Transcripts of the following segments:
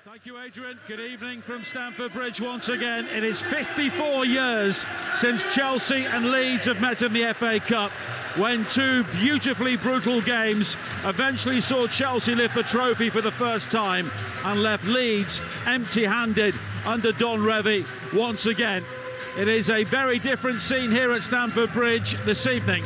Thank you, Adrian. Good evening from Stamford Bridge once again. It is 54 years since Chelsea and Leeds have met in the FA Cup, when two beautifully brutal games eventually saw Chelsea lift the trophy for the first time and left Leeds empty-handed under Don Revie once again. It is a very different scene here at Stamford Bridge this evening,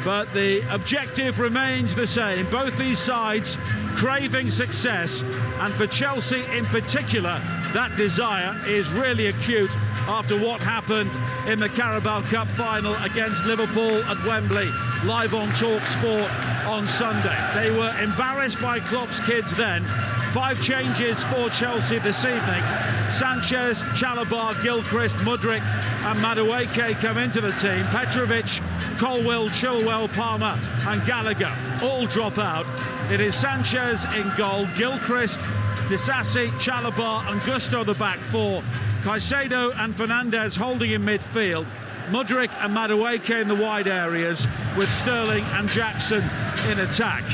but the objective remains the same. Both these sides craving success, and for Chelsea in particular, that desire is really acute after what happened in the Carabao Cup final against Liverpool at Wembley, live on Talksport on Sunday. They were embarrassed by Klopp's kids then. 5 changes for Chelsea this evening. Sanchez, Chalobah, Gilchrist, Mudryk and Madueke come into the team. Petrovic, Colwill, Chilwell, Palmer and Gallagher all drop out. It is Sanchez in goal, Gilchrist, Disasi, Chalobah and Gusto the back four. Caicedo and Fernandez holding in midfield. Mudryk and Madueke in the wide areas, with Sterling and Jackson in attack.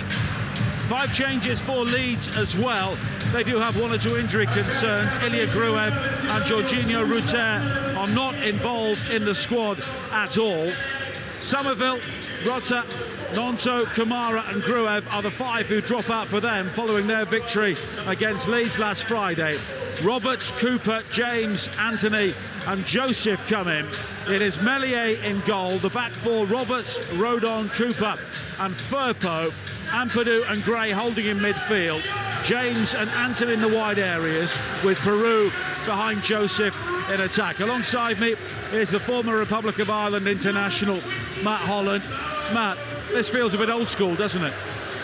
5 changes for Leeds as well. They do have 1 or 2 injury concerns. Ilya Gruev and Jorginho Ruter are not involved in the squad at all. Somerville, Rota, Nonto, Kamara and Gruev are the 5 who drop out for them following their victory against Leeds last Friday. Roberts, Cooper, James, Anthony and Joseph come in. It is Meslier in goal. The back four, Roberts, Rodon, Cooper and Firpo. Ampadu and Gray holding in midfield. James and Anthony in the wide areas, with Peru behind Joseph in attack. Alongside me is the former Republic of Ireland international, Matt Holland. Matt, this feels a bit old school, doesn't it?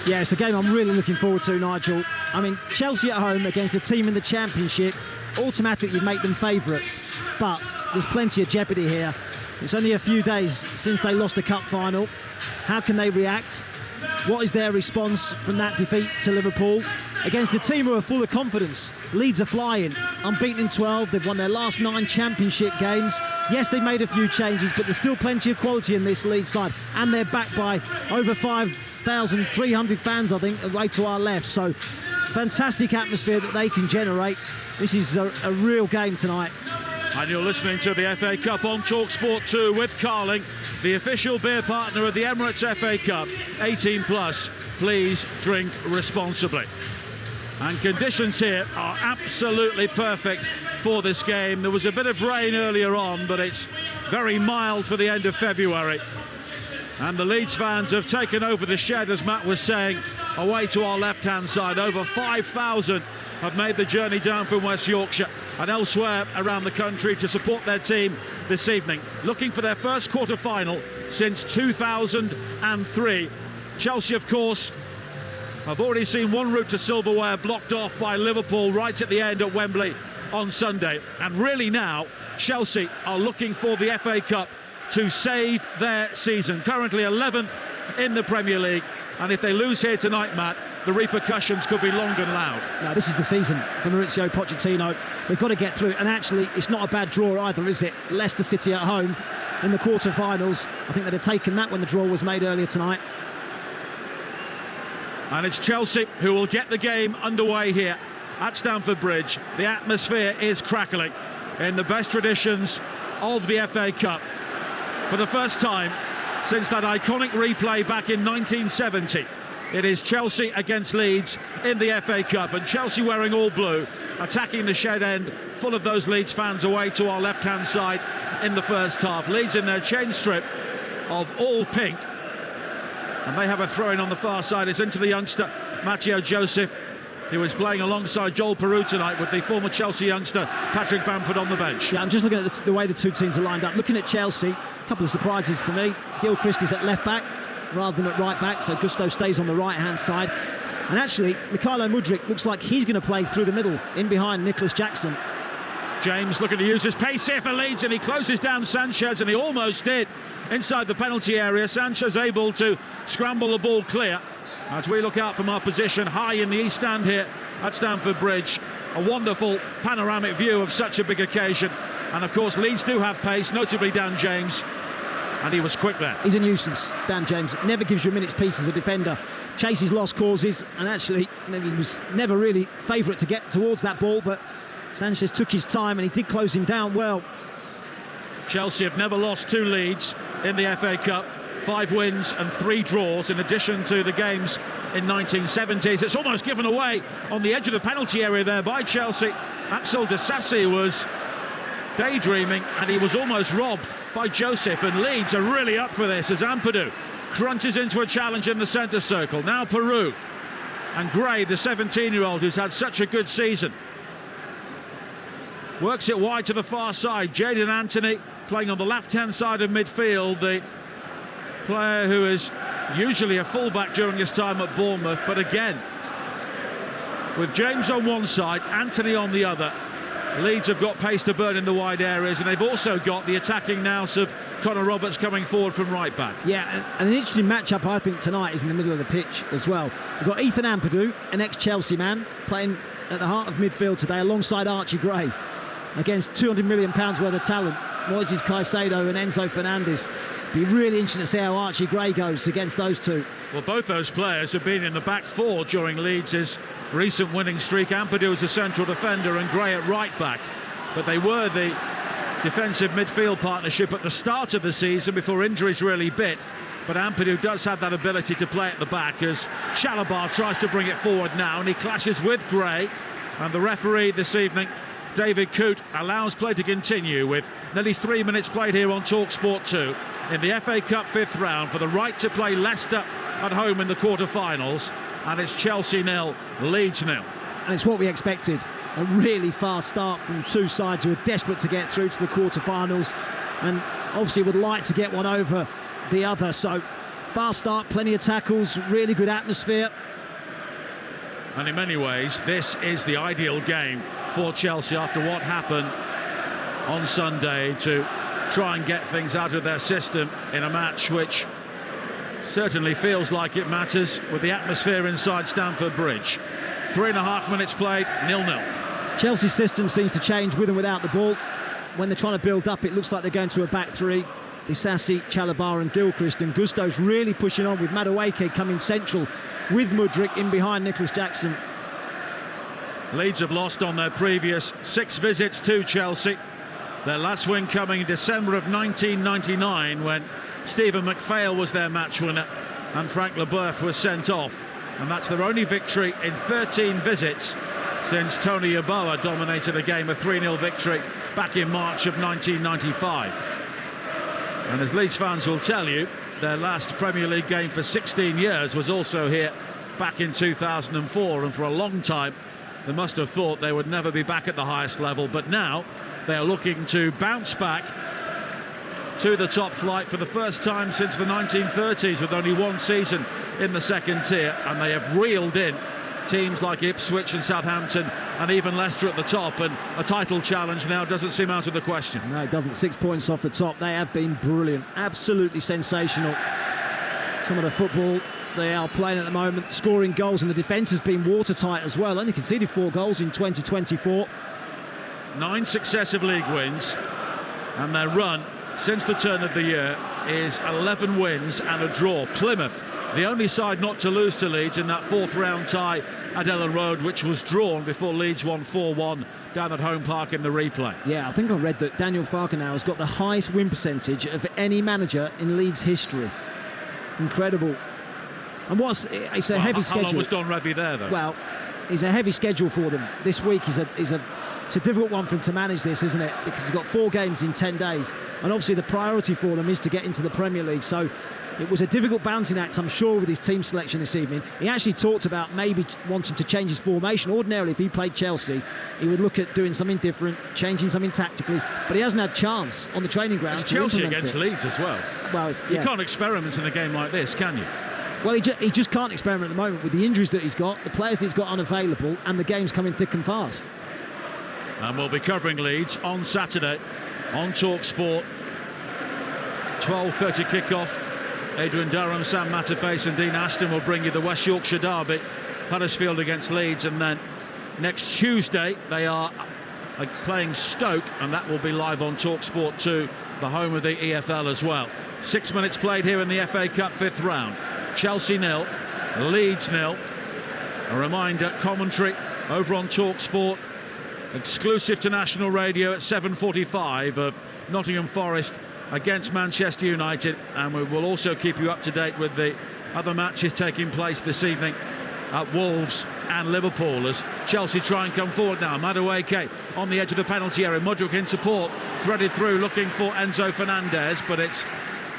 Yeah, it's a game I'm really looking forward to, Nigel. I mean, Chelsea at home against a team in the Championship automatically make them favourites, but there's plenty of jeopardy here. It's only a few days since they lost the cup final. How can they react? What is their response from that defeat to Liverpool against a team who are full of confidence? Leeds are flying, unbeaten in 12. They've won their last 9 Championship games. Yes, they've made a few changes, but there's still plenty of quality in this Leeds side, and they're backed by over 5,300 fans, I think, right to our left. So fantastic atmosphere that they can generate. This is a real game tonight. And you're listening to the FA Cup on Talksport 2 with Carling, the official beer partner of the Emirates FA Cup. 18 plus, please drink responsibly. And conditions here are absolutely perfect for this game. There was a bit of rain earlier on, but it's very mild for the end of February. And the Leeds fans have taken over the shed, as Matt was saying, away to our left-hand side. Over 5,000 have made the journey down from West Yorkshire and elsewhere around the country to support their team this evening, looking for their first quarter-final since 2003. Chelsea, of course, have already seen 1 route to silverware blocked off by Liverpool right at the end at Wembley on Sunday. And really now, Chelsea are looking for the FA Cup to save their season. Currently 11th in the Premier League, and if they lose here tonight, Matt, the repercussions could be long and loud. Now, this is the season for Mauricio Pochettino. They've got to get through, and actually it's not a bad draw either, is it? Leicester City at home in the quarter-finals. I think they'd have taken that when the draw was made earlier tonight. And it's Chelsea who will get the game underway here at Stamford Bridge. The atmosphere is crackling in the best traditions of the FA Cup. For the first time since that iconic replay back in 1970, it is Chelsea against Leeds in the FA Cup, and Chelsea wearing all blue, attacking the shed end, full of those Leeds fans away to our left-hand side in the first half. Leeds in their change strip of all pink, and they have a throw-in on the far side. It's into the youngster, Matteo Joseph, who was playing alongside Joel Peru tonight with the former Chelsea youngster, Patrick Bamford, on the bench. Yeah, I'm just looking at the way the two teams are lined up. Looking at Chelsea, a couple of surprises for me. Gilchrist is at left-back rather than at right-back, so Gusto stays on the right-hand side. And actually, Mykhailo Mudryk looks like he's going to play through the middle, in behind Nicholas Jackson. James looking to use his pace here for Leeds, and he closes down Sanchez, and he almost did inside the penalty area. Sanchez able to scramble the ball clear as we look out from our position high in the east stand here at Stamford Bridge. A wonderful panoramic view of such a big occasion. And of course Leeds do have pace, notably Dan James. and he was quick there. He's a nuisance, Dan James. Never gives you a minute's peace as a defender. Chases lost causes, and actually he was never really favourite to get towards that ball, but Sanchez took his time and he did close him down well. Chelsea have never lost to Leeds in the FA Cup. 5 wins and 3 draws in addition to the games in 1970s. It's almost given away on the edge of the penalty area there by Chelsea. Axel Disasi was daydreaming and he was almost robbed by Joseph, and Leeds are really up for this as Ampadu crunches into a challenge in the centre circle. Now Peru and Gray, the 17-year-old who's had such a good season, works it wide to the far side. Jadon Anthony playing on the left-hand side of midfield, the player who is usually a fullback during his time at Bournemouth, but again, with James on one side, Anthony on the other, Leeds have got pace to burn in the wide areas, and they've also got the attacking nous of Connor Roberts coming forward from right back. Yeah, and an interesting matchup I think tonight is in the middle of the pitch as well. We've got Ethan Ampadu, an ex-Chelsea man, playing at the heart of midfield today alongside Archie Gray against £200 million worth of talent, Moises Caicedo and Enzo Fernandez. Be really interesting to see how Archie Gray goes against those two. Well, both those players have been in the back four during Leeds' recent winning streak. Ampadu as a central defender and Gray at right back, but they were the defensive midfield partnership at the start of the season before injuries really bit. But Ampadu does have that ability to play at the back as Chalobah tries to bring it forward now, and he clashes with Gray, and the referee this evening, David Coote, allows play to continue with nearly 3 minutes played here on Talksport 2 in the FA Cup 5th round for the right to play Leicester at home in the quarter-finals, and it's Chelsea 0, Leeds 0. And it's what we expected, a really fast start from two sides who are desperate to get through to the quarter-finals and obviously would like to get one over the other. So fast start, plenty of tackles, really good atmosphere. And in many ways, this is the ideal game for Chelsea after what happened on Sunday, to try and get things out of their system in a match which certainly feels like it matters with the atmosphere inside Stamford Bridge. 3.5 minutes played, 0-0. Chelsea's system seems to change with and without the ball. When they're trying to build up, it looks like they're going to a back three. Disasi, Chalobah and Gilchrist, and Gusto's really pushing on with Madueke coming central with Mudryk in behind Nicholas Jackson. Leeds have lost on their previous 6 visits to Chelsea. Their last win coming in December of 1999 when Stephen McPhail was their match winner and Frank Leboeuf was sent off. And that's their only victory in 13 visits since Tony Yeboah dominated a game, a 3-0 victory back in March of 1995. And as Leeds fans will tell you, their last Premier League game for 16 years was also here back in 2004, and for a long time they must have thought they would never be back at the highest level, but now they are looking to bounce back to the top flight for the first time since the 1930s, with only one season in the second tier, and they have reeled in teams like Ipswich and Southampton and even Leicester at the top, and a title challenge now doesn't seem out of the question. No, it doesn't. 6 points off the top. They have been brilliant, absolutely sensational. Some of the football they are playing at the moment, scoring goals, and the defence has been watertight as well. Only conceded 4 goals in 2024. 9 successive league wins, and their run since the turn of the year is 11 wins and a draw. Plymouth, the only side not to lose to Leeds in that 4th round tie at Ellen Road, which was drawn before Leeds won 4-1 down at Home Park in the replay. Yeah, I think I read that Daniel Farkenau has got the highest win percentage of any manager in Leeds history. Incredible. And it's a heavy schedule. How long was Don Revie there, though? Well, it's a heavy schedule for them. This week it's a difficult one for him to manage this, isn't it? Because he's got 4 games in 10 days. And obviously the priority for them is to get into the Premier League. So it was a difficult balancing act, I'm sure, with his team selection this evening. He actually talked about maybe wanting to change his formation. Ordinarily, if he played Chelsea, he would look at doing something different, changing something tactically. But he hasn't had chance on the training ground. It's Chelsea against Leeds as well. Well, you can't experiment in a game like this, can you? Well, he just can't experiment at the moment with the injuries that he's got, the players that he's got unavailable, and the game's coming thick and fast. And we'll be covering Leeds on Saturday on Talksport. 12:30 kickoff. Adrian Durham, Sam Matterface and Dean Ashton will bring you the West Yorkshire derby, Huddersfield against Leeds, and then next Tuesday they are playing Stoke, and that will be live on Talksport 2 the home of the EFL as well. 6 minutes played here in the FA Cup 5th round. Chelsea 0, Leeds 0. A reminder, commentary over on Talksport, exclusive to national radio at 7:45 of Nottingham Forest against Manchester United, and we will also keep you up to date with the other matches taking place this evening at Wolves and Liverpool as Chelsea try and come forward now. Madueke on the edge of the penalty area, Mudryk in support, threaded through looking for Enzo Fernandez, but it's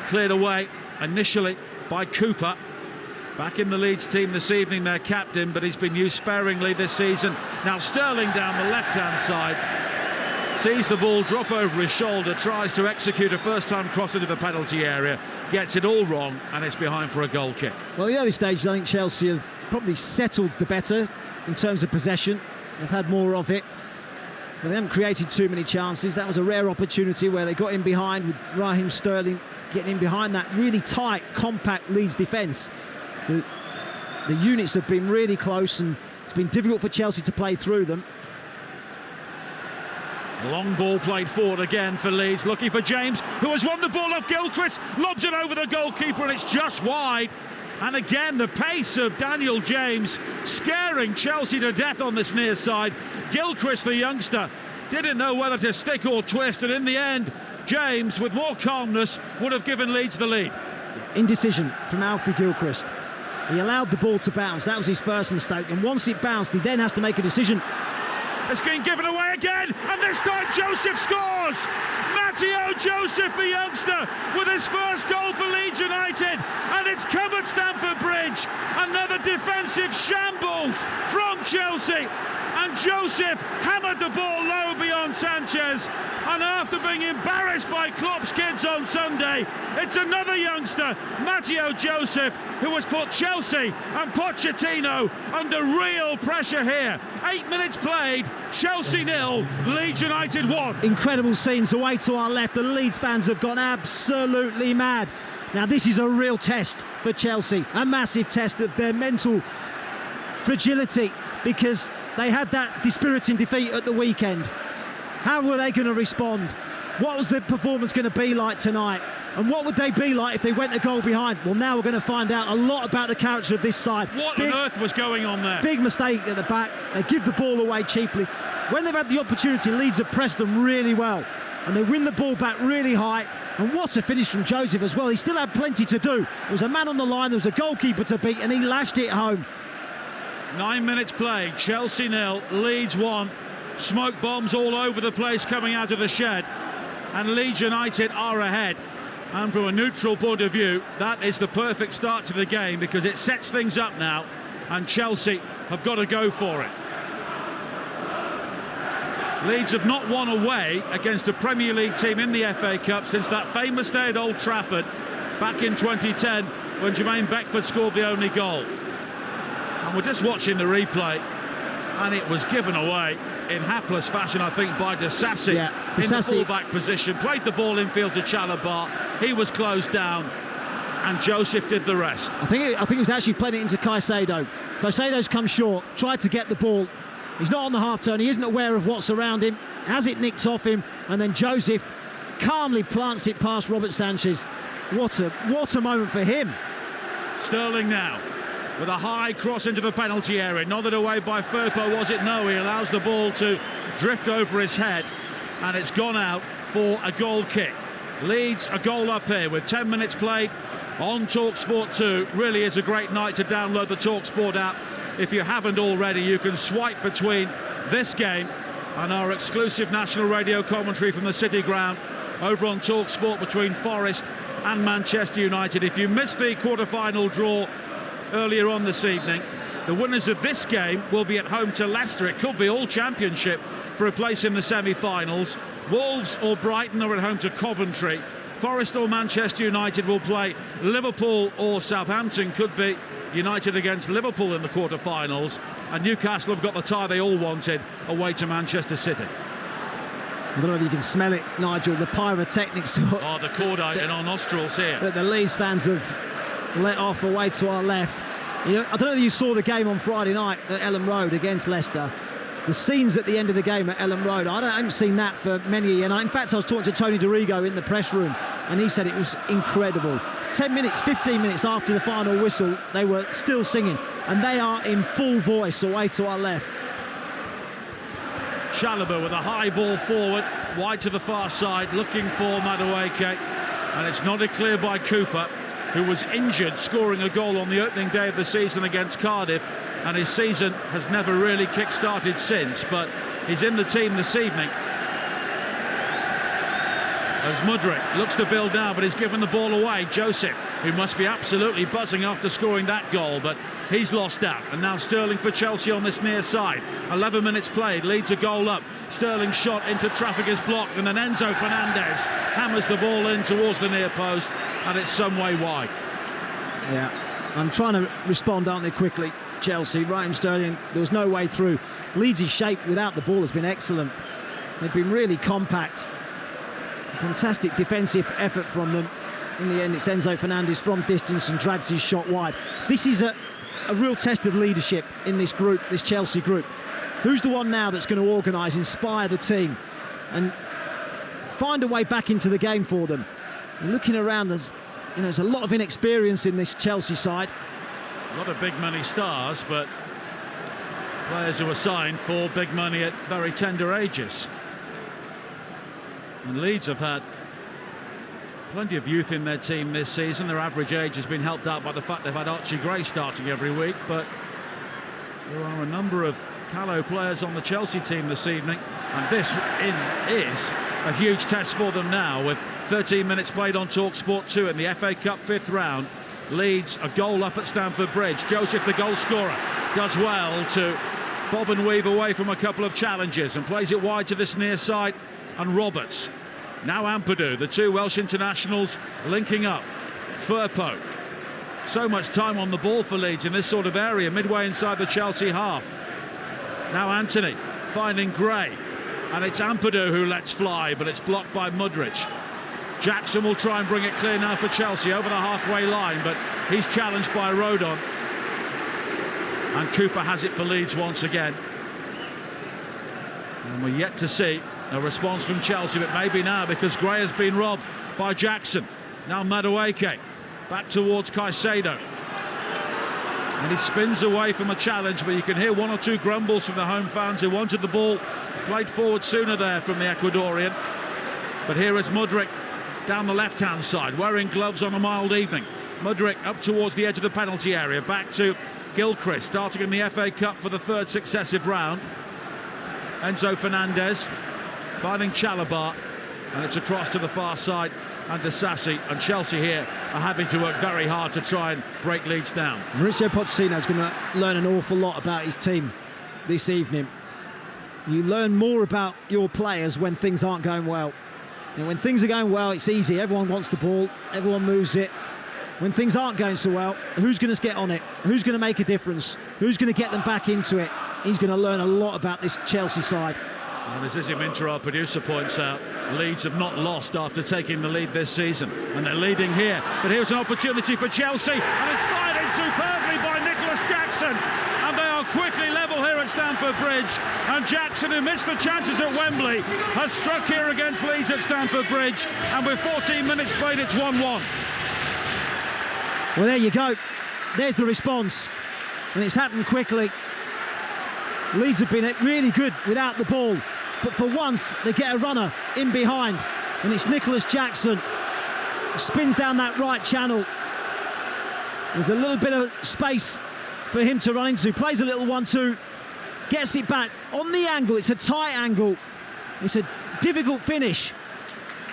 cleared away initially by Cooper. Back in the Leeds team this evening, their captain, but he's been used sparingly this season. Now Sterling down the left-hand side, sees the ball drop over his shoulder, tries to execute a first-time cross into the penalty area, gets it all wrong, and it's behind for a goal kick. Well, the early stages, I think Chelsea have probably settled the better in terms of possession. They've had more of it, but they haven't created too many chances. That was a rare opportunity where they got in behind with Raheem Sterling getting in behind that really tight, compact Leeds defence. The units have been really close, and it's been difficult for Chelsea to play through them. Long ball played forward again for Leeds, looking for James, who has won the ball off Gilchrist, lobs it over the goalkeeper, and it's just wide. And again, the pace of Daniel James scaring Chelsea to death on this near side. Gilchrist, the youngster, didn't know whether to stick or twist, and in the end, James, with more calmness, would have given Leeds the lead. Indecision from Alfie Gilchrist. He allowed the ball to bounce. That was his first mistake, and once it bounced, he then has to make a decision. It's been given away again, and this time Joseph scores! Matteo Joseph, the youngster, with his first goal for Leeds United, and it's come at Stamford Bridge. Another defensive shambles from Chelsea, and Joseph hammered the ball low beyond Sanchez, and after being embarrassed by Klopp's kids on Sunday, it's another youngster, Matteo Joseph, who has put Chelsea and Pochettino under real pressure here. 8 minutes played, Chelsea 0, Leeds United 1. Incredible scenes away to our left. The Leeds fans have gone absolutely mad. Now this is a real test for Chelsea, a massive test of their mental fragility, because they had that dispiriting defeat at the weekend. How were they going to respond? What was the performance going to be like tonight? And what would they be like if they went a goal behind? Well, now we're going to find out a lot about the character of this side. What on earth was going on there? Big mistake at the back. They give the ball away cheaply. When they've had the opportunity, Leeds have pressed them really well, and they win the ball back really high. And what a finish from Joseph as well. He still had plenty to do. There was a man on the line, there was a goalkeeper to beat, and he lashed it home. 9 minutes played, Chelsea 0, Leeds 1. Smoke bombs all over the place coming out of the shed, and Leeds United are ahead. And from a neutral point of view, that is the perfect start to the game, because it sets things up now, and Chelsea have got to go for it. Leeds have not won away against a Premier League team in the FA Cup since that famous day at Old Trafford back in 2010 when Jermaine Beckford scored the only goal. And we're just watching the replay, and it was given away in hapless fashion, I think, by Disasi. Yeah, in the full-back position. Played the ball infield to Chalobah. He was closed down, and Joseph did the rest. I think he was actually playing it into Caicedo. Caicedo's come short, tried to get the ball. He's not on the half-turn. He isn't aware of what's around him. Has it nicked off him, and then Joseph calmly plants it past Robert Sanchez. What a moment for him. Sterling now with a high cross into the penalty area, nodded away by Firpo, was it? No, he allows the ball to drift over his head, and it's gone out for a goal kick. Leeds a goal up here with 10 minutes played on Talksport 2. Really is a great night to download the Talksport app. If you haven't already, you can swipe between this game and our exclusive national radio commentary from the City Ground over on Talksport between Forest and Manchester United. If you missed the quarter-final draw earlier on this evening, the winners of this game will be at home to Leicester. It could be all championship for a place in the semi-finals. Wolves or Brighton are at home to Coventry. Forest or Manchester United will play Liverpool or Southampton. Could be United against Liverpool in the quarter-finals. And Newcastle have got the tie they all wanted away to Manchester City. I don't know if you can smell it, Nigel, the pyrotechnics. Oh, the cordite in our nostrils here. That the Leeds fans have let off away to our left. You know, I don't know if you saw the game on Friday night at Ellen Road against Leicester. The scenes at the end of the game at Ellen Road, I haven't seen that for many a year. And in fact, I was talking to Tony DiRigo in the press room, and he said it was incredible. 10 minutes, 15 minutes after the final whistle, they were still singing, and they are in full voice away to our left. Chalobah with a high ball forward, wide to the far side, looking for Madueke, and it's nodded clear by Cooper, who was injured scoring a goal on the opening day of the season against Cardiff, and his season has never really kick-started since, but he's in the team this evening. As Mudryk looks to build now, but he's given the ball away. Joseph, who must be absolutely buzzing after scoring that goal, but he's lost out. And now Sterling for Chelsea on this near side. 11 minutes played, Leeds a goal up. Sterling's shot into traffic is blocked, and then Enzo Fernandez hammers the ball in towards the near post, and it's some way wide. Yeah, I'm trying to respond, aren't they, quickly. Chelsea, Raheem Sterling, there was no way through. Leeds' shape without the ball has been excellent. They've been really compact. Fantastic defensive effort from them. In the end, it's Enzo Fernandez from distance and drags his shot wide. This is a real test of leadership in this group, this Chelsea group. Who's the one now that's going to organise, inspire the team and find a way back into the game for them? And looking around, there's a lot of inexperience in this Chelsea side. A lot of big money stars, but players who are signed for big money at very tender ages. And Leeds have had plenty of youth in their team this season. Their average age has been helped out by the fact they've had Archie Gray starting every week, but there are a number of callow players on the Chelsea team this evening, and this is a huge test for them now, with 13 minutes played on Talksport 2 in the FA Cup 5th round. Leeds a goal up at Stamford Bridge. Joseph, the goal scorer, does well to bob and weave away from a couple of challenges and plays it wide to this near side, and Roberts. Now Ampadu, the two Welsh internationals linking up. Firpo. So much time on the ball for Leeds in this sort of area, midway inside the Chelsea half. Now Anthony finding Gray, and it's Ampadu who lets fly, but it's blocked by Mudryk. Jackson will try and bring it clear now for Chelsea over the halfway line, but he's challenged by Rodon. And Cooper has it for Leeds once again. And we're yet to see a response from Chelsea, but maybe now, because Gray has been robbed by Jackson. Now Madueke back towards Caicedo, and he spins away from a challenge, but you can hear one or two grumbles from the home fans who wanted the ball played forward sooner there from the Ecuadorian. But here is Mudryk down the left-hand side, wearing gloves on a mild evening. Mudryk up towards the edge of the penalty area, back to Gilchrist, starting in the FA Cup for the third successive round. Enzo Fernandez finding Chalobah, and it's across to the far side and Disasi, and Chelsea here are having to work very hard to try and break Leeds down. Mauricio Pochettino's going to learn an awful lot about his team this evening. You learn more about your players when things aren't going well. You know, when things are going well, it's easy. Everyone wants the ball, everyone moves it. When things aren't going so well, who's going to get on it? Who's going to make a difference? Who's going to get them back into it? He's going to learn a lot about this Chelsea side. And as Izzy Minter, our producer, points out, Leeds have not lost after taking the lead this season, and they're leading here. But here's an opportunity for Chelsea, and it's fired in superbly by Nicholas Jackson, and they are quickly level here at Stamford Bridge. And Jackson, who missed the chances at Wembley, has struck here against Leeds at Stamford Bridge, and with 14 minutes played, it's 1-1. Well, there you go. There's the response, and it's happened quickly. Leeds have been really good without the ball, but for once they get a runner in behind, and it's Nicholas Jackson. Spins down that right channel. There's a little bit of space for him to run into. Plays a little 1-2, gets it back on the angle. It's a tight angle. It's a difficult finish,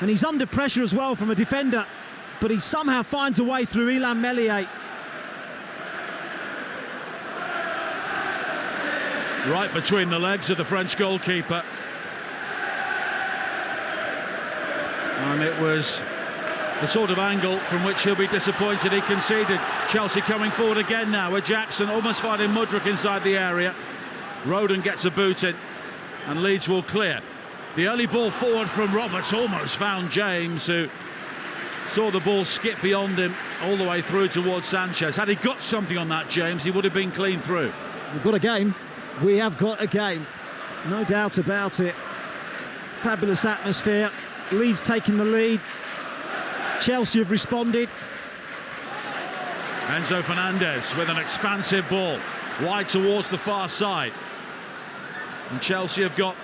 and he's under pressure as well from a defender, but he somehow finds a way through Illan Meslier. Right between the legs of the French goalkeeper. And it was the sort of angle from which he'll be disappointed he conceded. Chelsea coming forward again now with Jackson almost finding Mudryk inside the area. Rodon gets a boot in, and Leeds will clear. The early ball forward from Roberts almost found James, who saw the ball skip beyond him all the way through towards Sanchez. Had he got something on that, James, he would have been clean through. We've got a game. We have got a game. No doubt about it. Fabulous atmosphere. Leeds taking the lead. Chelsea have responded. Enzo Fernandez with an expansive ball wide towards the far side, and Chelsea have got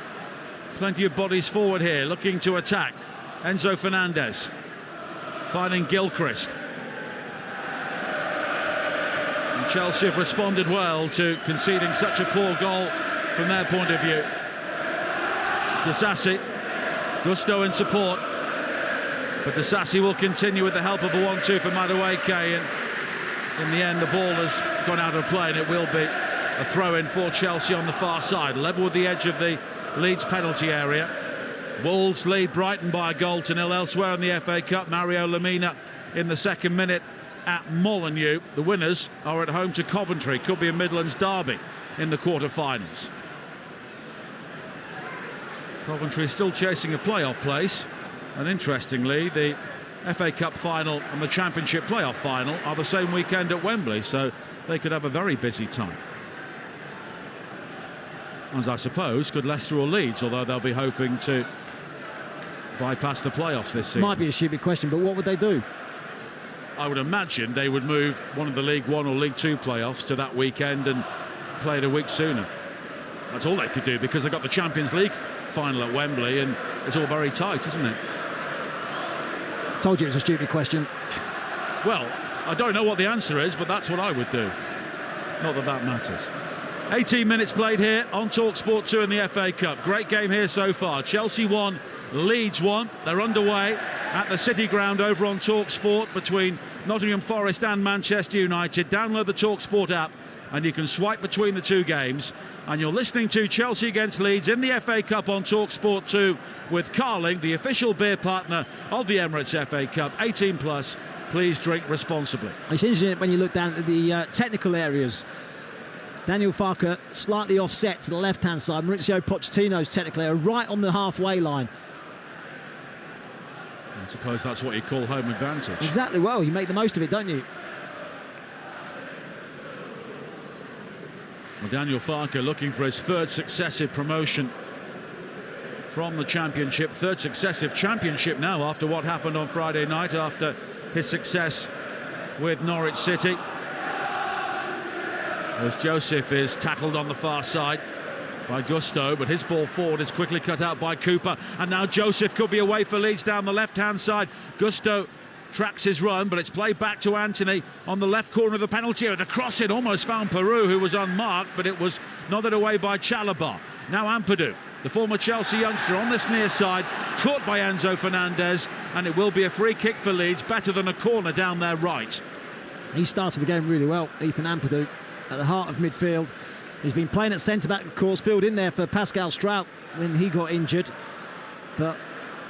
plenty of bodies forward here looking to attack. Enzo Fernandez finding Gilchrist, and Chelsea have responded well to conceding such a poor goal from their point of view. Disasi, Gusto in support, but Disasi will continue with the help of a 1-2 for Madueke, and in the end the ball has gone out of play, and it will be a throw-in for Chelsea on the far side, level with the edge of the Leeds penalty area. Wolves lead Brighton by a goal to nil. Elsewhere in the FA Cup, Mario Lemina in the second minute at Molineux. The winners are at home to Coventry. Could be a Midlands derby in the quarter-finals. Coventry still chasing a playoff place, and interestingly the FA Cup final and the Championship playoff final are the same weekend at Wembley, so they could have a very busy time. As I suppose could Leicester or Leeds, although they'll be hoping to bypass the playoffs this season. Might be a stupid question, but what would they do? I would imagine they would move one of the League One or League Two playoffs to that weekend and play it a week sooner. That's all they could do, because they've got the Champions League final at Wembley, and it's all very tight, isn't it? Told you it was a stupid question. Well, I don't know what the answer is, but that's what I would do. Not that that matters. 18 minutes played here on Talksport 2 in the FA Cup. Great game here so far. Chelsea 1, Leeds 1. They're underway at the City Ground over on Talksport between Nottingham Forest and Manchester United. Download the Talksport app and you can swipe between the two games. And you're listening to Chelsea against Leeds in the FA Cup on Talksport 2 with Carling, the official beer partner of the Emirates FA Cup. 18 plus. Please drink responsibly. It's interesting when you look down at the technical areas. Daniel Farke slightly offset to the left-hand side. Maurizio Pochettino's technical area right on the halfway line. I suppose that's what you call home advantage. Exactly. Well, you make the most of it, don't you? Well, Daniel Farke looking for his third successive promotion from the Championship. Third successive Championship now after what happened on Friday night, after his success with Norwich City. As Joseph is tackled on the far side by Gusto, but his ball forward is quickly cut out by Cooper, and now Joseph could be away for Leeds down the left-hand side. Gusto tracks his run, but it's played back to Anthony on the left corner of the penalty area. The cross it almost found Peru, who was unmarked, but it was nodded away by Chalobah. Now Ampadu, the former Chelsea youngster, on this near side, caught by Enzo Fernandez, and it will be a free kick for Leeds, better than a corner down their right. He started the game really well, Ethan Ampadu, at the heart of midfield. He's been playing at centre-back, of course, filled in there for Pascal Strout when he got injured. But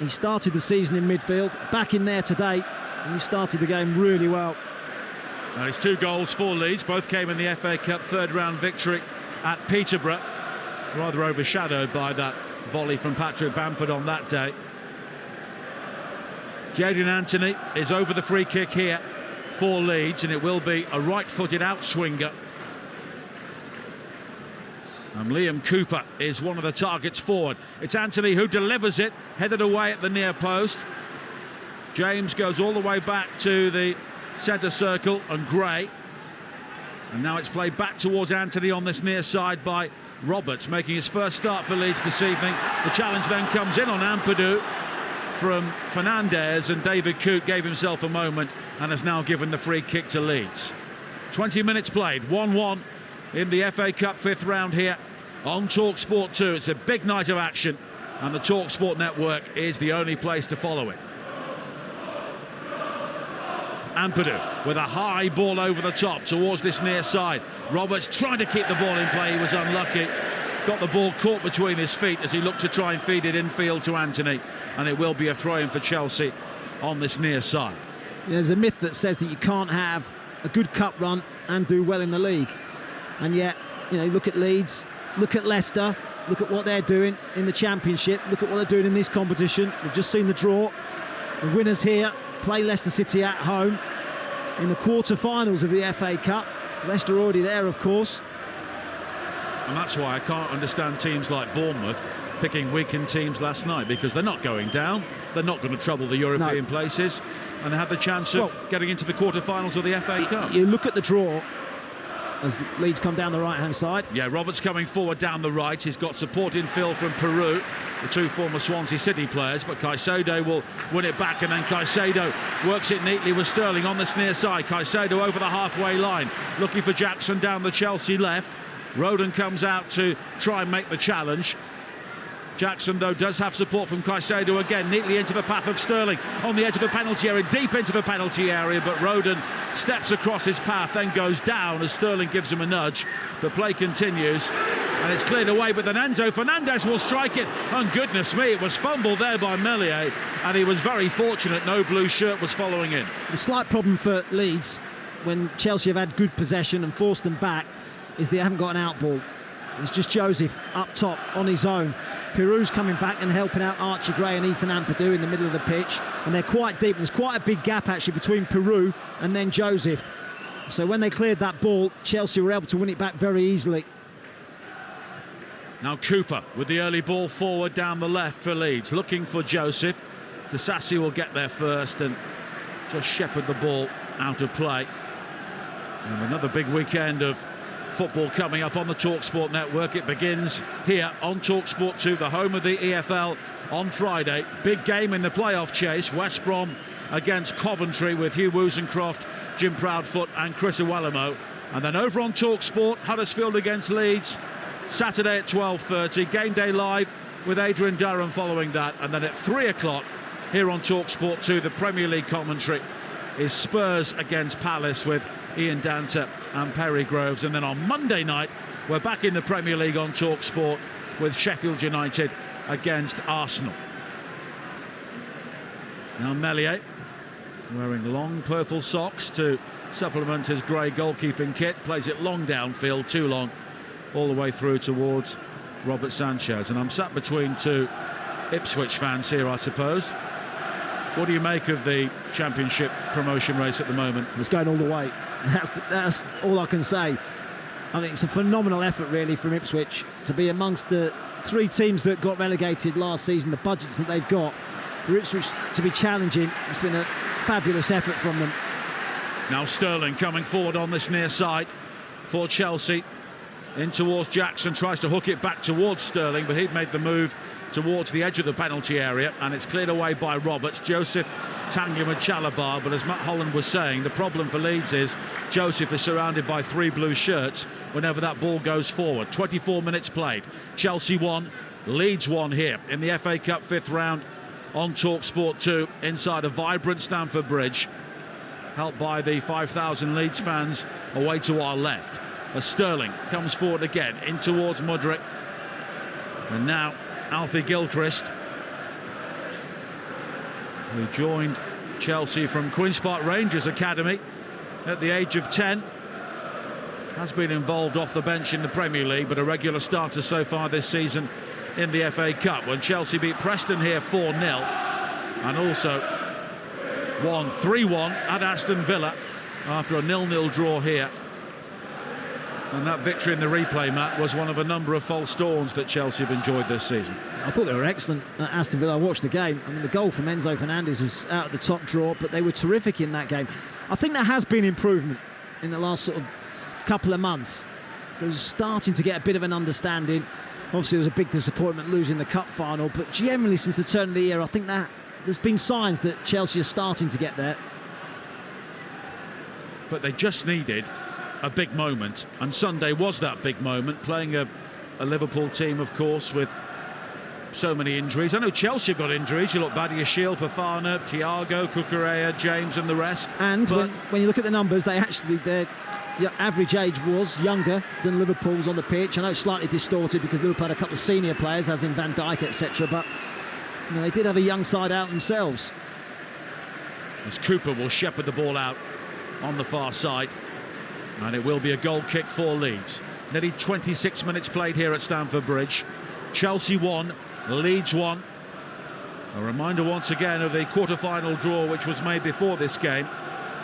he started the season in midfield, back in there today, and he started the game really well. Now his 2 goals for Leeds, both came in the FA Cup third-round victory at Peterborough, rather overshadowed by that volley from Patrick Bamford on that day. Jadon Anthony is over the free kick here for Leeds, and it will be a right-footed outswinger. And Liam Cooper is one of the targets forward. It's Anthony who delivers it, headed away at the near post. James goes all the way back to the centre circle, and Gray. And now it's played back towards Anthony on this near side by Roberts, making his first start for Leeds this evening. The challenge then comes in on Ampadu from Fernandez, and David Coote gave himself a moment and has now given the free kick to Leeds. 20 minutes played, 1-1 in the FA Cup 5th round here on Talksport 2. It's a big night of action, and the Talksport network is the only place to follow it. Ampadu with a high ball over the top towards this near side. Roberts trying to keep the ball in play, he was unlucky. Got the ball caught between his feet as he looked to try and feed it infield to Anthony, and it will be a throw-in for Chelsea on this near side. There's a myth that says that you can't have a good cup run and do well in the league. And yet, you know, look at Leeds, look at Leicester, look at what they're doing in the Championship, look at what they're doing in this competition. We've just seen the draw. The winners here play Leicester City at home in the quarter-finals of the FA Cup. Leicester already there, of course. And that's why I can't understand teams like Bournemouth picking weakened teams last night, because they're not going down, they're not going to trouble the European places, and they have the chance of getting into the quarter-finals of the FA Cup. You look at the draw as Leeds come down the right-hand side. Yeah, Roberts coming forward down the right. He's got support in field from Peru, the two former Swansea City players, but Caicedo will win it back, and then Caicedo works it neatly with Sterling on this near side. Caicedo over the halfway line, looking for Jackson down the Chelsea left. Roden comes out to try and make the challenge. Jackson, though, does have support from Caicedo again, neatly into the path of Sterling, on the edge of the penalty area, deep into the penalty area, but Roden steps across his path, then goes down as Sterling gives him a nudge. The play continues, and it's cleared away, but then Enzo Fernandez will strike it. And goodness me, it was fumbled there by Meslier, and he was very fortunate no blue shirt was following in. The slight problem for Leeds, when Chelsea have had good possession and forced them back, is they haven't got an out ball. It's just Joseph up top on his own. Peru's coming back and helping out Archie Gray and Ethan Ampadu in the middle of the pitch, and they're quite deep. There's quite a big gap actually between Peru and then Joseph. So when they cleared that ball, Chelsea were able to win it back very easily. Now Cooper with the early ball forward down the left for Leeds, looking for Joseph. Disasi will get there first and just shepherd the ball out of play. And another big weekend of football coming up on the Talksport network. It begins here on Talksport 2, the home of the EFL, on Friday. Big game in the playoff chase, West Brom against Coventry, with Hugh Wozencroft, Jim Proudfoot and Chris Iwelumo. And then over on Talksport, Huddersfield against Leeds, Saturday at 12:30. Game day live with Adrian Durham following that. And then at 3 o'clock here on Talksport 2, the Premier League commentary is Spurs against Palace with Ian Danta and Perry Groves. And then on Monday night, we're back in the Premier League on Talksport with Sheffield United against Arsenal. Now Meslier, wearing long purple socks to supplement his grey goalkeeping kit, plays it long downfield, too long, all the way through towards Robert Sanchez. And I'm sat between two Ipswich fans here, I suppose. What do you make of the Championship promotion race at the moment? It's going all the way. That's all I can say. I think it's a phenomenal effort really from Ipswich to be amongst the three teams that got relegated last season. The budgets that they've got for Ipswich to be challenging, it's been a fabulous effort from them. Now Sterling coming forward on this near side for Chelsea, in towards Jackson, tries to hook it back towards Sterling, but he'd made the move towards the edge of the penalty area, and it's cleared away by Roberts. Joseph, Tanguy and Chalabar, but as Matt Holland was saying, the problem for Leeds is Joseph is surrounded by three blue shirts whenever that ball goes forward. 24 minutes played. Chelsea 1, Leeds 1 here in the FA Cup 5th round on Talksport 2 inside a vibrant Stamford Bridge, helped by the 5,000 Leeds fans away to our left. As Sterling comes forward again in towards Mudryk, and now Alfie Gilchrist, who joined Chelsea from Queen's Park Rangers Academy at the age of 10, has been involved off the bench in the Premier League, but a regular starter so far this season in the FA Cup, when Chelsea beat Preston here 4-0, and also won 3-1 at Aston Villa after a 0-0 draw here. And that victory in the replay, Matt, was one of a number of false dawns that Chelsea have enjoyed this season. I thought they were excellent at Aston Villa. I watched the game. I mean, the goal from Enzo Fernandez was out of the top drawer, but they were terrific in that game. I think there has been improvement in the last sort of couple of months. They're starting to get a bit of an understanding. Obviously, it was a big disappointment losing the cup final, but generally since the turn of the year, I think that there's been signs that Chelsea are starting to get there. But they just needed a big moment, and Sunday was that big moment, playing a Liverpool team, of course, with so many injuries. I know Chelsea have got injuries. You look Badiashile, Fofana, Thiago, Cucurella, James and the rest. And when you look at the numbers, their average age was younger than Liverpool's on the pitch. I know it's slightly distorted because Liverpool had a couple of senior players, as in Van Dijk, etc., but you know, they did have a young side out themselves. As Cooper will shepherd the ball out on the far side, and it will be a goal kick for Leeds. Nearly 26 minutes played here at Stamford Bridge. Chelsea 1, Leeds 1. A reminder once again of the quarter-final draw which was made before this game.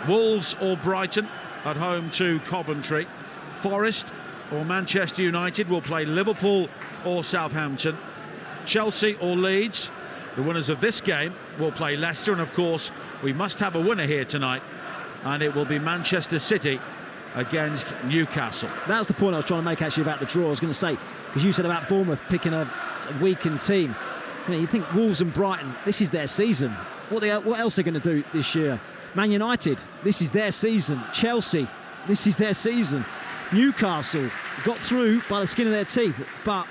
Wolves or Brighton at home to Coventry. Forest or Manchester United will play Liverpool or Southampton. Chelsea or Leeds, the winners of this game, will play Leicester. And of course, we must have a winner here tonight, and it will be Manchester City against Newcastle. That was the point I was trying to make actually about the draw. I was going to say, because you said about Bournemouth picking a weakened team. I mean, you think Wolves and Brighton, this is their season. What else are they going to do this year? Man United, this is their season. Chelsea, this is their season. Newcastle got through by the skin of their teeth, but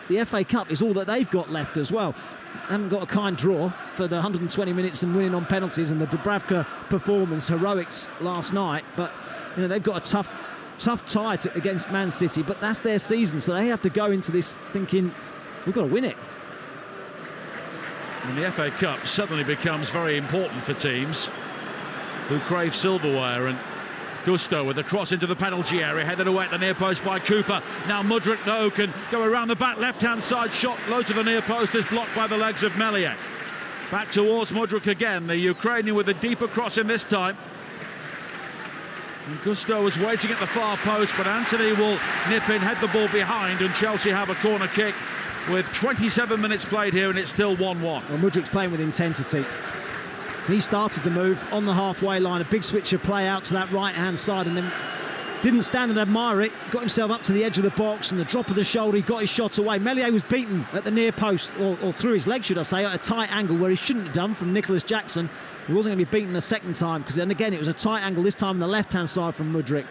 the FA Cup is all that they've got left as well. They haven't got a kind draw for the 120 minutes and winning on penalties and the Dubravka performance, heroics last night. But you know, they've got a tough tie against Man City, but that's their season, so they have to go into this thinking we've got to win it. And the FA Cup suddenly becomes very important for teams who crave silverware. And Gusto with the cross into the penalty area, headed away at the near post by Cooper. Now Mudryk, though, can go around the back, left-hand side shot, low to the near post, is blocked by the legs of Melier. Back towards Mudryk again, the Ukrainian with a deeper cross in this time. And Gusto was waiting at the far post, but Anthony will nip in, head the ball behind, and Chelsea have a corner kick with 27 minutes played here, and it's still 1-1. Well, Mudryk's playing with intensity. He started the move on the halfway line, a big switch of play out to that right-hand side, and then didn't stand and admire it, got himself up to the edge of the box, and the drop of the shoulder, he got his shot away. Melier was beaten at the near post, or through his leg, should I say, at a tight angle where he shouldn't have done, from Nicholas Jackson. He wasn't going to be beaten a second time, because then again it was a tight angle, this time on the left-hand side from Mudryk.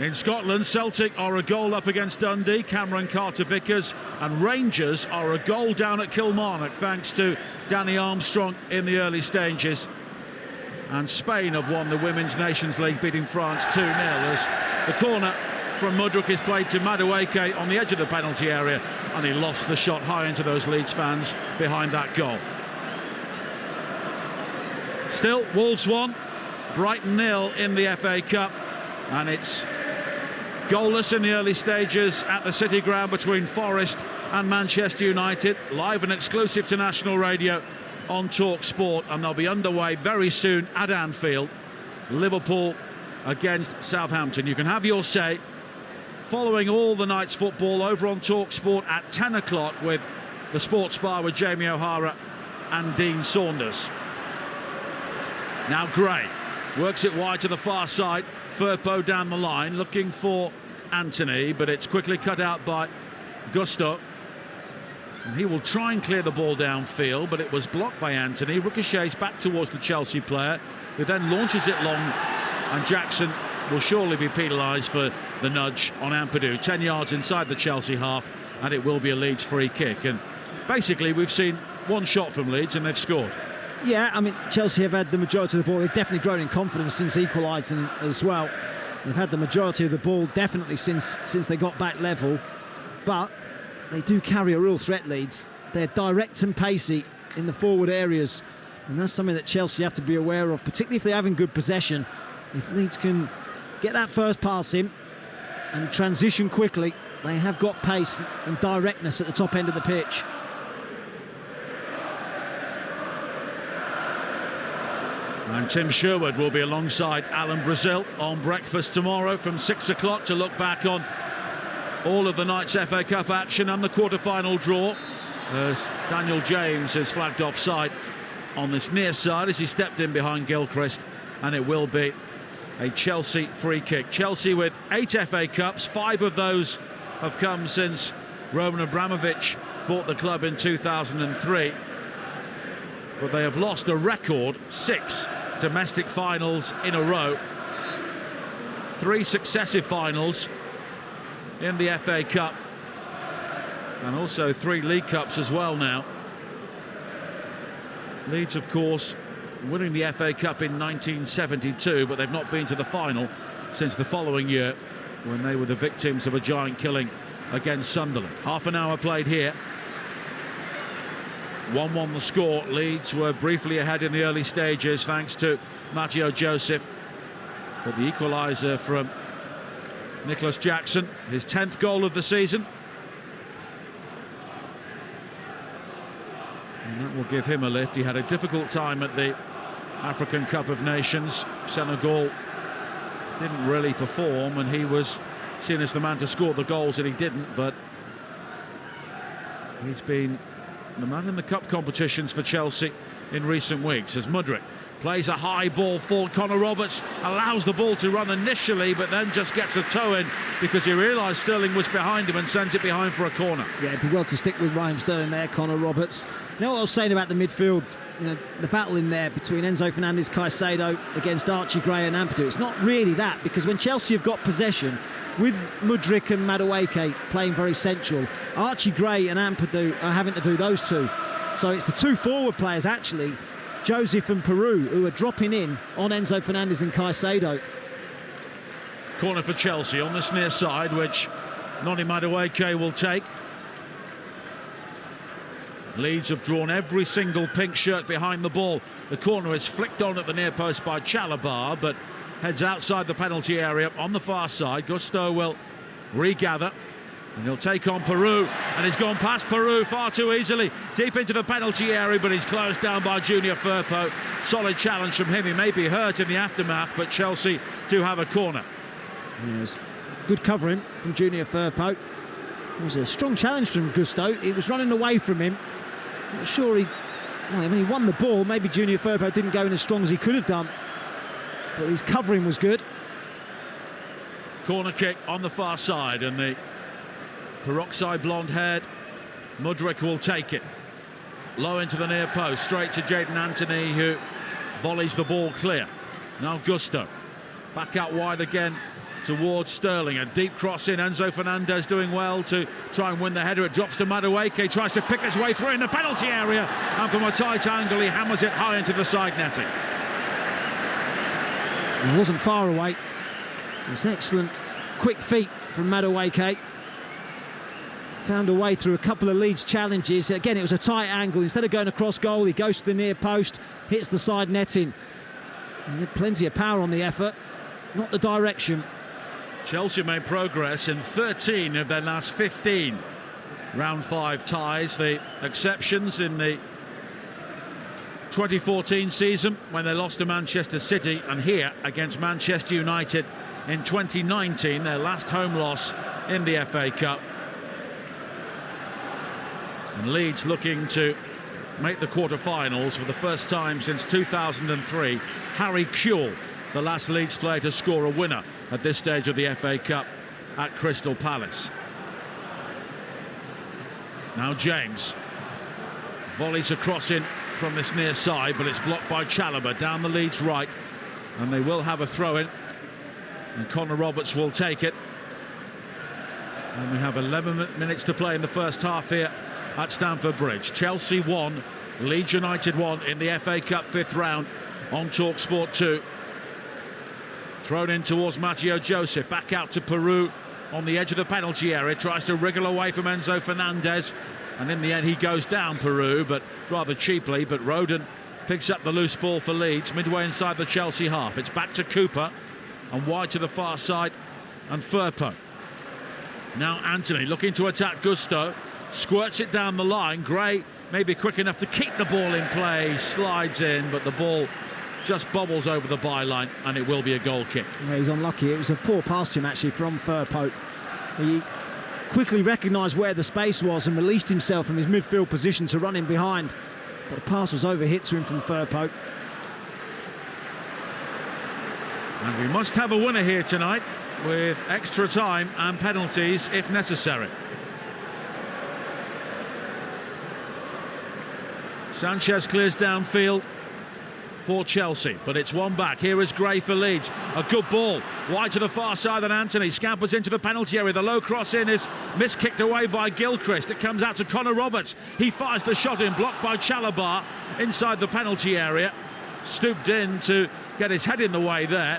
In Scotland, Celtic are a goal up against Dundee, Cameron Carter-Vickers, and Rangers are a goal down at Kilmarnock, thanks to Danny Armstrong in the early stages. And Spain have won the Women's Nations League, beating France 2-0, as the corner from Mudryk is played to Madueke on the edge of the penalty area, and he lofts the shot high into those Leeds fans behind that goal. Still, Wolves 1, Brighton 0 in the FA Cup, and it's goalless in the early stages at the City Ground between Forest and Manchester United. Live and exclusive to national radio on Talksport, and they'll be underway very soon at Anfield. Liverpool against Southampton. You can have your say following all the night's football over on Talksport at 10 o'clock with the Sports Bar with Jamie O'Hara and Dean Saunders. Now Gray works it wide to the far side. Firpo down the line looking for Anthony, but it's quickly cut out by Gusto. And he will try and clear the ball downfield, but it was blocked by Anthony. Ricochets back towards the Chelsea player, who then launches it long, and Jackson will surely be penalised for the nudge on Ampadu. 10 yards inside the Chelsea half, and it will be a Leeds free kick. And basically we've seen one shot from Leeds and they've scored. Yeah, I mean, Chelsea have had the majority of the ball. They've definitely grown in confidence since equalising as well. They've had the majority of the ball definitely since they got back level, but they do carry a real threat, Leeds. They're direct and pacey in the forward areas, and that's something that Chelsea have to be aware of, particularly if they're having good possession. If Leeds can get that first pass in and transition quickly, they have got pace and directness at the top end of the pitch. And Tim Sherwood will be alongside Alan Brazil on breakfast tomorrow from 6 o'clock to look back on all of the night's FA Cup action and the quarter-final draw, as Daniel James is flagged offside on this near side as he stepped in behind Gilchrist, and it will be a Chelsea free kick. Chelsea with 8 FA Cups, 5 of those have come since Roman Abramovich bought the club in 2003, but they have lost a record 6 domestic finals in a row, 3 successive finals in the FA Cup, and also 3 League Cups as well now. Leeds, of course, winning the FA Cup in 1972, but they've not been to the final since the following year, when they were the victims of a giant killing against Sunderland. Half an hour played here. 1-1 the score. Leeds were briefly ahead in the early stages thanks to Matteo Joseph, but the equaliser from Nicholas Jackson, his 10th goal of the season, and that will give him a lift. He had a difficult time at the African Cup of Nations. Senegal didn't really perform, and he was seen as the man to score the goals, and he didn't, but he's been the man in the cup competitions for Chelsea in recent weeks. As Mudryk plays a high ball forward, Connor Roberts allows the ball to run initially, but then just gets a toe in because he realised Sterling was behind him and sends it behind for a corner. Yeah, did well to stick with Raheem Sterling there, Connor Roberts. You know what I was saying about the midfield? You know, the battle in there between Enzo Fernandez, Caicedo against Archie Gray and Ampadu. It's not really that, because when Chelsea have got possession, with Mudryk and Madueke playing very central, Archie Gray and Ampadu are having to do those two. So it's the two forward players, actually, Joseph and Peru, who are dropping in on Enzo Fernandez and Caicedo. Corner for Chelsea on this near side, which Noni Madueke will take. Leeds have drawn every single pink shirt behind the ball. The corner is flicked on at the near post by Chalobah, but heads outside the penalty area on the far side. Gusto will regather, and he'll take on Peru, and he's gone past Peru far too easily, deep into the penalty area, but he's closed down by Junior Firpo. Solid challenge from him. He may be hurt in the aftermath, but Chelsea do have a corner. Yes. Good covering from Junior Firpo. It was a strong challenge from Gusto. He was running away from him. Not sure when he won the ball, maybe Junior Firpo didn't go in as strong as he could have done, but his covering was good. Corner kick on the far side, and the peroxide blonde-haired Mudryk will take it. Low into the near post, straight to Jadon Anthony, who volleys the ball clear. Now Gusto, back out wide again towards Sterling. A deep cross in. Enzo Fernandez doing well to try and win the header. It drops to Madueke, tries to pick his way through in the penalty area, and from a tight angle he hammers it high into the side netting. He wasn't far away. It's excellent quick feet from Madueke. Found a way through a couple of Leeds challenges. Again, it was a tight angle. Instead of going across goal, he goes to the near post, hits the side netting. And he had plenty of power on the effort, not the direction. Chelsea made progress in 13 of their last 15 round 5 ties. The exceptions in the 2014 season when they lost to Manchester City, and here against Manchester United in 2019, their last home loss in the FA Cup. And Leeds looking to make the quarter-finals for the first time since 2003. Harry Kewell, the last Leeds player to score a winner at this stage of the FA Cup at Crystal Palace. Now James volleys a cross in from this near side, but it's blocked by Chalobah down the Leeds right, and they will have a throw-in, and Connor Roberts will take it. And we have 11 minutes to play in the first half here at Stamford Bridge. Chelsea 1, Leeds United 1 in the FA Cup 5th round on Talksport 2. Thrown in towards Matteo Joseph, back out to Peru on the edge of the penalty area, tries to wriggle away from Enzo Fernandez, and in the end he goes down, Peru, but rather cheaply. But Roden picks up the loose ball for Leeds midway inside the Chelsea half. It's back to Cooper and wide to the far side, and Firpo. Now Anthony looking to attack Gusto, squirts it down the line. Gray maybe quick enough to keep the ball in play, slides in, but the ball just bobbles over the byline, and it will be a goal kick. Yeah, he's unlucky. It was a poor pass to him actually from Firpo. He quickly recognised where the space was and released himself from his midfield position to run in behind, but the pass was overhit to him from Firpo. And we must have a winner here tonight, with extra time and penalties if necessary. Sanchez clears downfield for Chelsea, but it's one back. Here is Gray for Leeds. A good ball wide to the far side, and Anthony scampers into the penalty area. The low cross in is miskicked away by Gilchrist. It comes out to Connor Roberts. He fires the shot in, blocked by Chalobah inside the penalty area. Stooped in to get his head in the way there.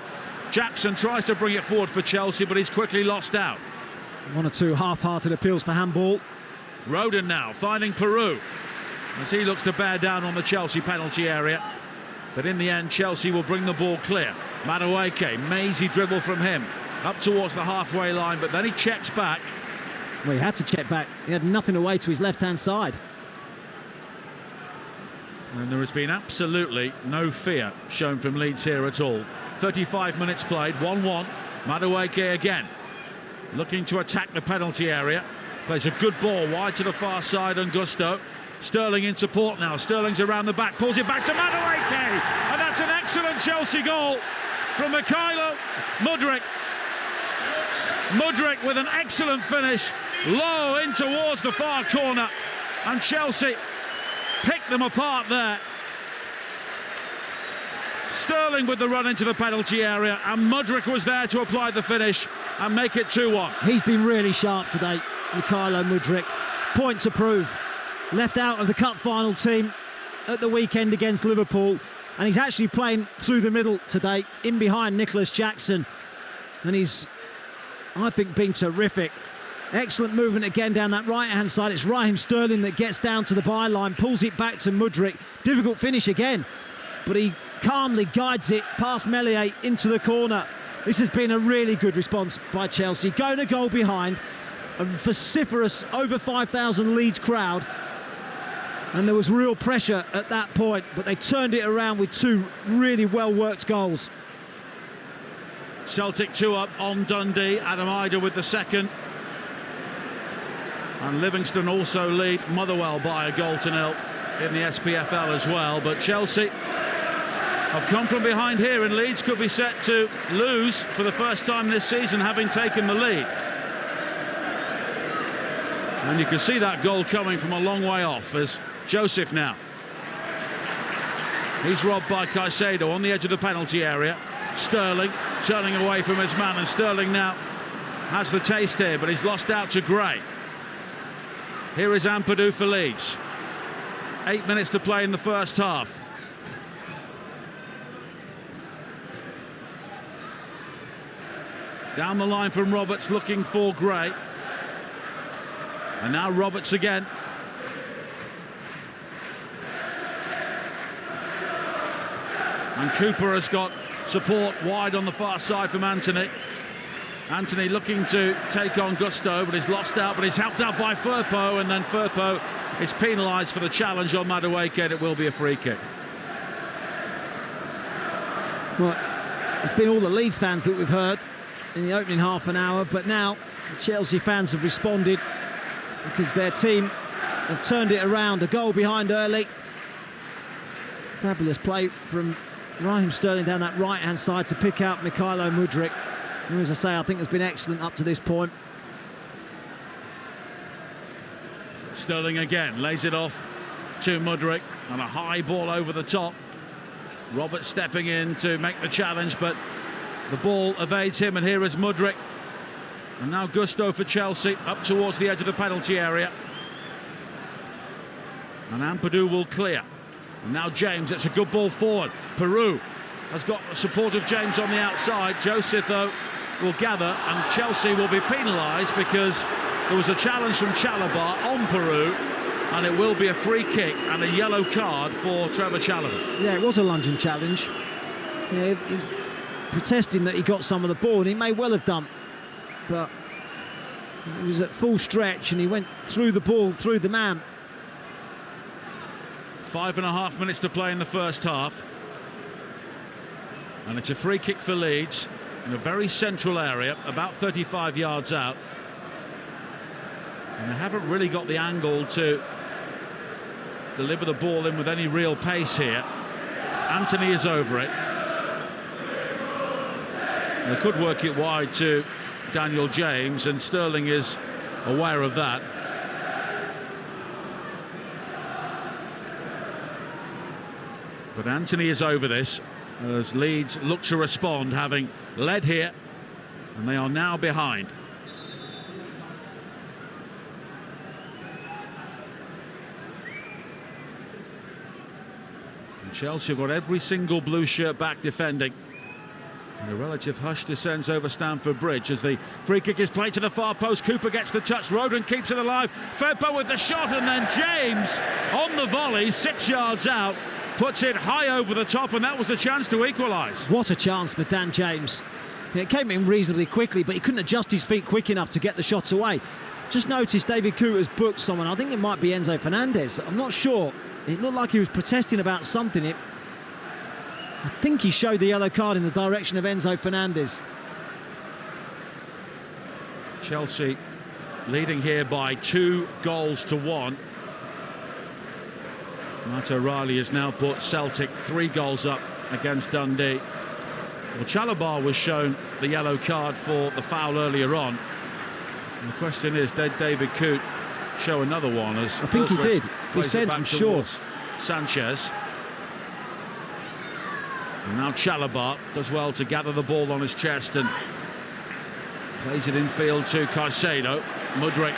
Jackson tries to bring it forward for Chelsea, but he's quickly lost out. One or two half-hearted appeals for handball. Roden now finding Peru as he looks to bear down on the Chelsea penalty area. But in the end, Chelsea will bring the ball clear. Madueke, mazy dribble from him up towards the halfway line, but then he checks back. Well, he had to check back. He had nothing away to his left-hand side. And there has been absolutely no fear shown from Leeds here at all. 35 minutes played, 1-1. Madueke again. looking to attack the penalty area. Plays a good ball wide to the far side on Gusto. Sterling in support now. Sterling's around the back, pulls it back to Madueke, and that's an excellent Chelsea goal from Mykhailo Mudryk. Mudryk with an excellent finish, low in towards the far corner, and Chelsea picked them apart there. Sterling with the run into the penalty area, and Mudryk was there to apply the finish and make it 2-1. He's been really sharp today, Mykhailo Mudryk. Point to prove. Left out of the cup final team at the weekend against Liverpool, and he's actually playing through the middle today, in behind Nicholas Jackson, and he's, I think, been terrific. Excellent movement again down that right-hand side. It's Raheem Sterling that gets down to the byline, pulls it back to Mudryk. Difficult finish again, but he calmly guides it past Meslier into the corner. This has been a really good response by Chelsea. Going a goal behind, a vociferous over 5,000 Leeds crowd, and there was real pressure at that point, but they turned it around with two really well-worked goals. Celtic 2 up on Dundee. Adam Ida with the second. And Livingston also lead Motherwell by 1-0 in the SPFL as well. But Chelsea have come from behind here, and Leeds could be set to lose for the first time this season, having taken the lead. And you can see that goal coming from a long way off as Joseph now. He's robbed by Caicedo on the edge of the penalty area. Sterling turning away from his man, and Sterling now has the taste here, but he's lost out to Gray. Here is Ampadu for Leeds. 8 minutes to play in the first half. Down the line from Roberts, looking for Gray. And now Roberts again. And Cooper has got support wide on the far side from Anthony. Anthony looking to take on Gusto, but he's lost out, but he's helped out by Firpo, and then Firpo is penalised for the challenge on Madueke, and it will be a free kick. Well, it's been all the Leeds fans that we've heard in the opening half an hour, but now the Chelsea fans have responded because their team have turned it around. A goal behind early. Fabulous play from Raheem Sterling down that right-hand side to pick out Mykhailo Mudryk, who, as I say, I think has been excellent up to this point. Sterling again lays it off to Mudryk, and a high ball over the top. Roberts stepping in to make the challenge, but the ball evades him, and here is Mudryk. And now Gusto for Chelsea, up towards the edge of the penalty area. And Ampadu will clear. And now James, it's a good ball forward. Peru has got the support of James on the outside. Joseph, though, will gather, and Chelsea will be penalised because there was a challenge from Chalobah on Peru, and it will be a free kick and a yellow card for Trevor Chalobah. Yeah, it was a lunging challenge. Yeah, he's protesting that he got some of the ball, and he may well have done, but he was at full stretch and he went through the ball, through the man. 5.5 minutes to play in the first half, and it's a free kick for Leeds in a very central area, about 35 yards out, and they haven't really got the angle to deliver the ball in with any real pace here. Anthony is over it. They could work it wide to Daniel James, and Sterling is aware of that. But Anthony is over this as Leeds look to respond, having led here, and they are now behind. And Chelsea have got every single blue shirt back defending. And a relative hush descends over Stamford Bridge as the free kick is played to the far post. Cooper gets the touch, Rodon keeps it alive, Firpo with the shot, and then James on the volley, 6 yards out, puts it high over the top, and that was the chance to equalise. What a chance for Dan James. It came in reasonably quickly, but he couldn't adjust his feet quick enough to get the shot away. Just noticed David Cooper's booked someone. I think it might be Enzo Fernandez. I'm not sure. It looked like he was protesting about something. I think he showed the yellow card in the direction of Enzo Fernandez. Chelsea leading here by 2-1. Matt O'Reilly has now put Celtic 3 goals up against Dundee. Well, Chalobah was shown the yellow card for the foul earlier on. And the question is, did David Coote show another one? As I think he did. He said, I'm sure. Sanchez. And now Chalobah does well to gather the ball on his chest and plays it infield to Caicedo. Mudryk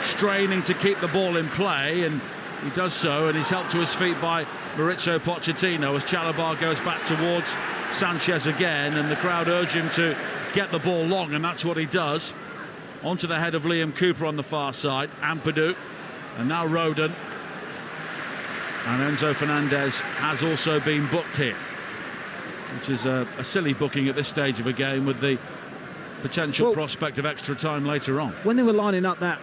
straining to keep the ball in play, and he does so, and he's helped to his feet by Maurizio Pochettino as Chalobah goes back towards Sanchez again, and the crowd urge him to get the ball long, and that's what he does. Onto the head of Liam Cooper on the far side. Ampadu, and now Rodon, and Enzo Fernandez has also been booked here, which is a silly booking at this stage of a game with the potential prospect of extra time later on. When they were lining up that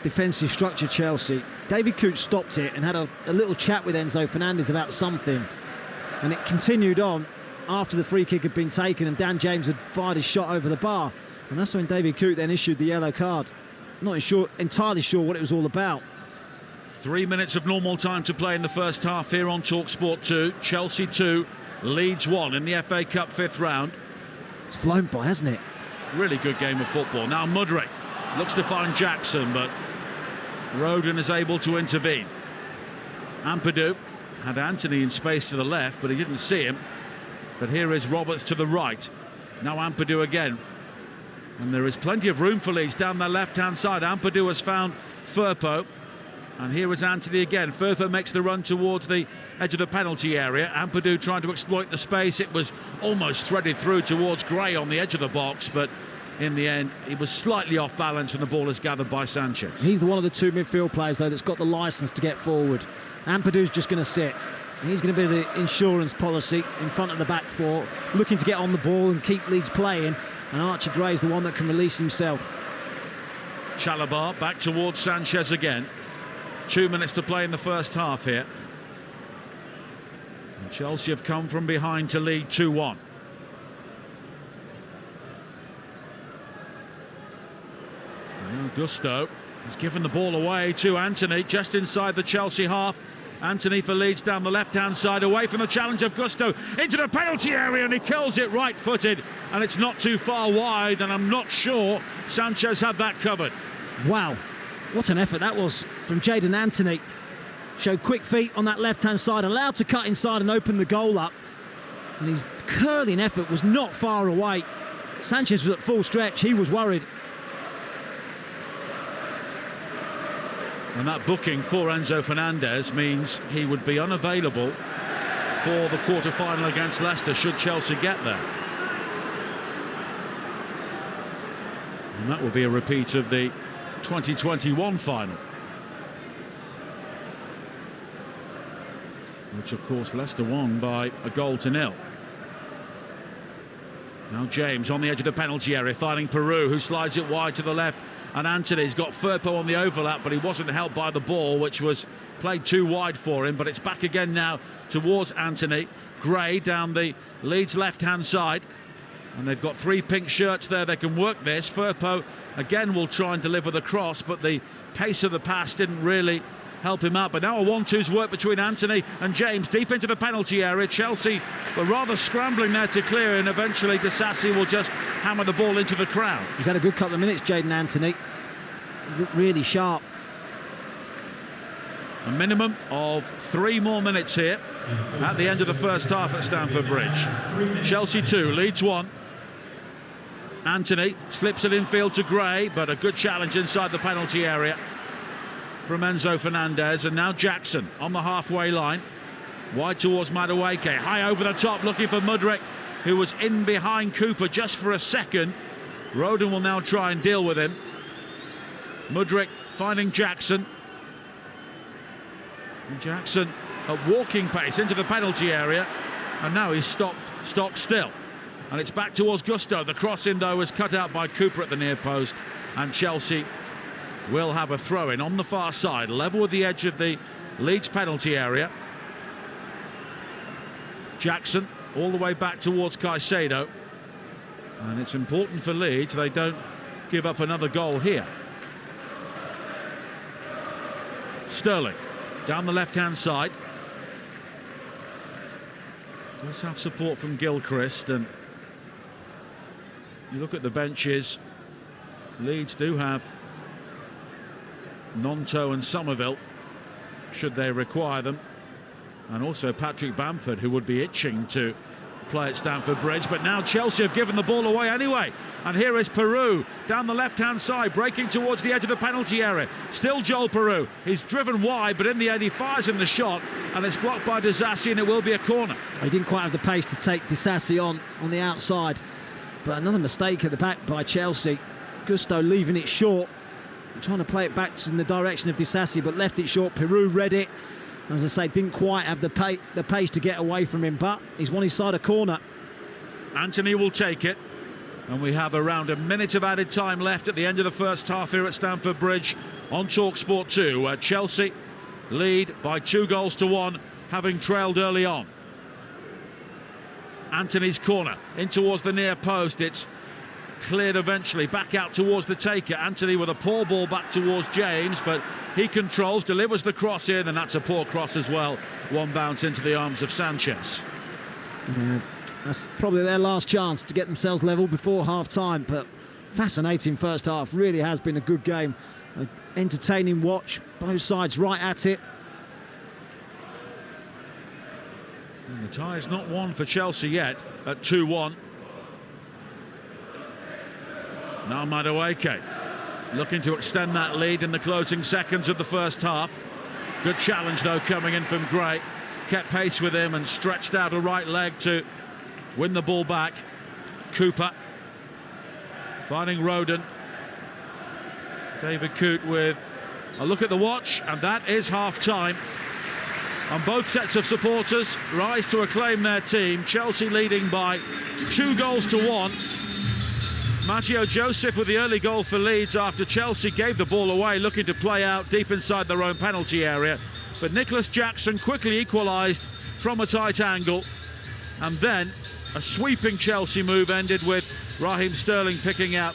defensive structure, Chelsea, David Coote stopped it and had a little chat with Enzo Fernandez about something, and it continued on after the free kick had been taken and Dan James had fired his shot over the bar, and that's when David Coote then issued the yellow card. Not entirely sure what it was all about. 3 minutes of normal time to play in the first half here on Talksport 2. Chelsea 2, Leeds 1 in the FA Cup 5th round. It's flown by, hasn't it? Really good game of football. Now Mudryk looks to find Jackson, but Rodon is able to intervene. Ampadu had Anthony in space to the left, but he didn't see him. But here is Roberts to the right. Now Ampadu again. And there is plenty of room for Leeds down their left-hand side. Ampadu has found Firpo. And here is Anthony again. Firpo makes the run towards the edge of the penalty area. Ampadu trying to exploit the space. It was almost threaded through towards Gray on the edge of the box, but in the end he was slightly off balance and the ball is gathered by Sanchez. He's the one of the two midfield players though that's got the licence to get forward. Ampadu's just going to sit. And he's going to be the insurance policy in front of the back four, looking to get on the ball and keep Leeds playing, and Archie Gray's the one that can release himself. Chalobah back towards Sanchez again. 2 minutes to play in the first half here. And Chelsea have come from behind to lead 2-1. Now Gusto has given the ball away to Anthony just inside the Chelsea half. Anthony for Leeds down the left-hand side, away from the challenge of Gusto into the penalty area, and he kills it right-footed, and it's not too far wide, and I'm not sure Sanchez had that covered. Wow, what an effort that was from Jadon Anthony. Showed quick feet on that left-hand side, allowed to cut inside and open the goal up, and his curling effort was not far away. Sanchez was at full stretch, he was worried. And that booking for Enzo Fernandez means he would be unavailable for the quarter-final against Leicester should Chelsea get there. And that will be a repeat of the 2021 final, which of course Leicester won by 1-0. Now James on the edge of the penalty area, finding Peru, who slides it wide to the left, and Anthony's got Firpo on the overlap, but he wasn't helped by the ball, which was played too wide for him. But it's back again now towards Anthony. Gray down the Leeds left-hand side, and they've got 3 pink shirts there. They can work this. Firpo again will try and deliver the cross, but the pace of the pass didn't really help him out. But now a 1-2's work between Anthony and James deep into the penalty area. Chelsea were rather scrambling there to clear, and eventually Disasi will just hammer the ball into the crowd. He's had a good couple of minutes, Jadon Anthony. Really sharp. A minimum of 3 more minutes here at the end of the first half at Stamford Bridge. Chelsea 2, Leeds 1. Anthony slips it infield to Gray, but a good challenge inside the penalty area from Enzo Fernandez. And now Jackson on the halfway line, wide towards Madueke, high over the top looking for Mudryk, who was in behind Cooper just for a second. Rodon will now try and deal with him. Mudryk finding Jackson, and Jackson at walking pace into the penalty area, and now he's stopped still, and it's back towards Gusto. The cross in though was cut out by Cooper at the near post, and Chelsea will have a throw-in on the far side, level with the edge of the Leeds penalty area. Jackson all the way back towards Caicedo, and it's important for Leeds they don't give up another goal here. Sterling down the left-hand side. Does have support from Gilchrist, and you look at the benches. Leeds do have Nonto and Somerville, should they require them, and also Patrick Bamford, who would be itching to play at Stamford Bridge. But now Chelsea have given the ball away anyway, and here is Peru down the left-hand side, breaking towards the edge of the penalty area. Still Joel Peru. He's driven wide, but in the end he fires in the shot, and it's blocked by Disasi, and it will be a corner. He didn't quite have the pace to take Disasi on the outside, but another mistake at the back by Chelsea. Gusto leaving it short, trying to play it back in the direction of Disasi, but left it short. Peru read it. As I say, didn't quite have the pace to get away from him, but he's won his side a corner. Anthony will take it, and we have around a minute of added time left at the end of the first half here at Stamford Bridge on Talksport 2, where Chelsea lead by 2-1, having trailed early on. Anthony's corner in towards the near post. It's cleared eventually, back out towards the taker. Anthony with a poor ball back towards James, but he controls, delivers the cross in, and that's a poor cross as well. One bounce into the arms of Sanchez. That's probably their last chance to get themselves level before half-time, but fascinating first half. Really has been a good game. An entertaining watch, both sides right at it. And the tie is not won for Chelsea yet at 2-1. Now Madueke looking to extend that lead in the closing seconds of the first half. Good challenge though coming in from Gray. Kept pace with him and stretched out a right leg to win the ball back. Cooper finding Roden. David Coote with a look at the watch, and that is half-time. And both sets of supporters rise to acclaim their team. Chelsea leading by 2-1. Maggio Joseph with the early goal for Leeds after Chelsea gave the ball away, looking to play out deep inside their own penalty area. But Nicholas Jackson quickly equalised from a tight angle, and then a sweeping Chelsea move ended with Raheem Sterling picking out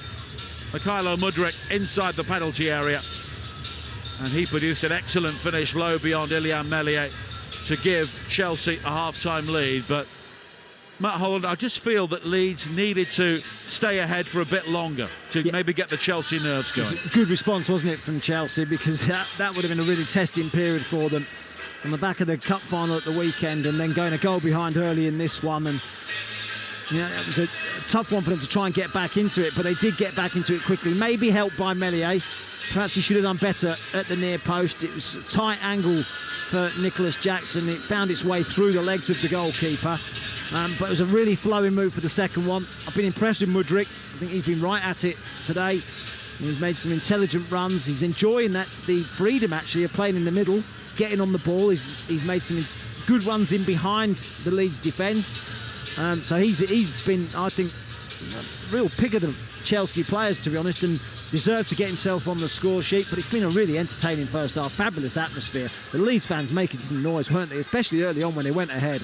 Mykhailo Mudryk inside the penalty area, and he produced an excellent finish low beyond Ilian Meslier to give Chelsea a half-time lead. But Matt Holland, I just feel that Leeds needed to stay ahead for a bit longer to maybe get the Chelsea nerves going. Good response, wasn't it, from Chelsea, because that would have been a really testing period for them on the back of the cup final at the weekend, and then going a goal behind early in this one. And it was a tough one for them to try and get back into it, but they did get back into it quickly, maybe helped by Meslier. Perhaps he should have done better at the near post. It was a tight angle for Nicholas Jackson. It found its way through the legs of the goalkeeper. But it was a really flowing move for the second one. I've been impressed with Mudryk. I think he's been right at it today. He's made some intelligent runs. He's enjoying the freedom, actually, of playing in the middle, getting on the ball. He's made some good runs in behind the Leeds defence. So he's been, I think, a real pick of the Chelsea players, to be honest, and deserved to get himself on the score sheet. But it's been a really entertaining first half, fabulous atmosphere. The Leeds fans making some noise, weren't they? Especially early on when they went ahead.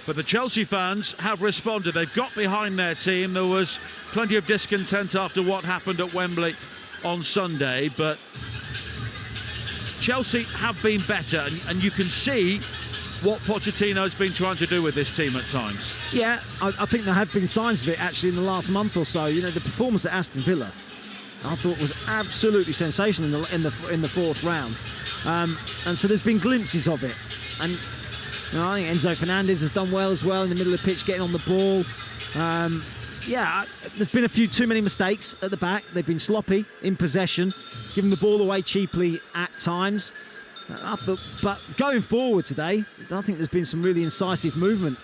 But the Chelsea fans have responded. They've got behind their team. There was plenty of discontent after what happened at Wembley on Sunday, but Chelsea have been better, and you can see what Pochettino's been trying to do with this team at times. Yeah, I think there have been signs of it actually in the last month or so. The performance at Aston Villa, I thought, was absolutely sensational in the fourth round, and so there's been glimpses of it. And I think Enzo Fernandez has done well as well in the middle of the pitch, getting on the ball. There's been a few too many mistakes at the back. They've been sloppy in possession, giving the ball away cheaply at times. But going forward today, I think there's been some really incisive movement.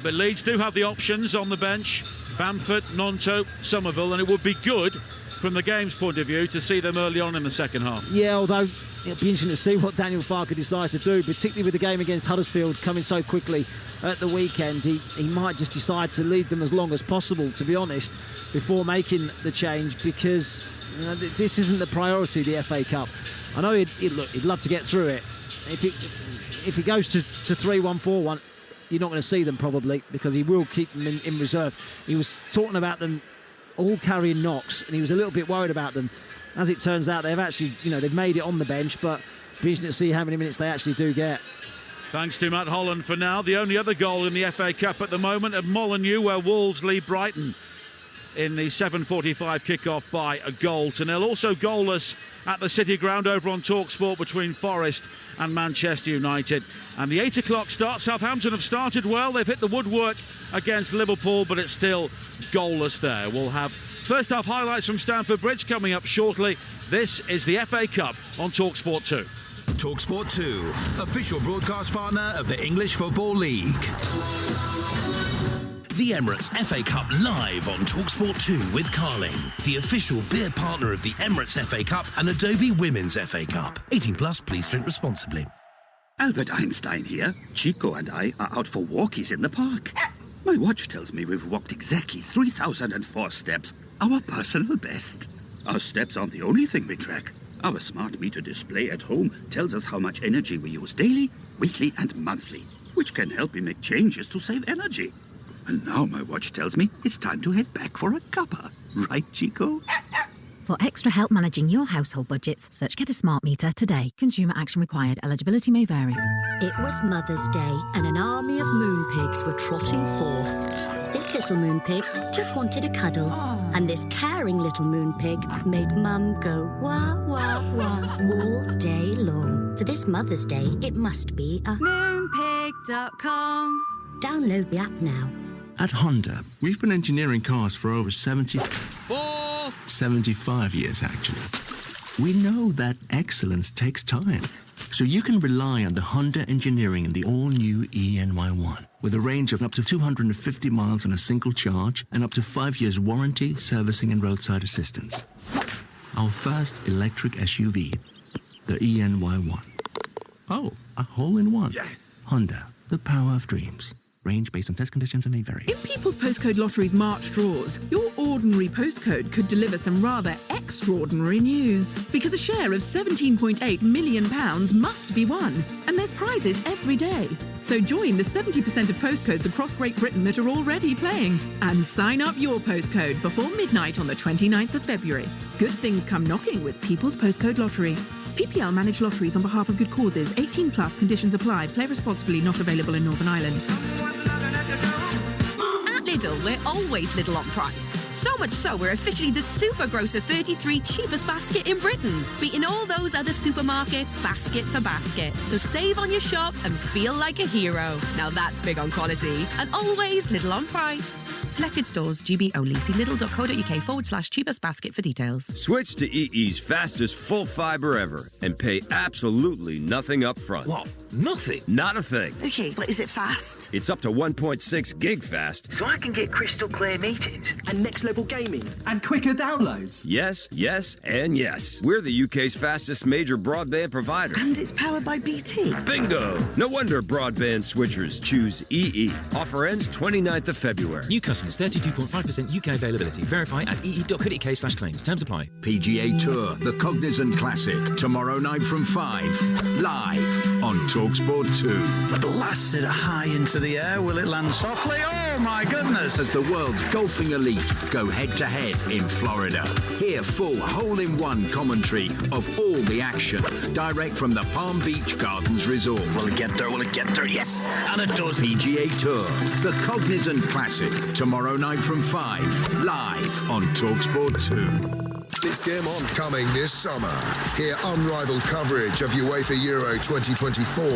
But Leeds do have the options on the bench: Bamford, Nonto, Somerville, and it would be good from the game's point of view to see them early on in the second half. Yeah, although it'll be interesting to see what Daniel Farke decides to do, particularly with the game against Huddersfield coming so quickly at the weekend. He might just decide to leave them as long as possible, to be honest, before making the change, because this isn't the priority, the FA Cup. I know he'd love to get through it. If it goes to 3-1, 4-1, you're not going to see them probably, because he will keep them in reserve. He was talking about them all carrying knocks, and he was a little bit worried about them. As it turns out, they've actually, they've made it on the bench, but be interesting to see how many minutes they actually do get. Thanks to Matt Holland for now. The only other goal in the FA Cup at the moment at Molineux, where Wolves lead Brighton in the 7:45 kickoff by a 1-0. Also goalless at the City Ground over on Talksport between Forest and Manchester United. And the 8 o'clock start, Southampton have started well. They've hit the woodwork against Liverpool, but it's still goalless there. We'll have first half highlights from Stamford Bridge coming up shortly. This is the FA Cup on Talksport 2. Talksport 2, official broadcast partner of the English Football League. The Emirates FA Cup live on Talksport 2 with Carling, the official beer partner of the Emirates FA Cup and Adobe Women's FA Cup. 18 plus, please drink responsibly. Albert Einstein here. Chico and I are out for walkies in the park. My watch tells me we've walked exactly 3,004 steps, our personal best. Our steps aren't the only thing we track. Our smart meter display at home tells us how much energy we use daily, weekly and monthly, which can help me make changes to save energy. And now my watch tells me it's time to head back for a cuppa. Right, Chico? For extra help managing your household budgets, search Get a Smart Meter today. Consumer action required. Eligibility may vary. It was Mother's Day and an army of moon pigs were trotting forth. This little moon pig just wanted a cuddle. And this caring little moon pig made Mum go wah, wah, wah all day long. For this Mother's Day, it must be a moonpig.com. Download the app now. At Honda, we've been engineering cars for over 75 years, actually. We know that excellence takes time. So you can rely on the Honda engineering in the all-new ENY1 with a range of up to 250 miles on a single charge and up to 5 years warranty, servicing and roadside assistance. Our first electric SUV, the ENY1. Oh, a hole-in-one. Yes. Honda, the power of dreams. Range based on test conditions and may vary. In People's Postcode Lottery's March draws, your ordinary postcode could deliver some rather extraordinary news. Because a share of £17.8 million must be won. And there's prizes every day. So join the 70% of postcodes across Great Britain that are already playing. And sign up your postcode before midnight on the 29th of February. Good things come knocking with People's Postcode Lottery. PPL manage lotteries on behalf of good causes. 18 plus, conditions apply. Play responsibly, not available in Northern Ireland. Lidl, we're always little on price. So much so, we're officially the Super Grocer 33 cheapest basket in Britain, beating all those other supermarkets basket for basket. So save on your shop and feel like a hero. Now that's big on quality and always little on price. Selected stores, GB only. See lidl.co.uk/cheapest basket for details. Switch to EE's fastest full fibre ever and pay absolutely nothing up front. What? Nothing? Not a thing. Okay, but is it fast? It's up to 1.6 gig fast. So I can get crystal clear meetings and next level gaming and quicker downloads. Yes, yes, and yes. We're the UK's fastest major broadband provider. And it's powered by BT. Bingo! No wonder broadband switchers choose EE. Offer ends 29th of February. New customers, 32.5% UK availability. Verify at ee.co.uk/claims. Terms apply. PGA Tour, the Cognizant Classic, tomorrow night from 5. Live on Talksport 2. Blasted high into the air. Will it land softly? Oh my goodness! As the world's golfing elite go head-to-head in Florida. Hear full hole-in-one commentary of all the action, direct from the Palm Beach Gardens Resort. Will it get there? Will it get there? Yes! And it does. PGA Tour, the Cognizant Classic, tomorrow night from 5. Live on Talksport 2. This game on coming this summer. Hear unrivaled coverage of UEFA Euro 2024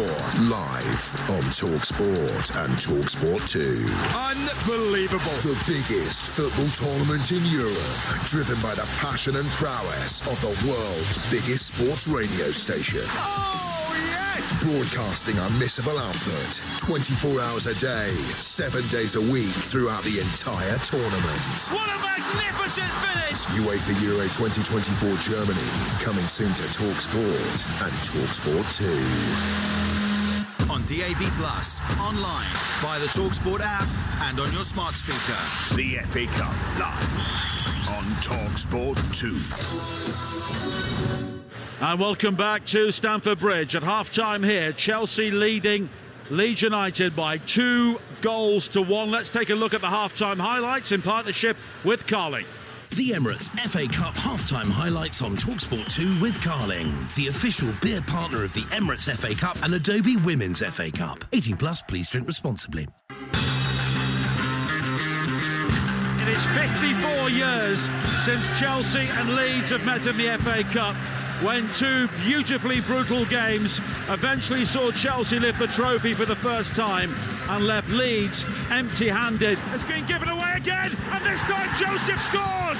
live on Talksport and Talksport 2. Unbelievable. The biggest football tournament in Europe, driven by the passion and prowess of the world's biggest sports radio station. Oh, yes! Broadcasting unmissable output 24 hours a day, 7 days a week throughout the entire tournament. What a magnificent finish! UEFA Euro 2024 Germany, coming soon to Talksport and Talksport 2. On DAB+, online, via the Talksport app and on your smart speaker. The FA Cup live on Talksport 2. And welcome back to Stamford Bridge. At half-time here, Chelsea leading Leeds United by 2 goals to 1. Let's take a look at the half-time highlights in partnership with Carling. The Emirates FA Cup halftime highlights on Talksport 2 with Carling, the official beer partner of the Emirates FA Cup and Adobe Women's FA Cup. 18 plus, please drink responsibly. It is 54 years since Chelsea and Leeds have met in the FA Cup, when two beautifully brutal games eventually saw Chelsea lift the trophy for the first time and left Leeds empty-handed. It's been given away again, and this time Joseph scores!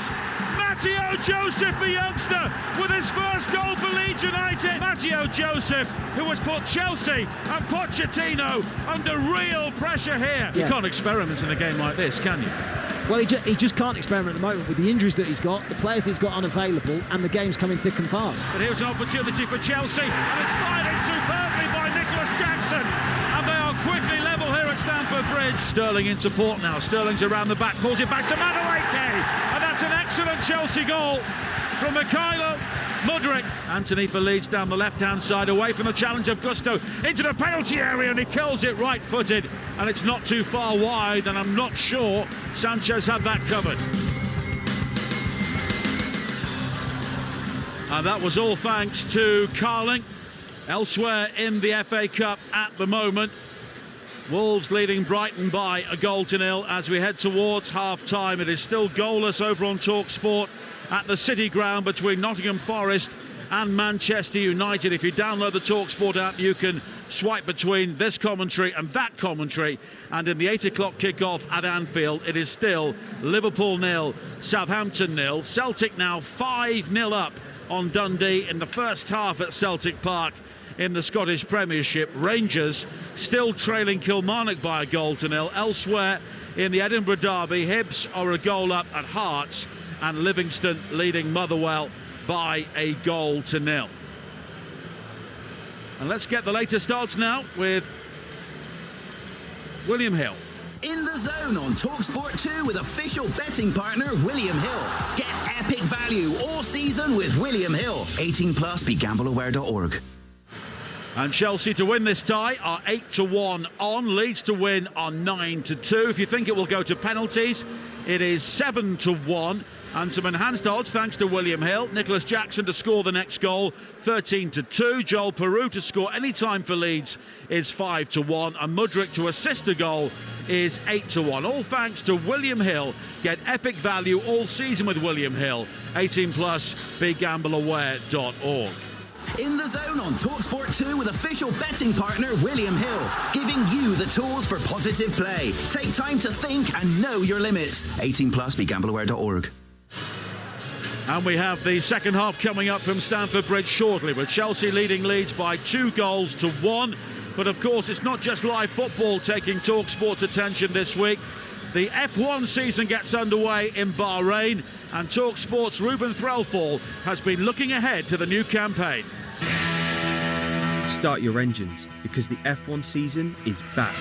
Matteo Joseph, the youngster, with his first goal for Leeds United. Matteo Joseph, who has put Chelsea and Pochettino under real pressure here. You can't experiment in a game like this, can you? Well, he just can't experiment at the moment with the injuries that he's got, the players that he's got unavailable, and the game's coming thick and fast. But here's an opportunity for Chelsea, and it's fired superbly by Nicholas Jackson. And they are quickly level here at Stamford Bridge. Sterling in support now. Sterling's around the back, pulls it back to Madueke. And that's an excellent Chelsea goal from Mikhailo Mudryk. Anthony for Leeds down the left-hand side, away from the challenge of Gusto, into the penalty area, and he kills it right-footed. And it's not too far wide, and I'm not sure Sanchez had that covered. And that was all thanks to Carling. Elsewhere in the FA Cup at the moment, Wolves leading Brighton by a 1-0 as we head towards half-time. It is still goalless over on Talksport at the City Ground between Nottingham Forest and Manchester United. If you download the Talksport app, you can swipe between this commentary and that commentary. And in the 8 o'clock kickoff at Anfield, it is still Liverpool 0, Southampton 0. Celtic now 5-0 up on Dundee in the first half at Celtic Park in the Scottish Premiership. Rangers still trailing Kilmarnock by a 0-0. Elsewhere in the Edinburgh Derby, Hibs are a goal up at Hearts, and Livingston leading Motherwell by a 0-0. And let's get the latest odds now with William Hill. In the Zone on Talksport 2 with official betting partner William Hill. Get epic value all season with William Hill. 18 plus, begambleaware.org. And Chelsea to win this tie are 8-1 on. Leeds to win are 9-2. If you think it will go to penalties, it is 7-1. And some enhanced odds thanks to William Hill. Nicholas Jackson to score the next goal, 13-2. Joel Peru to score any time for Leeds is 5-1. And Mudryk to assist a goal is 8-1. All thanks to William Hill. Get epic value all season with William Hill. 18 plus, begambleaware.org. In the Zone on Talksport 2 with official betting partner William Hill, giving you the tools for positive play. Take time to think and know your limits. 18 plus, begambleaware.org. And we have the second half coming up from Stamford Bridge shortly, with Chelsea leading Leeds by 2-1. But of course, it's not just live football taking Talksport's attention this week. The F1 season gets underway in Bahrain, and Talksport's Ruben Threlfall has been looking ahead to the new campaign. Start your engines, because the F1 season is back.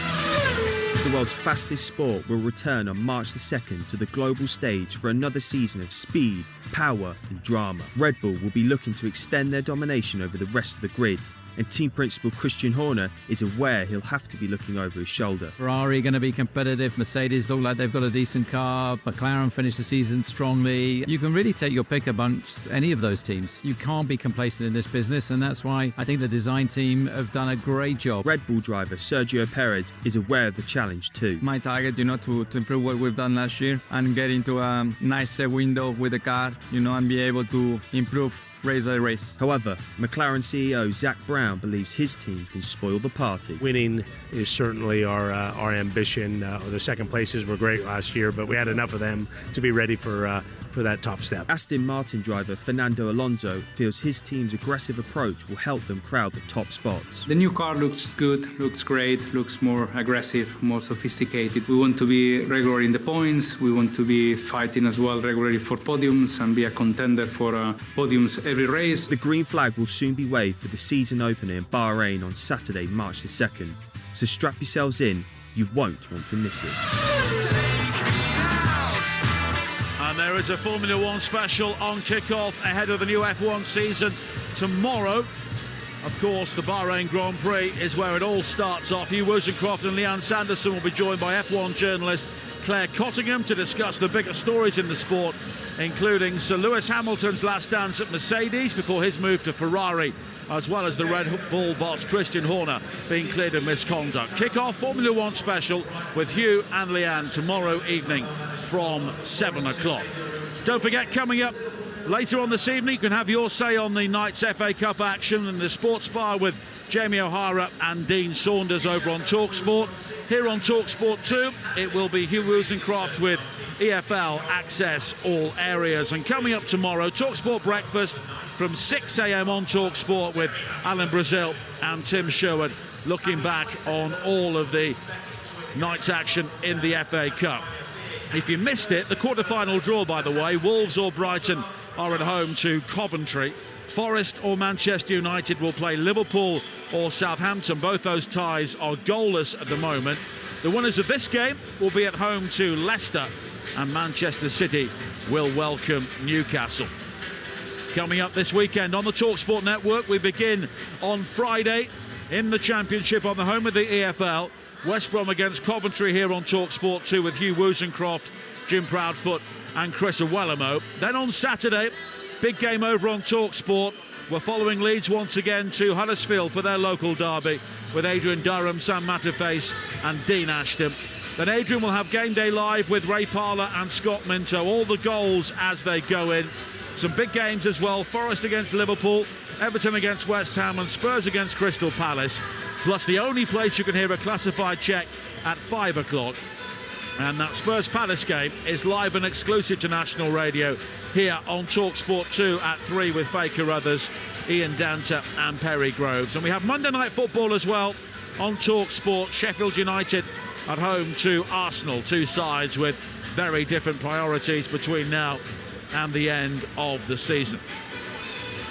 The world's fastest sport will return on March the 2nd to the global stage for another season of speed, power and drama. Red Bull will be looking to extend their domination over the rest of the grid, and team principal Christian Horner is aware he'll have to be looking over his shoulder. Ferrari going to be competitive. Mercedes look like they've got a decent car. McLaren finished the season strongly. You can really take your pick amongst any of those teams. You can't be complacent in this business, and that's why I think the design team have done a great job. Red Bull driver Sergio Perez is aware of the challenge too. My target, to improve what we've done last year and get into a nice window with the car, and be able to improve race by race. However, McLaren CEO Zach Brown believes his team can spoil the party. Winning is certainly our ambition. The second places were great last year, but we had enough of them to be ready for that top step. Aston Martin driver Fernando Alonso feels his team's aggressive approach will help them crowd the top spots. The new car looks good, looks great, looks more aggressive, more sophisticated. We want to be regular in the points. We want to be fighting as well regularly for podiums and be a contender for podiums every race. The green flag will soon be waved for the season opener in Bahrain on Saturday, March the 2nd. So strap yourselves in, you won't want to miss it. And there is a Formula One special on kick-off ahead of the new F1 season tomorrow. Of course, the Bahrain Grand Prix is where it all starts off. Hugh Wozencroft and Leanne Sanderson will be joined by F1 journalist Claire Cottingham to discuss the bigger stories in the sport, including Sir Lewis Hamilton's last dance at Mercedes before his move to Ferrari, as well as the Red Bull boss Christian Horner being cleared of misconduct. Kick-off Formula One special with Hugh and Leanne tomorrow evening from 7 o'clock. Don't forget, coming up later on this evening, you can have your say on the night's FA Cup action and the Sports Bar with Jamie O'Hara and Dean Saunders over on Talksport. Here on Talksport 2, it will be Hugh Wozencroft with EFL Access All Areas. And coming up tomorrow, Talksport Breakfast from 6 a.m. on Talksport with Alan Brazil and Tim Sherwood, looking back on all of the night's action in the FA Cup. If you missed it, the quarter-final draw, by the way, Wolves or Brighton are at home to Coventry. Forest or Manchester United will play Liverpool or Southampton. Both those ties are goalless at the moment. The winners of this game will be at home to Leicester, and Manchester City will welcome Newcastle. Coming up this weekend on the Talksport Network, we begin on Friday in the Championship on the home of the EFL. West Brom against Coventry here on Talksport 2 with Hugh Wozencroft, Jim Proudfoot and Chris Awellamo. Then on Saturday, big game over on Talksport. We're following Leeds once again to Huddersfield for their local derby with Adrian Durham, Sam Matterface and Dean Ashton. Then Adrian will have Game Day Live with Ray Parler and Scott Minto. All the goals as they go in. Some big games as well. Forest against Liverpool, Everton against West Ham and Spurs against Crystal Palace. Plus the only place you can hear a classified check at 5 o'clock. And that Spurs Palace game is live and exclusive to national radio here on Talksport 2 at 3 with Faye Carruthers, Ian Danta and Perry Groves. And we have Monday Night Football as well on Talksport. Sheffield United at home to Arsenal. Two sides with very different priorities between now and the end of the season.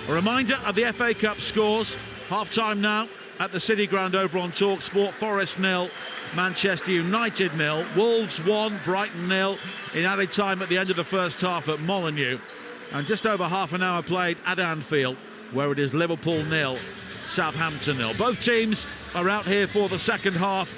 A reminder of the FA Cup scores. Half-time now at the City Ground over on Talksport. Forest 0, Manchester United 0, Wolves 1, Brighton 0 in added time at the end of the first half at Molineux, and just over half an hour played at Anfield, where it is Liverpool 0, Southampton 0. Both teams are out here for the second half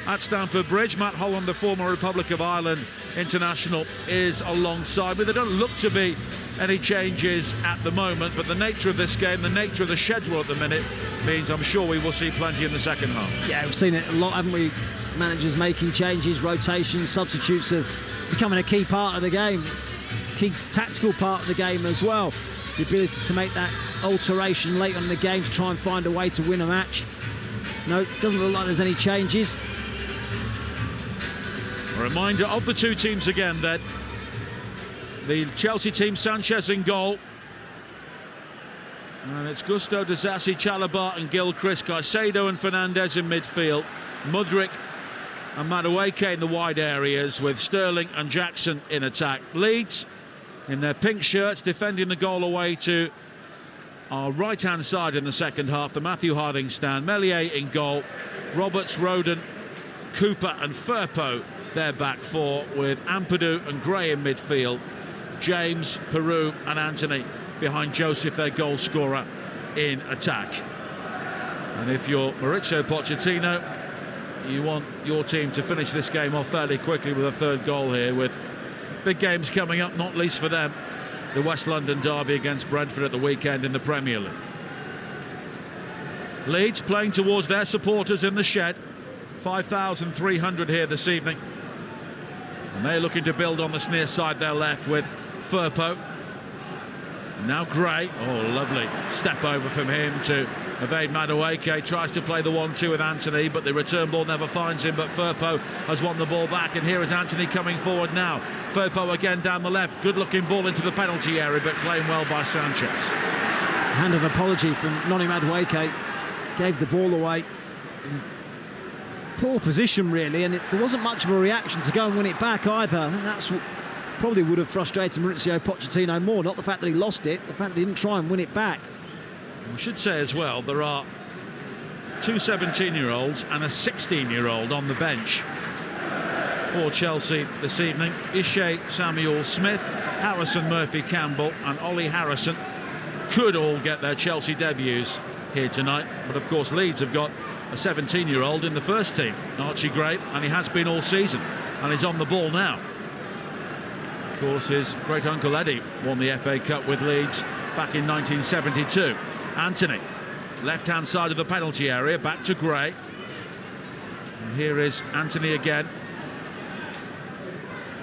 at Stamford Bridge. Matt Holland, the former Republic of Ireland international, is alongside me. There don't look to be any changes at the moment, but the nature of this game, the nature of the schedule at the minute, means I'm sure we will see plenty in the second half. Yeah, we've seen it a lot, haven't we? Managers making changes, rotations, substitutes are becoming a key part of the game. It's a key tactical part of the game as well. The ability to make that alteration late on in the game to try and find a way to win a match. No, it doesn't look like there's any changes. A reminder of the two teams again then. The Chelsea team, Sanchez in goal. And it's Gusto, Disasi, Chalobah and Gilchrist, Caicedo and Fernandez in midfield. Mudryk and Madueke in the wide areas with Sterling and Jackson in attack. Leeds in their pink shirts defending the goal away to our right-hand side in the second half. The Matthew Harding stand. Meslier in goal. Roberts, Roden, Cooper and Firpo their back four with Ampadu and Gray in midfield. James, Peru and Anthony behind Joseph, their goal scorer, in attack. And if you're Mauricio Pochettino, you want your team to finish this game off fairly quickly with a third goal here, with big games coming up, not least for them, the West London derby against Brentford at the weekend in the Premier League. Leeds playing towards their supporters in the Shed, 5,300 here this evening, and they're looking to build on this near side their left with Firpo. Now Gray, oh lovely step over from him to evade Madueke, tries to play the 1-2 with Anthony, but the return ball never finds him, but Firpo has won the ball back, and here is Anthony coming forward now. Firpo again down the left, good looking ball into the penalty area, but claimed well by Sanchez. Hand of apology from Noni Madueke, gave the ball away. Poor position really, and there wasn't much of a reaction to go and win it back either. I think that's what probably would have frustrated Mauricio Pochettino more, not the fact that he lost it, the fact that he didn't try and win it back. We should say as well, there are two 17-year-olds and a 16-year-old on the bench for Chelsea this evening. Ishe Samuel-Smith, Harrison Murphy-Campbell and Ollie Harrison could all get their Chelsea debuts here tonight. But of course Leeds have got a 17-year-old in the first team, Archie Gray, and he has been all season, and he's on the ball now. Of course, his great uncle Eddie won the FA Cup with Leeds back in 1972. Anthony, left-hand side of the penalty area, back to Gray. And here is Anthony again.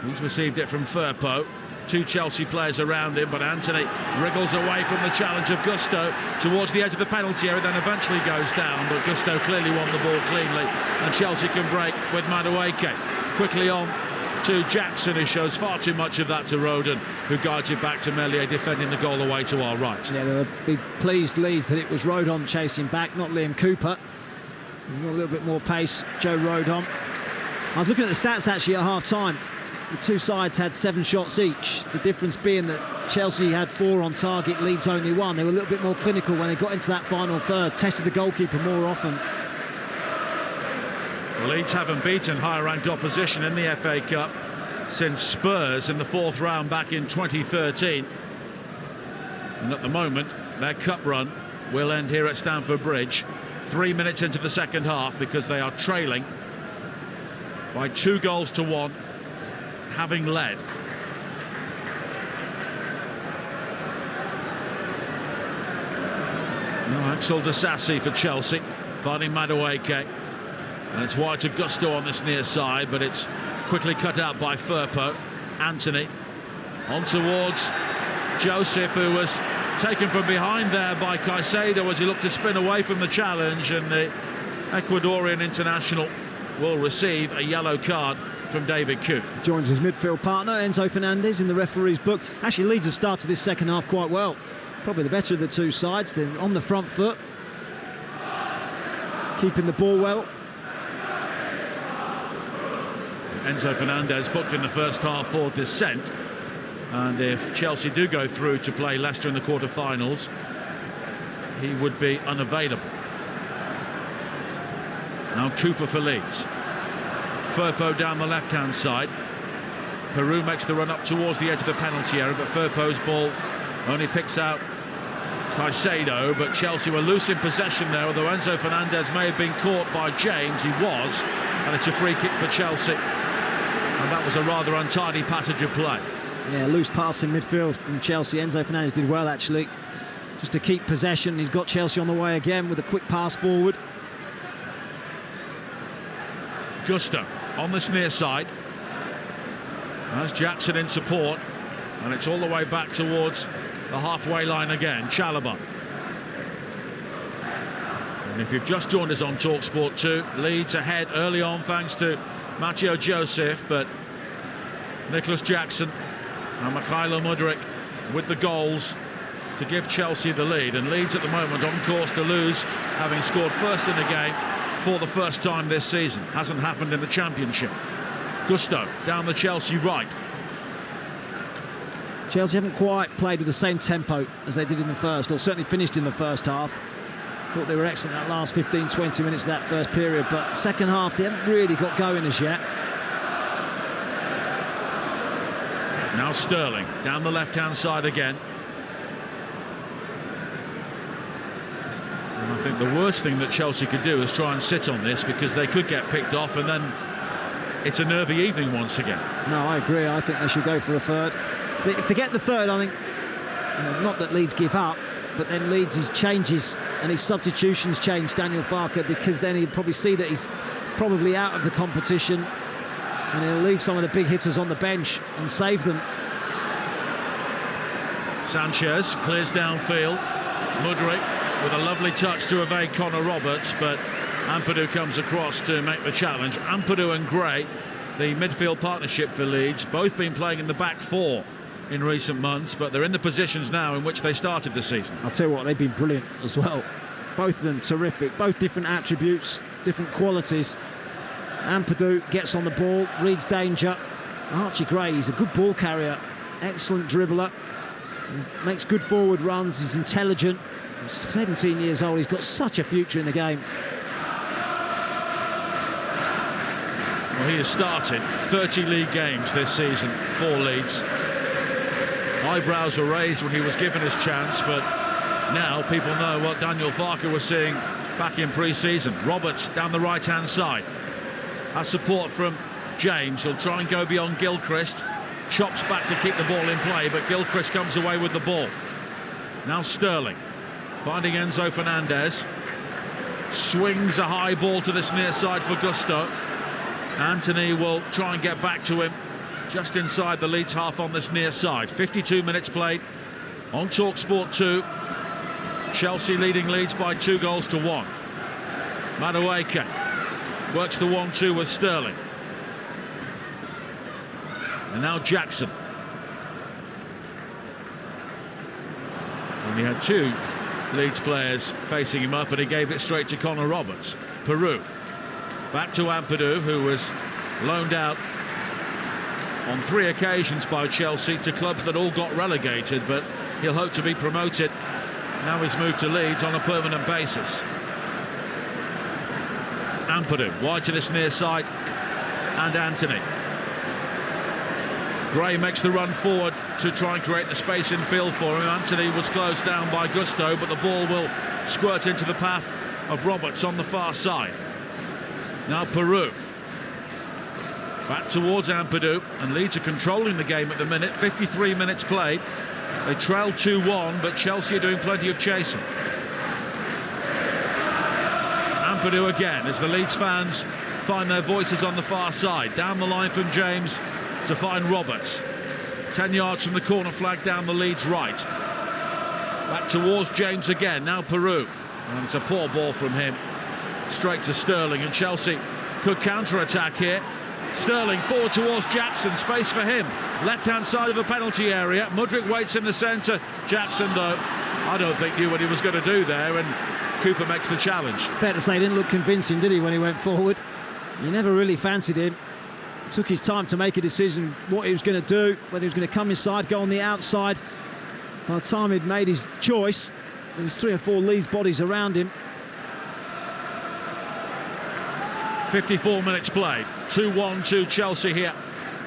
He's received it from Firpo. Two Chelsea players around him, but Anthony wriggles away from the challenge of Gusto towards the edge of the penalty area, then eventually goes down, but Gusto clearly won the ball cleanly, and Chelsea can break with Madueke. Quickly on to Jackson, who shows far too much of that to Rodon, who guides it back to Meslier, defending the goal away to our right. Yeah, they'll be pleased, Leeds, that it was Rodon chasing back, not Liam Cooper. Got a little bit more pace, Joe Rodon. I was looking at the stats actually at half-time. The two sides had 7 shots each. The difference being that Chelsea had 4 on target, Leeds only 1. They were a little bit more clinical when they got into that final third, tested the goalkeeper more often. Leeds haven't beaten higher-ranked opposition in the FA Cup since Spurs in the 4th round back in 2013. And at the moment, their cup run will end here at Stamford Bridge 3 minutes into the second half, because they are trailing by 2-1, having led. Axel Disasi for Chelsea, finding Madueke. And it's wide to Gusto on this near side, but it's quickly cut out by Firpo. Anthony on towards Joseph, who was taken from behind there by Caicedo as he looked to spin away from the challenge, and the Ecuadorian international will receive a yellow card from David Cooke. Joins his midfield partner Enzo Fernandez in the referee's book. Actually, Leeds have started this second half quite well. Probably the better of the two sides. They're on the front foot, keeping the ball well. Enzo Fernandez booked in the first half for dissent, and if Chelsea do go through to play Leicester in the quarter-finals, he would be unavailable. Now Cooper for Leeds. Firpo down the left-hand side. Peru makes the run up towards the edge of the penalty area, but Firpo's ball only picks out Caicedo, but Chelsea were loose in possession there, although Enzo Fernandez may have been caught by James. He was, and it's a free kick for Chelsea. And that was a rather untidy passage of play. Yeah, loose pass in midfield from Chelsea. Enzo Fernandez did well, actually, just to keep possession. He's got Chelsea on the way again with a quick pass forward. Gusto on this near side. As Jackson in support, and it's all the way back towards the halfway line again. Chalobah. And if you've just joined us on Talksport 2, Leeds ahead early on thanks to Matteo Joseph, but Nicholas Jackson and Mikhailo Mudryk with the goals to give Chelsea the lead, and Leeds at the moment on course to lose, having scored first in the game for the first time this season. Hasn't happened in the Championship. Gusto down the Chelsea right. Chelsea haven't quite played with the same tempo as they did in the first, or certainly finished in the first half. Thought they were excellent that last 15-20 minutes of that first period, but second half they haven't really got going as yet. Now Sterling down the left-hand side again. And I think the worst thing that Chelsea could do is try and sit on this, because they could get picked off, and then it's a nervy evening once again. No, I agree. I think they should go for a third. If they get the third, I think, not that Leeds give up, but then Leeds' changes and his substitutions change Daniel Farke, because then he'll probably see that he's probably out of the competition, and he'll leave some of the big hitters on the bench and save them. Sanchez clears downfield. Mudryk with a lovely touch to evade Connor Roberts, but Ampadu comes across to make the challenge. Ampadu and Gray, the midfield partnership for Leeds, both been playing in the back four in recent months, but they're in the positions now in which they started the season. I'll tell you what, they've been brilliant as well. Both of them terrific, both different attributes, different qualities. Ampadu gets on the ball, reads danger. Archie Gray, he's a good ball carrier, excellent dribbler, he makes good forward runs, he's intelligent, he's 17 years old, he's got such a future in the game. Well, he has started 30 league games this season for Leeds. Eyebrows were raised when he was given his chance, but Now people know what Daniel Farke was seeing back in pre-season. Roberts down the right-hand side. Has support from James. He'll try and go beyond Gilchrist. Chops back to keep the ball in play, but Gilchrist comes away with the ball. Now Sterling finding Enzo Fernandez. Swings a high ball to this near side for Gusto. Anthony will try and get back to him just inside the Leeds half on this near side. 52 minutes played on Talksport 2. Chelsea leading Leeds by 2-1. Madueke works the 1-2 with Sterling. And now Jackson. And he had two Leeds players facing him up, and he gave it straight to Connor Roberts. Peru. Back to Ampadu, who was loaned out on 3 occasions by Chelsea to clubs that all got relegated, but he'll hope to be promoted. Now he's moved to Leeds on a permanent basis. Ampadu wide to this near side, and Anthony. Gray makes the run forward to try and create the space in field for him. Anthony was closed down by Gusto, but the ball will squirt into the path of Roberts on the far side. Now Peru. Back towards Ampadu, and Leeds are controlling the game at the minute. 53 minutes played. They trail 2-1, but Chelsea are doing plenty of chasing. Ampadu again, as the Leeds fans find their voices on the far side. Down the line from James to find Roberts. 10 yards from the corner flag down the Leeds right. Back towards James again. Now Peru. And it's a poor ball from him. Straight to Sterling, and Chelsea could counter-attack here. Sterling forward towards Jackson. Space for him. Left-hand side of the penalty area. Mudryk waits in the centre. Jackson, though, I don't think knew what he was going to do there, and Cooper makes the challenge. Fair to say, he didn't look convincing, did he, when he went forward? You never really fancied him. Took his time to make a decision what he was going to do, whether he was going to come inside, go on the outside. By the time he'd made his choice, there was 3 or 4 Leeds bodies around him. 54 minutes played. 2-1 to Chelsea here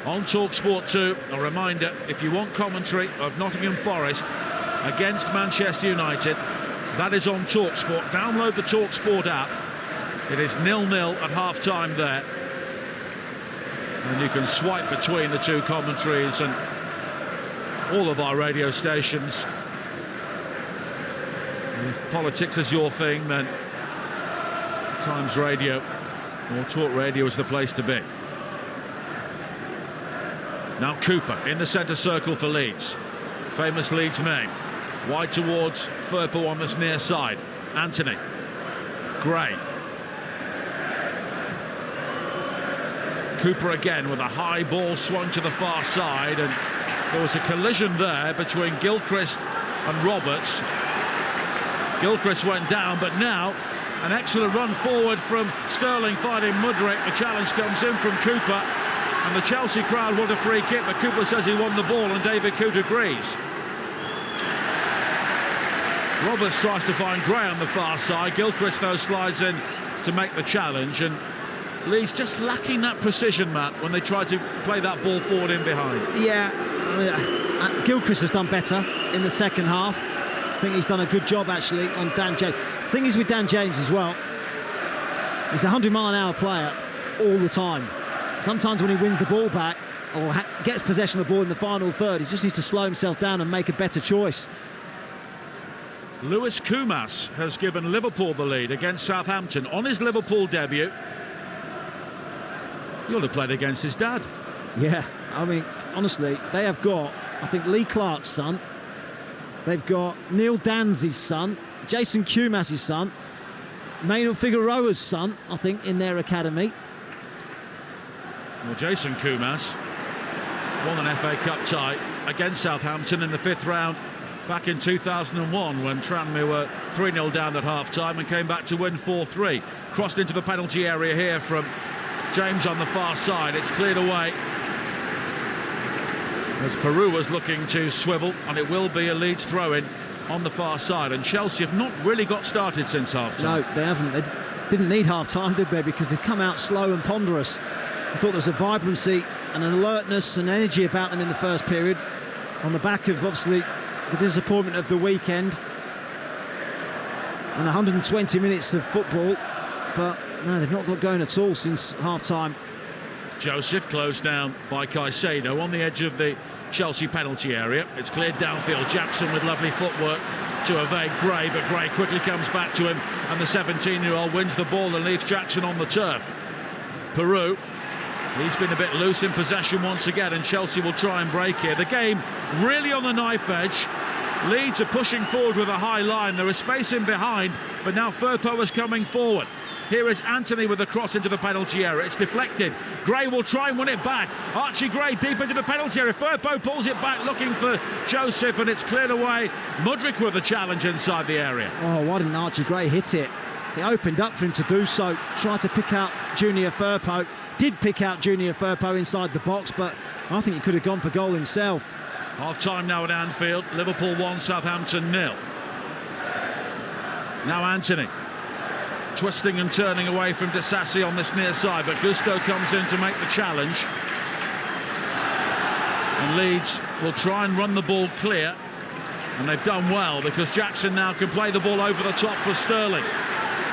on Talksport 2. A reminder, if you want commentary of Nottingham Forest against Manchester United, that is on Talksport. Download the Talksport app. It is 0-0 at half-time there. And you can swipe between the two commentaries and all of our radio stations. And if politics is your thing, then Times Radio or Talk Radio is the place to be. Now Cooper in the centre circle for Leeds. Famous Leeds name. Wide towards Firpo on this near side. Anthony. Gray. Cooper again with a high ball swung to the far side, and there was a collision there between Gilchrist and Roberts. Gilchrist went down, but now an excellent run forward from Sterling fighting Mudryk. The challenge comes in from Cooper, and the Chelsea crowd want a free kick, but Cooper says he won the ball, and David Coote agrees. Roberts tries to find Gray on the far side. Gilchrist, though, slides in to make the challenge, and Leeds just lacking that precision, Matt, when they try to play that ball forward in behind. Yeah, Gilchrist has done better in the second half. I think he's done a good job, actually, on Dan James. The thing is with Dan James as well, he's a 100-mile-an-hour player all the time. Sometimes when he wins the ball back or gets possession of the ball in the final third, he just needs to slow himself down and make a better choice. Lewis Kumas has given Liverpool the lead against Southampton on his Liverpool debut. He ought to have played against his dad. Yeah, I mean, honestly, they have got, I think, Lee Clark's son. They've got Neil Danzy's son, Jason Kumas' son, Manuel Figueroa's son, I think, in their academy. Well, Jason Kumas won an FA Cup tie against Southampton in the 5th round back in 2001 when Tranmere were 3-0 down at half-time and came back to win 4-3. Crossed into the penalty area here from James on the far side. It's cleared away as Peru was looking to swivel, and it will be a Leeds throw-in on the far side. And Chelsea have not really got started since half-time. No, they haven't. They didn't need half-time, did they? Because they've come out slow and ponderous. I thought there was a vibrancy and an alertness and energy about them in the first period, on the back of, obviously, the disappointment of the weekend. and 120 minutes of football, but no, they've not got going at all since half-time. Joseph closed down by Caicedo on the edge of the Chelsea penalty area. It's cleared downfield. Jackson with lovely footwork to evade Gray, but Gray quickly comes back to him, and the 17-year-old wins the ball and leaves Jackson on the turf. Peru, he's been a bit loose in possession once again, and Chelsea will try and break here. The game really on the knife edge. Leeds are pushing forward with a high line. There is space in behind, but now Firpo is coming forward. Here is Anthony with the cross into the penalty area. It's deflected. Gray will try and win it back. Archie Gray deep into the penalty area. Firpo pulls it back looking for Joseph, and it's cleared away. Mudryk with the challenge inside the area. Oh, why didn't Archie Gray hit it? It opened up for him to do so. Tried to pick out Junior Firpo. Did pick out Junior Firpo inside the box, but I think he could have gone for goal himself. Half-time now at Anfield. Liverpool 1, Southampton 0. Now Anthony. Twisting and turning away from Disasi on this near side, but Gusto comes in to make the challenge. And Leeds will try and run the ball clear. And they've done well, because Jackson now can play the ball over the top for Sterling.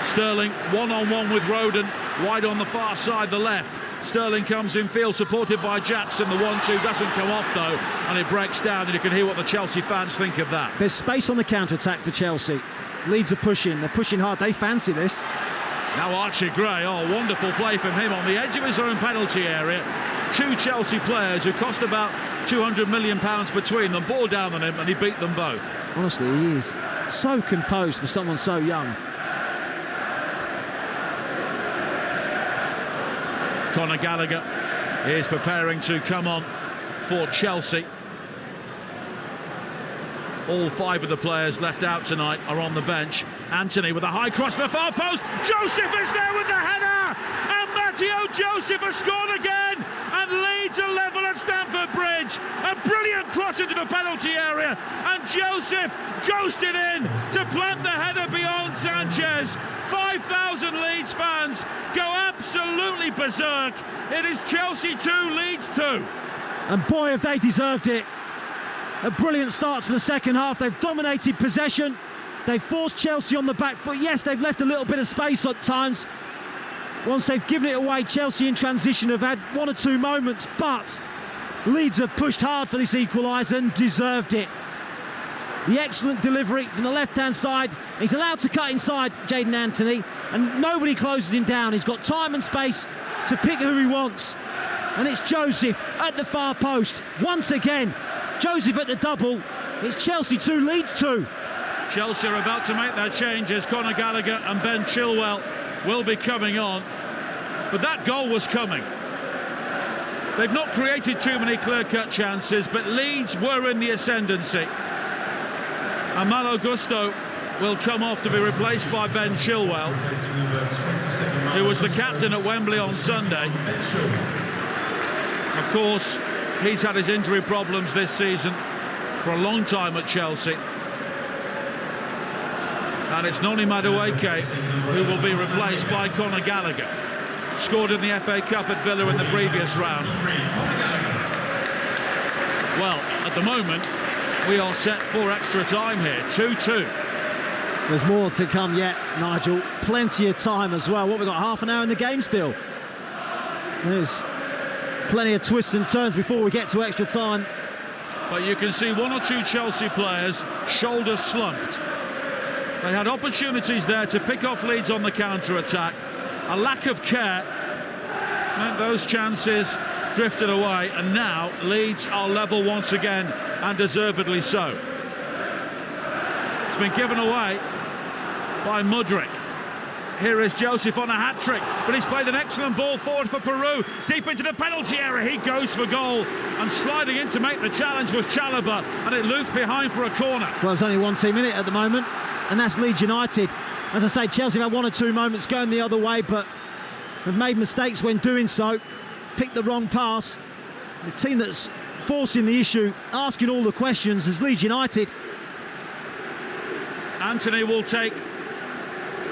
Sterling one-on-one with Rodon, wide on the far side, the left. Sterling comes in field, supported by Jackson. The 1-2 doesn't come off, though, and it breaks down, and you can hear what the Chelsea fans think of that. There's space on the counter-attack for Chelsea. Leeds are pushing. They're pushing hard. They fancy this. Now Archie Gray. Oh, wonderful play from him on the edge of his own penalty area. Two Chelsea players who cost about £200 million between them. Ball down on him, and he beat them both. Honestly, he is so composed for someone so young. Conor Gallagher is preparing to come on for Chelsea. All 5 of the players left out tonight are on the bench. Anthony with a high cross to the far post. Joseph is there with the header, and Matteo Joseph has scored again, and Leeds are level at Stamford Bridge. A brilliant cross into the penalty area, and Joseph ghosted in to plant the header beyond Sanchez. 5,000 Leeds fans go absolutely berserk. It is Chelsea 2, Leeds 2. And boy, have they deserved it. A brilliant start to the second half. They've dominated possession. They've forced Chelsea on the back foot. Yes, they've left a little bit of space at times. Once they've given it away, Chelsea in transition have had 1 or 2 moments, but Leeds have pushed hard for this equaliser and deserved it. The excellent delivery from the left-hand side. He's allowed to cut inside, Jadon Anthony, and nobody closes him down. He's got time and space to pick who he wants. And it's Joseph at the far post. Once again, Joseph at the double. It's Chelsea 2, Leeds 2. Chelsea are about to make their changes. Conor Gallagher and Ben Chilwell will be coming on. But that goal was coming. They've not created too many clear-cut chances, but Leeds were in the ascendancy. And Malo Gusto will come off to be replaced by Ben Chilwell, who was the captain at Wembley on Sunday. Of course, he's had his injury problems this season for a long time at Chelsea. And it's Noni Madueke who will be replaced by Conor Gallagher. Scored in the FA Cup at Villa in the previous round. Well, at the moment, we are set for extra time here, 2-2. There's more to come yet, Nigel. Plenty of time as well. What, we've got half an hour in the game still. There's plenty of twists and turns before we get to extra time. But you can see 1 or 2 Chelsea players shoulders slumped. They had opportunities there to pick off Leeds on the counter-attack. A lack of care meant those chances drifted away, and now Leeds are level once again, and deservedly so. It's been given away by Mudryk. Here is Joseph on a hat-trick, but he's played an excellent ball forward for Peru, deep into the penalty area. He goes for goal, and sliding in to make the challenge was Chalobah, and it looped behind for a corner. Well, there's only 1 team in it at the moment, and that's Leeds United. As I say, Chelsea have had 1 or 2 moments going the other way, but have made mistakes when doing so. Picked the wrong pass. The team that's forcing the issue, asking all the questions, is Leeds United. Anthony will take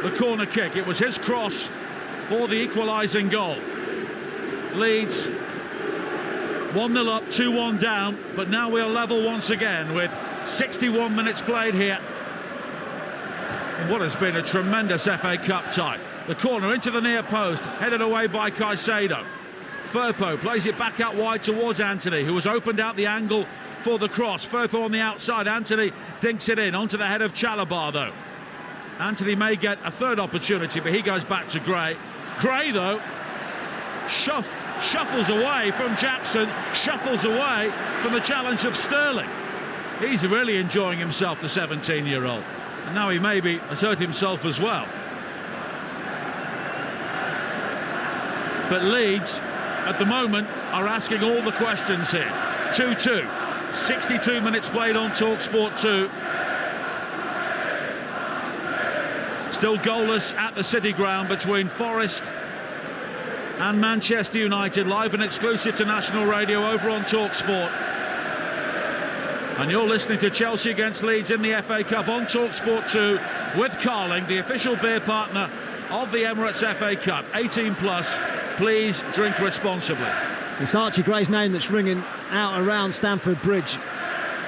the corner kick. It was his cross for the equalising goal. Leeds 1-0 up, 2-1 down, but now we are level once again with 61 minutes played here. what has been a tremendous FA Cup tie. The corner into the near post, headed away by Caicedo. Firpo plays it back out wide towards Anthony, who has opened out the angle for the cross. Firpo on the outside, Anthony dinks it in onto the head of Chalabar though. Anthony may get a third opportunity, but he goes back to Gray. Gray though, shuffles away from Jackson, shuffles away from the challenge of Sterling. He's really enjoying himself, the 17-year-old. And now he maybe has hurt himself as well. But Leeds, at the moment, are asking all the questions here. 2-2. 62 minutes played on Talksport 2. Still goalless at the City Ground between Forest and Manchester United. Live and exclusive to national radio over on Talksport. And you're listening to Chelsea against Leeds in the FA Cup on Talksport 2 with Carling, the official beer partner of the Emirates FA Cup. 18 plus, please drink responsibly. It's Archie Gray's name that's ringing out around Stamford Bridge.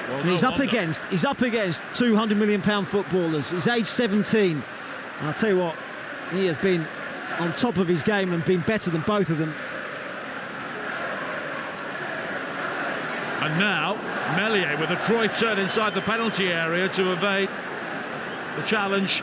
Well, and he's up against £200 million footballers. He's age 17. And I'll tell you what, he has been on top of his game and been better than both of them. And now Meslier with a Cruyff turn inside the penalty area to evade the challenge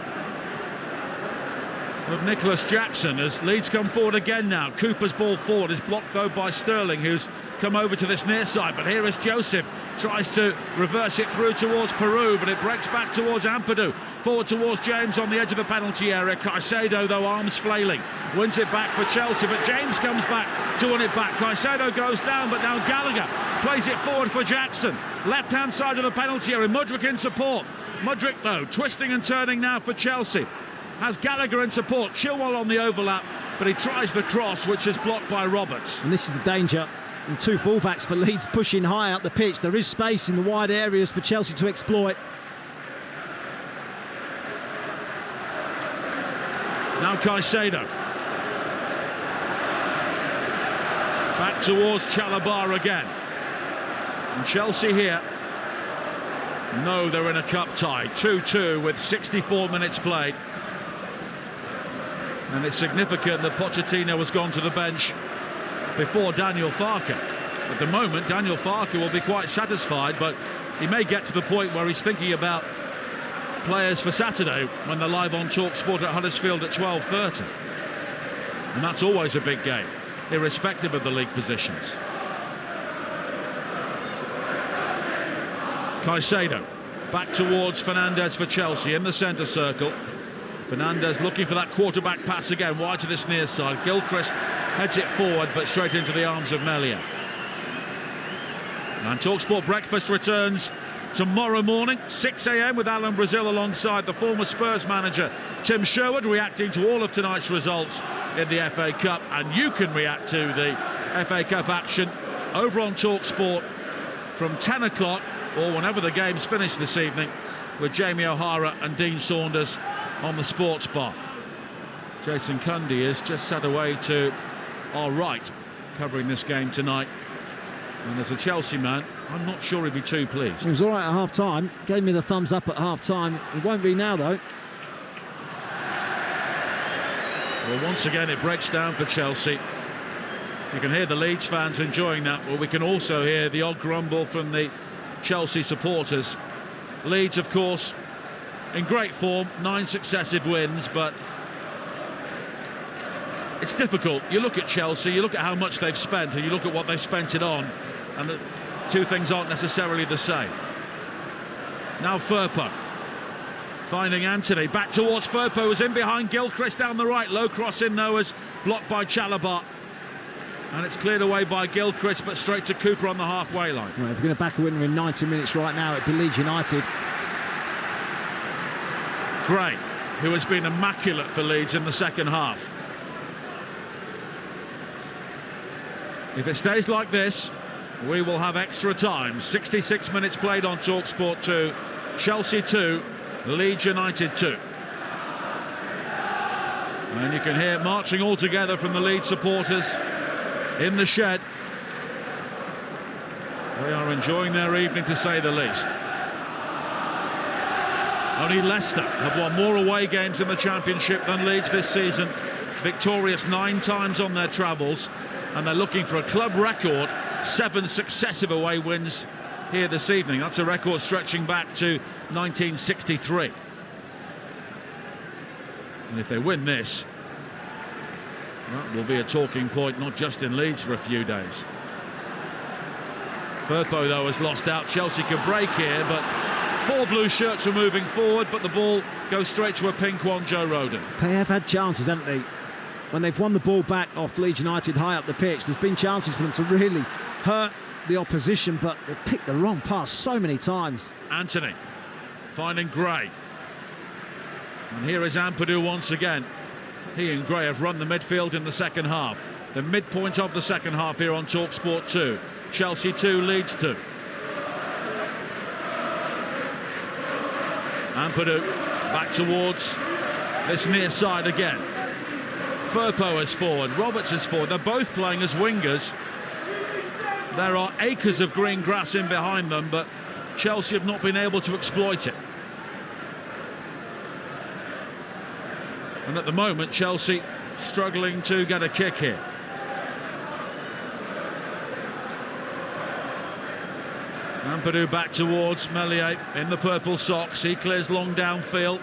of Nicholas Jackson as Leeds come forward again now. Cooper's ball forward is blocked though by Sterling, who's come over to this near side, but here is Joseph, tries to reverse it through towards Peru, but it breaks back towards Ampadu, forward towards James on the edge of the penalty area. Caicedo though, arms flailing, wins it back for Chelsea, but James comes back to win it back. Caicedo goes down, but now Gallagher plays it forward for Jackson, left hand side of the penalty area. Mudryk in support. Mudryk though twisting and turning now for Chelsea, has Gallagher in support. Chilwell on the overlap, but he tries the cross, which is blocked by Roberts. And this is the danger. And two fullbacks for Leeds pushing high up the pitch. There is space in the wide areas for Chelsea to exploit. Now Caicedo. Back towards Chalabar again. And Chelsea here know they're in a cup tie. 2-2 with 64 minutes played. And it's significant that Pochettino has gone to the bench before Daniel Farke. At the moment, Daniel Farke will be quite satisfied, but he may get to the point where he's thinking about players for Saturday when they're live on Talksport at Huddersfield at 12:30. And that's always a big game, irrespective of the league positions. Caicedo back towards Fernandes for Chelsea in the centre circle. Fernandes looking for that quarterback pass again, wide to this near side. Gilchrist heads it forward, but straight into the arms of Meslier. And Talksport Breakfast returns tomorrow morning, 6 a.m. with Alan Brazil alongside the former Spurs manager Tim Sherwood, reacting to all of tonight's results in the FA Cup. And you can react to the FA Cup action over on Talksport from 10 o'clock or whenever the game's finished this evening, with Jamie O'Hara and Dean Saunders on the sports bar. Jason Cundy is just sat away to our right, covering this game tonight. And as a Chelsea man, I'm not sure he'd be too pleased. He was all right at half-time, gave me the thumbs up at half-time. It won't be now, though. Well, once again, it breaks down for Chelsea. You can hear the Leeds fans enjoying that, but we can also hear the odd grumble from the Chelsea supporters. Leeds, of course, in great form, 9 successive wins, but it's difficult. You look at Chelsea, you look at how much they've spent, and you look at what they've spent it on, and the two things aren't necessarily the same. Now Firpo finding Anthony, back towards Firpo, who's in behind Gilchrist down the right. Low cross in though, is blocked by Chalabar, and it's cleared away by Gilchrist, but straight to Cooper on the halfway line. Right, if we're going to back a winner in 90 minutes right now, it'd be Leeds United. Gray, who has been immaculate for Leeds in the second half. If it stays like this, we will have extra time. 66 minutes played on Talksport 2. Chelsea 2, Leeds United 2. And you can hear marching all together from the Leeds supporters in the shed. They are enjoying their evening, to say the least. Only Leicester have won more away games in the Championship than Leeds this season. Victorious 9 times on their travels, and they're looking for a club record 7 successive away wins here this evening. That's a record stretching back to 1963. And if they win this, that will be a talking point not just in Leeds for a few days. Firpo, though, has lost out. Chelsea could break here, but 4 blue shirts are moving forward, but the ball goes straight to a pink one, Joe Rodon. They have had chances, haven't they? When they've won the ball back off Leeds United high up the pitch, there's been chances for them to really hurt the opposition, but they've picked the wrong pass so many times. Anthony finding Gray. And here is Ampadu once again. He and Gray have run the midfield in the second half. The midpoint of the second half here on Talksport 2. Chelsea 2, Leeds 2. Ampadu back towards this near side again. Firpo is forward, Roberts is forward. They're both playing as wingers. There are acres of green grass in behind them, but Chelsea have not been able to exploit it. And at the moment, Chelsea struggling to get a kick here. Ampadu back towards Meslier in the purple socks. He clears long downfield.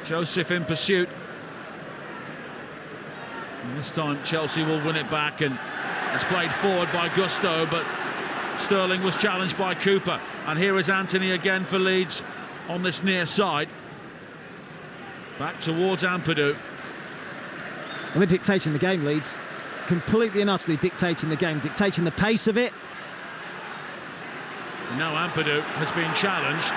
Joseph in pursuit. And this time Chelsea will win it back, and it's played forward by Gusto, but Sterling was challenged by Cooper. And here is Anthony again for Leeds on this near side. Back towards Ampadu. Well, they're dictating the game, Leeds. Completely and utterly dictating the game, dictating the pace of it. And now Ampadu has been challenged,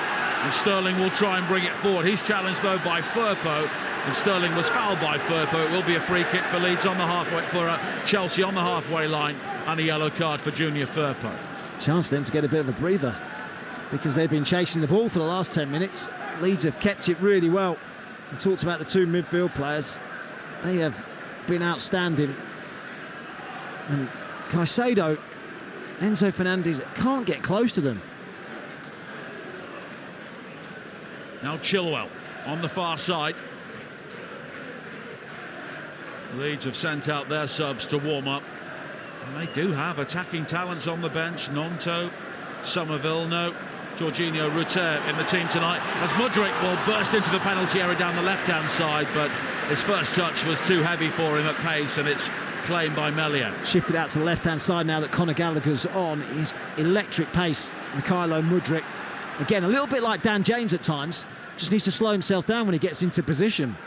and Sterling will try and bring it forward. He's challenged though by Firpo, and Sterling was fouled by Firpo. It will be a free kick for Leeds on the halfway, for Chelsea on the halfway line, and a yellow card for Junior Firpo. Chance for them to get a bit of a breather, because they've been chasing the ball for the last 10 minutes. Leeds have kept it really well. We talked about the 2 midfield players. They have been outstanding. And Caicedo, Enzo Fernandez can't get close to them. Now Chilwell on the far side. Leeds have sent out their subs to warm up. And they do have attacking talents on the bench. Nonto, Somerville, no. Jorginho Rutter in the team tonight, as Mudryk will burst into the penalty area down the left-hand side, but his first touch was too heavy for him at pace, and it's claimed by Meslier. Shifted out to the left-hand side now that Conor Gallagher's on. His electric pace. Mykhailo Mudryk, again, a little bit like Dan James at times, just needs to slow himself down when he gets into position.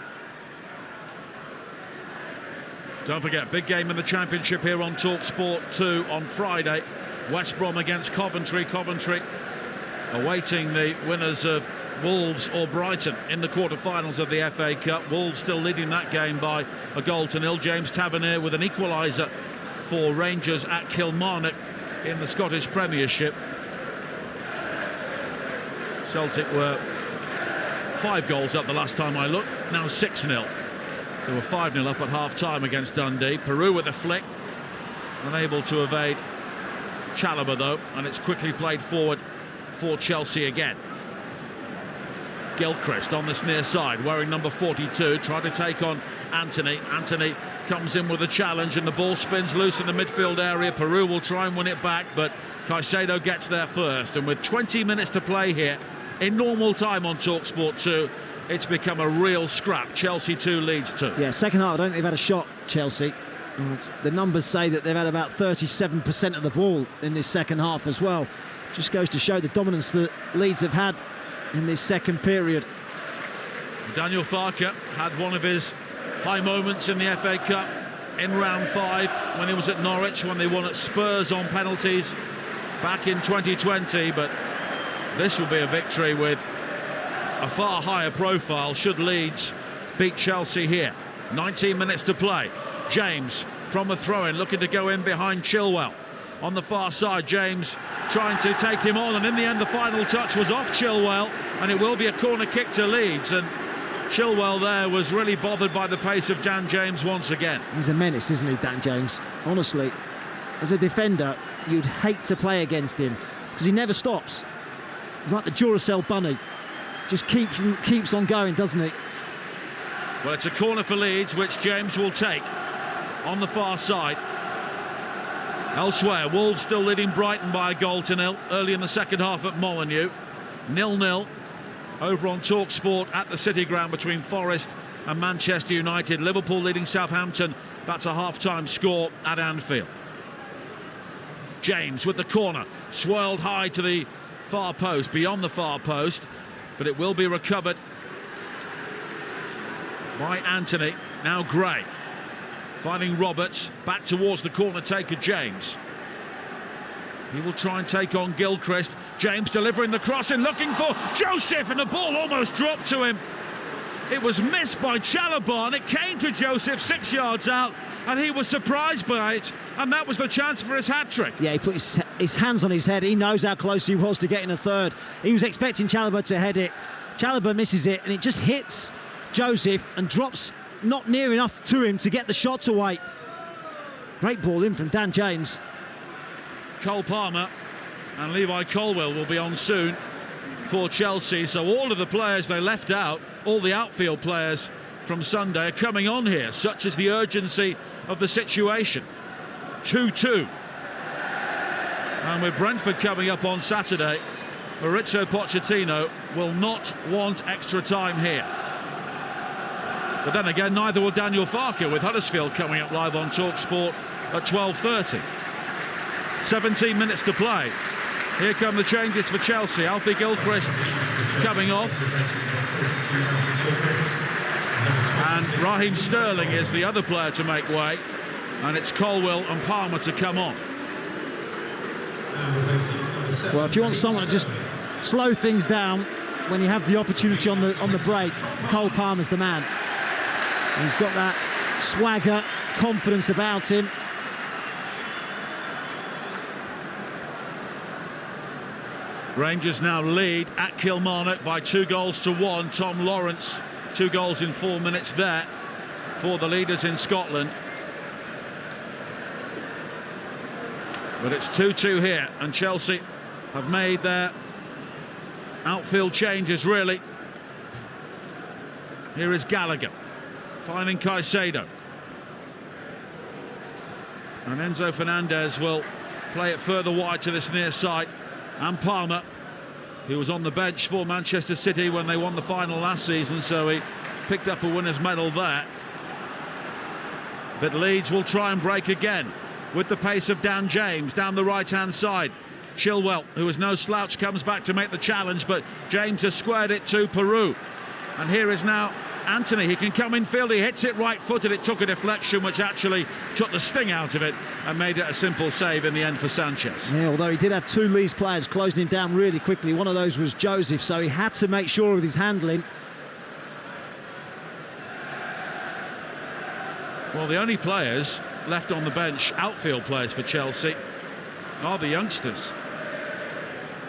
Don't forget, big game in the Championship here on Talksport 2 on Friday. West Brom against Coventry. Coventry awaiting the winners of Wolves or Brighton in the quarter-finals of the FA Cup. Wolves still leading that game by a goal to nil. James Tavernier with an equaliser for Rangers at Kilmarnock in the Scottish Premiership. Celtic were 5 goals up the last time I looked, now 6-0. They were 5-0 up at half-time against Dundee. Peru with a flick, unable to evade Chalobah though, and it's quickly played forward for Chelsea again. Gilchrist on this near side, wearing number 42, trying to take on Anthony. Anthony comes in with a challenge, and the ball spins loose in the midfield area. Peru will try and win it back, but Caicedo gets there first. And with 20 minutes to play here, in normal time on Talksport 2, it's become a real scrap. Chelsea 2, Leeds 2. Yeah, second half, I don't think they've had a shot, Chelsea. The numbers say that they've had about 37% of the ball in this second half as well. Just goes to show the dominance that Leeds have had in this second period. Daniel Farke had one of his high moments in the FA Cup in round 5 when he was at Norwich, when they won at Spurs on penalties back in 2020, but this will be a victory with a far higher profile should Leeds beat Chelsea here. 19 minutes to play. James from a throw-in, looking to go in behind Chilwell. On the far side, James trying to take him on, and in the end the final touch was off Chilwell, and it will be a corner kick to Leeds. And Chilwell there was really bothered by the pace of Dan James once again. He's a menace, isn't he, Dan James? Honestly, as a defender, you'd hate to play against him, because he never stops. He's like the Duracell bunny. just keeps on going, doesn't it? Well, it's a corner for Leeds, which James will take on the far side. Elsewhere, Wolves still leading Brighton by a goal to nil early in the second half at Molineux. 0-0 over on Talksport at the City Ground between Forest and Manchester United. Liverpool leading Southampton. That's a half-time score at Anfield. James with the corner, swirled high to the far post, beyond the far post, but it will be recovered by Anthony. Now Gray finding Roberts, back towards the corner taker James. He will try and take on Gilchrist. James delivering the cross and looking for Joseph, and the ball almost dropped to him. It was missed by Chalobah, and it came to Joseph 6 yards out, and he was surprised by it, and that was the chance for his hat-trick. Yeah, he put his hands on his head. He knows how close he was to getting a third. He was expecting Chalobah to head it. Chalobah misses it, and it just hits Joseph and drops not near enough to him to get the shots away. Great ball in from Dan James. Cole Palmer and Levi Colwill will be on soon for Chelsea, so all of the players they left out, all the outfield players from Sunday, are coming on here. Such is the urgency of the situation. 2-2, and with Brentford coming up on Saturday, Maurizio Pochettino will not want extra time here. But then again, neither will Daniel Farke, with Huddersfield coming up live on Talksport at 12:30. 17 minutes to play. Here come the changes for Chelsea. Alfie Gilchrist coming off, and Raheem Sterling is the other player to make way, and it's Colwill and Palmer to come on. Well, if you want someone to just slow things down when you have the opportunity on the break, Cole Palmer's the man. He's got that swagger, confidence about him. Rangers now lead at Kilmarnock by 2-1. Tom Lawrence, 2 goals in 4 minutes there for the leaders in Scotland. But it's 2-2 here, and Chelsea have made their outfield changes, really. Here is Gallagher finding Caicedo, and Enzo Fernandez will play it further wide to this near side. And Palmer, who was on the bench for Manchester City when they won the final last season, so he picked up a winner's medal there. But Leeds will try and break again with the pace of Dan James down the right-hand side. Chilwell, who is no slouch, comes back to make the challenge, but James has squared it to Peru. And here is now Anthony. He can come in field, he hits it right-footed. It took a deflection which actually took the sting out of it and made it a simple save in the end for Sanchez. Yeah, although he did have 2 Leeds players closing him down really quickly. One of those was Joseph, so he had to make sure of his handling. Well, the only players left on the bench, outfield players for Chelsea, are the youngsters.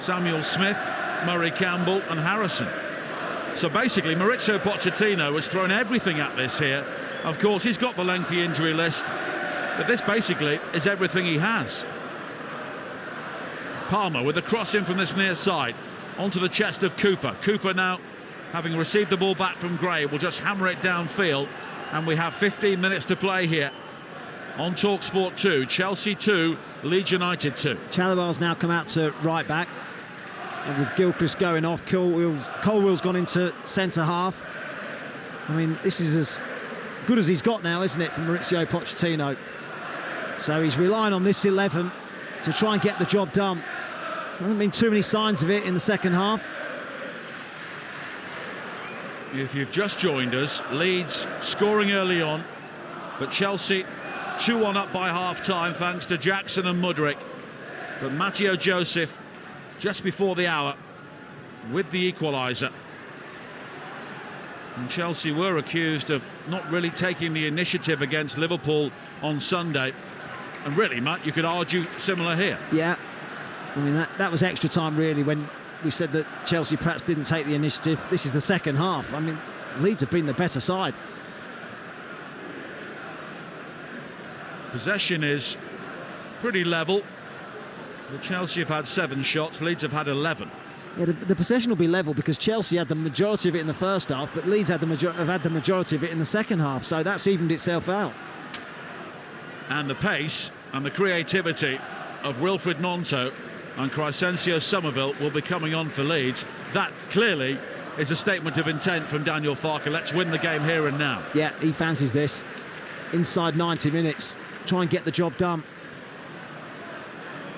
Samuel Smith, Murray Campbell and Harrison. So basically, Maurizio Pochettino has thrown everything at this here. Of course, he's got the lengthy injury list, but this basically is everything he has. Palmer with a cross in from this near side onto the chest of Cooper. Cooper now, having received the ball back from Gray, will just hammer it downfield, and we have 15 minutes to play here on Talksport 2. Chelsea 2, Leeds United 2. Chalobah's now come out to right back, and with Gilchrist going off, Colwill's gone into centre half. I mean, this is as good as he's got now, isn't it, from Maurizio Pochettino? So he's relying on this 11 to try and get the job done. There hasn't been too many signs of it in the second half. If you've just joined us, Leeds scoring early on, but Chelsea 2-1 up by half-time thanks to Jackson and Mudryk. But Matteo Joseph just before the hour with the equaliser. And Chelsea were accused of not really taking the initiative against Liverpool on Sunday. And really, Matt, you could argue similar here. Yeah, I mean, that was extra time, really, when we said that Chelsea perhaps didn't take the initiative. This is the second half. I mean, Leeds have been the better side. Possession is pretty level. Chelsea have had 7 shots, Leeds have had 11. Yeah, the possession will be level because Chelsea had the majority of it in the first half, but Leeds have had the majority of it in the second half, so that's evened itself out. And the pace and the creativity of Wilfred Gnonto and Crescencio Somerville will be coming on for Leeds. That clearly is a statement of intent from Daniel Farke. Let's win the game here and now. Yeah, he fancies this. Inside 90 minutes, try and get the job done.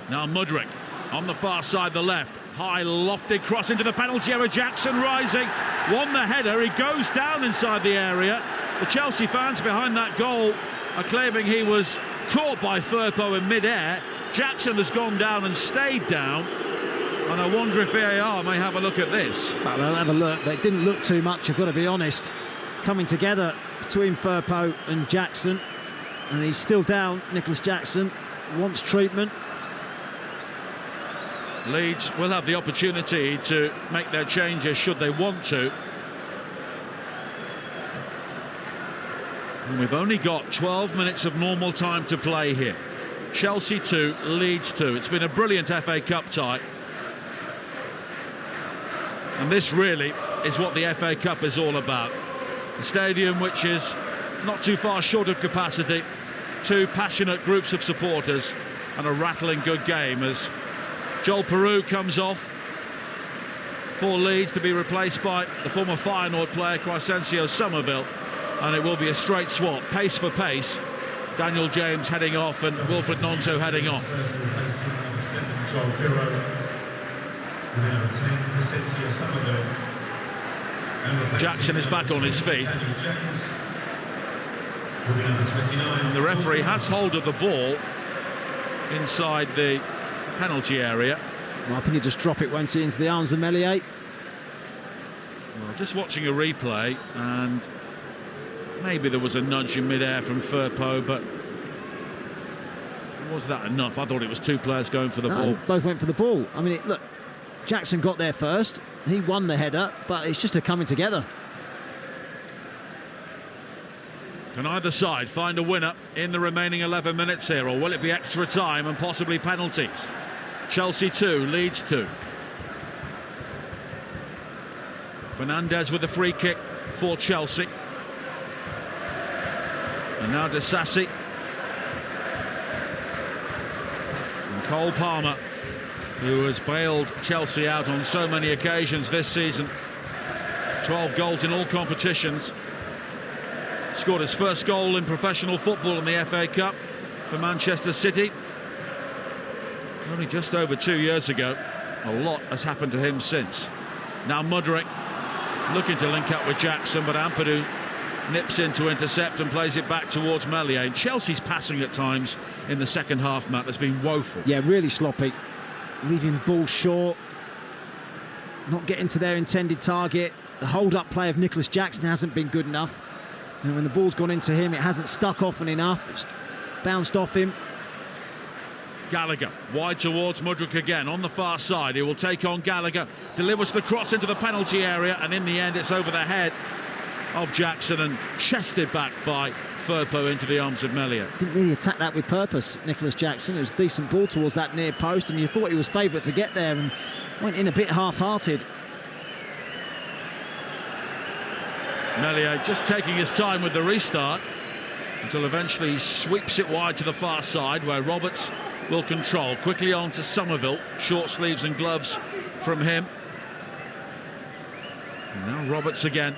Now Mudryk on the far side, the left. High lofted cross into the penalty area. Jackson rising, won the header. He goes down inside the area. The Chelsea fans behind that goal are claiming he was caught by Firpo in mid-air. Jackson has gone down and stayed down. And I wonder if VAR may have a look at this. Well, they'll have a look, but it didn't look too much, I've got to be honest. Coming together between Firpo and Jackson. And he's still down, Nicholas Jackson. Wants treatment. Leeds will have the opportunity to make their changes should they want to. And we've only got 12 minutes of normal time to play here. Chelsea 2, Leeds 2. It's been a brilliant FA Cup tie. And this really is what the FA Cup is all about. A stadium which is not too far short of capacity, two passionate groups of supporters, and a rattling good game as Joel Peru comes off for Leeds to be replaced by the former Feyenoord player Crescencio Somerville, and it will be a straight swap, pace for pace. Daniel James heading off and Wilfred Gnonto heading off. Jackson is back on his feet. And the referee has hold of the ball inside the penalty area. Well, I think he'll just drop it, won't he, into the arms of Meslier. Well, just watching a replay, and maybe there was a nudge in mid-air from Firpo, but was that enough? I thought it was two players going for the ball. Both went for the ball. I mean, look, Jackson got there first. He won the header, but it's just a coming together. Can either side find a winner in the remaining 11 minutes here, or will it be extra time and possibly penalties? Chelsea 2, Leeds 2. Fernandes with the free kick for Chelsea. And now Disasi. And Cole Palmer, who has bailed Chelsea out on so many occasions this season. 12 goals in all competitions. Scored his first goal in professional football in the FA Cup for Manchester City. Only just over 2 years ago. A lot has happened to him since. Now Mudryk looking to link up with Jackson, but Ampadu nips in to intercept and plays it back towards Meslier. And Chelsea's passing at times in the second half, Matt, has been woeful. Yeah, really sloppy. Leaving the ball short. Not getting to their intended target. The hold-up play of Nicholas Jackson hasn't been good enough. And when the ball's gone into him, it hasn't stuck often enough. It's bounced off him. Gallagher wide towards Mudryk again on the far side. He will take on Gallagher, delivers the cross into the penalty area, and in the end it's over the head of Jackson and chested back by Firpo into the arms of Meslier. Didn't really attack that with purpose, Nicholas Jackson. It was a decent ball towards that near post, and you thought he was favourite to get there and went in a bit half-hearted. Meslier just taking his time with the restart until eventually he sweeps it wide to the far side where Roberts will control. Quickly on to Somerville, short sleeves and gloves from him. And now Roberts again.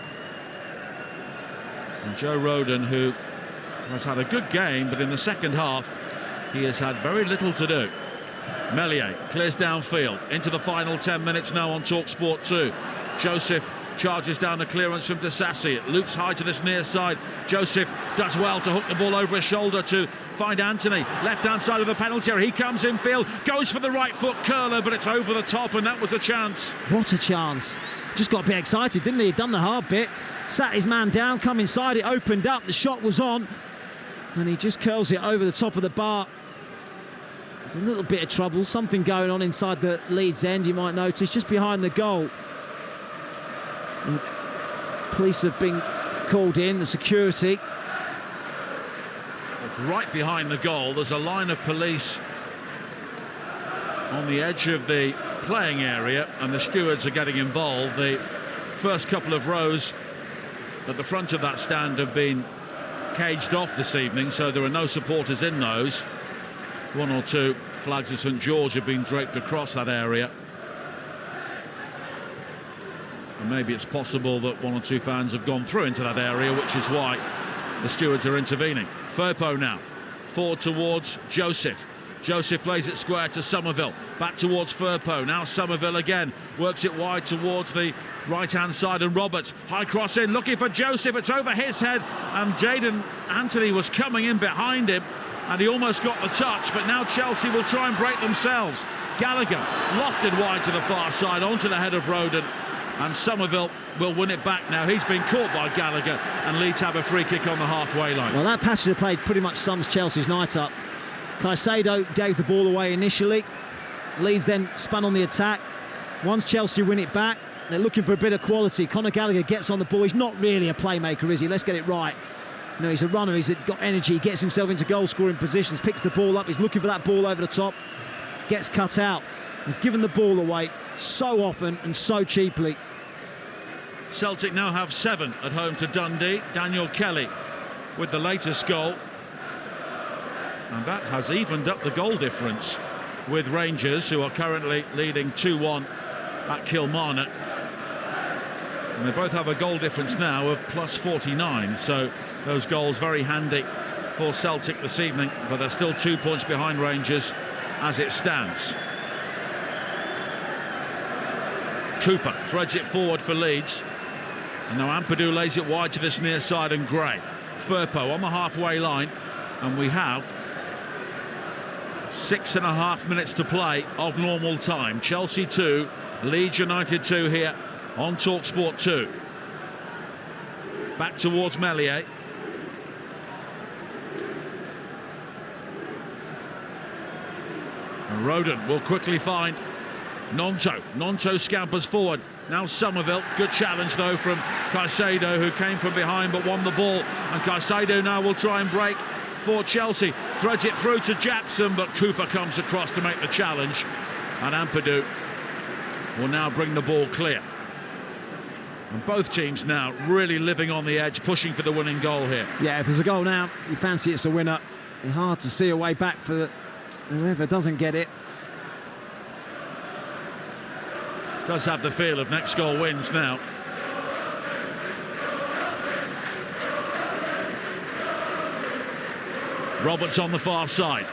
And Joe Rodon, who has had a good game, but in the second half he has had very little to do. Meslier clears downfield into the final 10 minutes now on Talksport 2. Joseph charges down the clearance from Disasi. It loops high to this near side. Joseph does well to hook the ball over his shoulder to find Anthony. Left-hand side of the penalty area. He comes in field, goes for the right foot curler, but it's over the top, and that was a chance. What a chance. Just got a bit excited, didn't he? He'd done the hard bit, sat his man down, come inside, it opened up, the shot was on, and he just curls it over the top of the bar. There's a little bit of trouble, something going on inside the Leeds end, you might notice, just behind the goal. And police have been called in, the security. Right behind the goal, there's a line of police on the edge of the playing area, and the stewards are getting involved. The first couple of rows at the front of that stand have been caged off this evening, so there are no supporters in those. One or two flags of St George have been draped across that area, and maybe it's possible that one or two fans have gone through into that area, which is why the stewards are intervening. Firpo now forward towards Joseph. Joseph plays it square to Somerville, back towards Firpo. Now Somerville again works it wide towards the right-hand side, and Roberts, high cross in, looking for Joseph. It's over his head, and Jayden Anthony was coming in behind him, and he almost got the touch. But now Chelsea will try and break themselves. Gallagher lofted wide to the far side onto the head of Roden, and Somerville will win it back now. He's been caught by Gallagher, and Leeds have a free kick on the halfway line. Well, that passage of play pretty much sums Chelsea's night up. Caicedo gave the ball away initially. Leeds then spun on the attack. Once Chelsea win it back, they're looking for a bit of quality. Conor Gallagher gets on the ball. He's not really a playmaker, is he? Let's get it right. You know, he's a runner. He's got energy. He gets himself into goal-scoring positions, picks the ball up. He's looking for that ball over the top. Gets cut out. And given the ball away so often and so cheaply. Celtic now have 7 at home to Dundee. Daniel Kelly with the latest goal. And that has evened up the goal difference with Rangers, who are currently leading 2-1 at Kilmarnock. And they both have a goal difference now of plus 49. So those goals very handy for Celtic this evening, but they're still 2 points behind Rangers as it stands. Cooper threads it forward for Leeds. And now Ampadu lays it wide to this near side, and Gray. Firpo on the halfway line, and we have 6.5 minutes to play of normal time. Chelsea 2, Leeds United 2 here on Talksport 2. Back towards Meslier. And Roden will quickly find Nonto. Nonto scampers forward. Now Somerville. Good challenge though from Caicedo, who came from behind but won the ball. And Caicedo now will try and break for Chelsea. Threads it through to Jackson, but Cooper comes across to make the challenge. And Ampadu will now bring the ball clear. And both teams now really living on the edge, pushing for the winning goal here. Yeah, if there's a goal now, you fancy it's a winner. It's hard to see a way back for whoever doesn't get it. Does have the feel of next goal wins now. Roberts on the far side.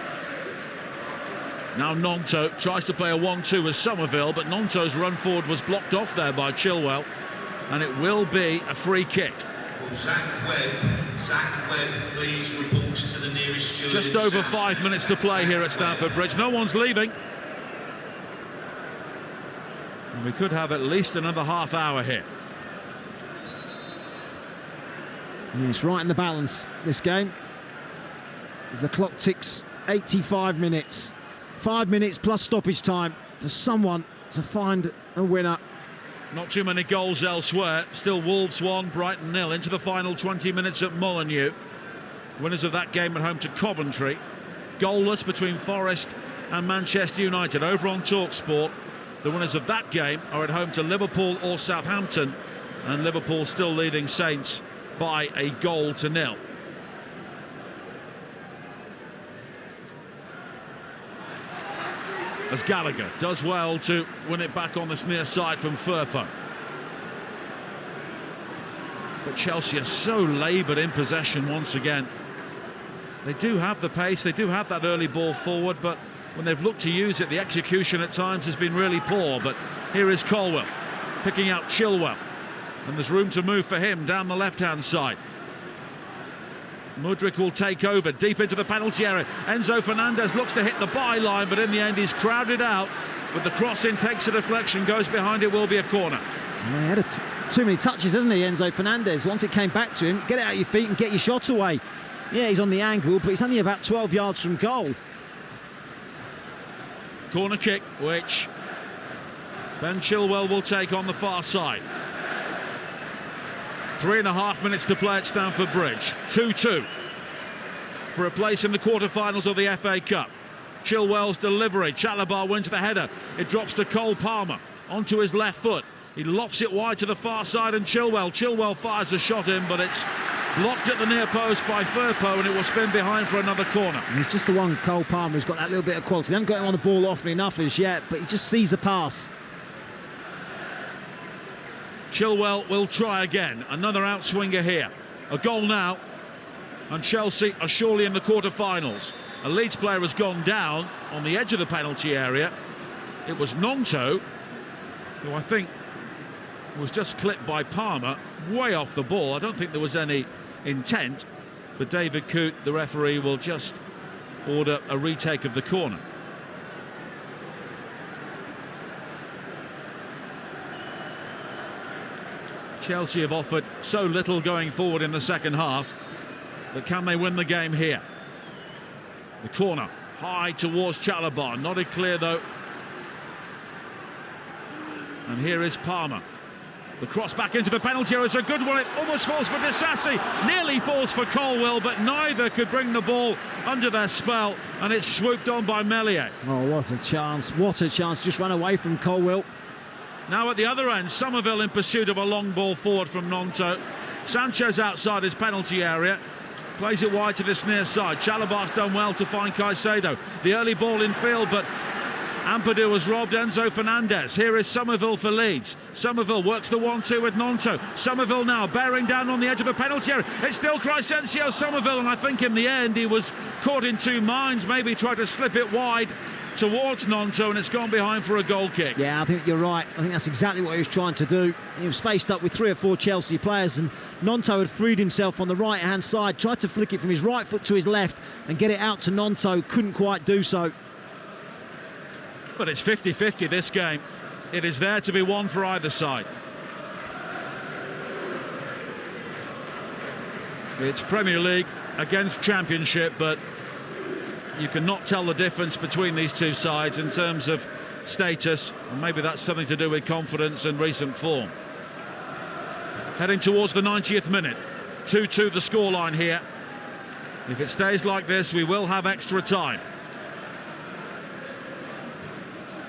Now Nonto tries to play a 1-2 with Somerville, but Nonto's run forward was blocked off there by Chilwell, and it will be a free kick. Zach Webb, please report to the nearest steward. Just over 5 minutes to play here at Stamford Bridge. No one's leaving. And we could have at least another half hour here. Yeah, it's right in the balance, this game. As the clock ticks 85 minutes. 5 minutes plus stoppage time for someone to find a winner. Not too many goals elsewhere. Still Wolves 1, Brighton 0 into the final 20 minutes at Molineux. Winners of that game at home to Coventry. Goalless between Forest and Manchester United. Over on Talksport, the winners of that game are at home to Liverpool or Southampton, and Liverpool still leading Saints by a 1-0. As Gallagher does well to win it back on this near side from Firpo. But Chelsea are so laboured in possession once again. They do have the pace, they do have that early ball forward, but when they've looked to use it, the execution at times has been really poor. But here is Colwell picking out Chilwell, and there's room to move for him down the left-hand side. Mudryk will take over deep into the penalty area. Enzo Fernandez looks to hit the byline, but in the end he's crowded out. But the cross in takes a deflection, goes behind, it will be a corner. He had too many touches, hasn't he, Enzo Fernandez? Once it came back to him, get it out your feet and get your shot away. Yeah, he's on the angle, but he's only about 12 yards from goal. Corner kick, which Ben Chilwell will take on the far side. 3.5 minutes to play at Stamford Bridge. 2-2 for a place in the quarter-finals of the FA Cup. Chilwell's delivery. Chalobah wins the header. It drops to Cole Palmer onto his left foot. He lofts it wide to the far side, and Chilwell fires a shot in, but it's blocked at the near post by Firpo, and it will spin behind for another corner. And it's just the one, Cole Palmer, who's got that little bit of quality. They haven't got him on the ball often enough as yet, but he just sees the pass. Chilwell will try again. Another outswinger here. A goal now, and Chelsea are surely in the quarter-finals. A Leeds player has gone down on the edge of the penalty area. It was Nonto, who I think was just clipped by Palmer, way off the ball. I don't think there was any intent, but David Coote, the referee, will just order a retake of the corner. Chelsea have offered so little going forward in the second half, but can they win the game here? The corner, high towards Chalobah, nodded clear though. And here is Palmer. The cross back into the penalty area is a good one. It almost falls for Disasi, nearly falls for Colwill, but neither could bring the ball under their spell, and it's swooped on by Meslier. Oh, what a chance, what a chance. Just run away from Colwill. Now at the other end, Somerville in pursuit of a long ball forward from Nonto. Sanchez outside his penalty area. Plays it wide to this near side. Chalobah's done well to find Caicedo. The early ball in field, but Ampadu has robbed Enzo Fernandez. Here is Somerville for Leeds. Somerville works the 1-2 with Nonto. Somerville now bearing down on the edge of the penalty area. It's still Crescencio Somerville, and I think in the end he was caught in two minds. Maybe tried to slip it wide towards Nonto, and it's gone behind for a goal kick. Yeah, I think you're right. I think that's exactly what he was trying to do. He was faced up with 3 or 4 Chelsea players, and Nonto had freed himself on the right-hand side, tried to flick it from his right foot to his left and get it out to Nonto. Couldn't quite do so. But it's 50-50 this game. It is there to be won for either side. It's Premier League against Championship, but you cannot tell the difference between these two sides in terms of status, and maybe that's something to do with confidence and recent form. Heading towards the 90th minute. 2-2 the scoreline here. If it stays like this, we will have extra time.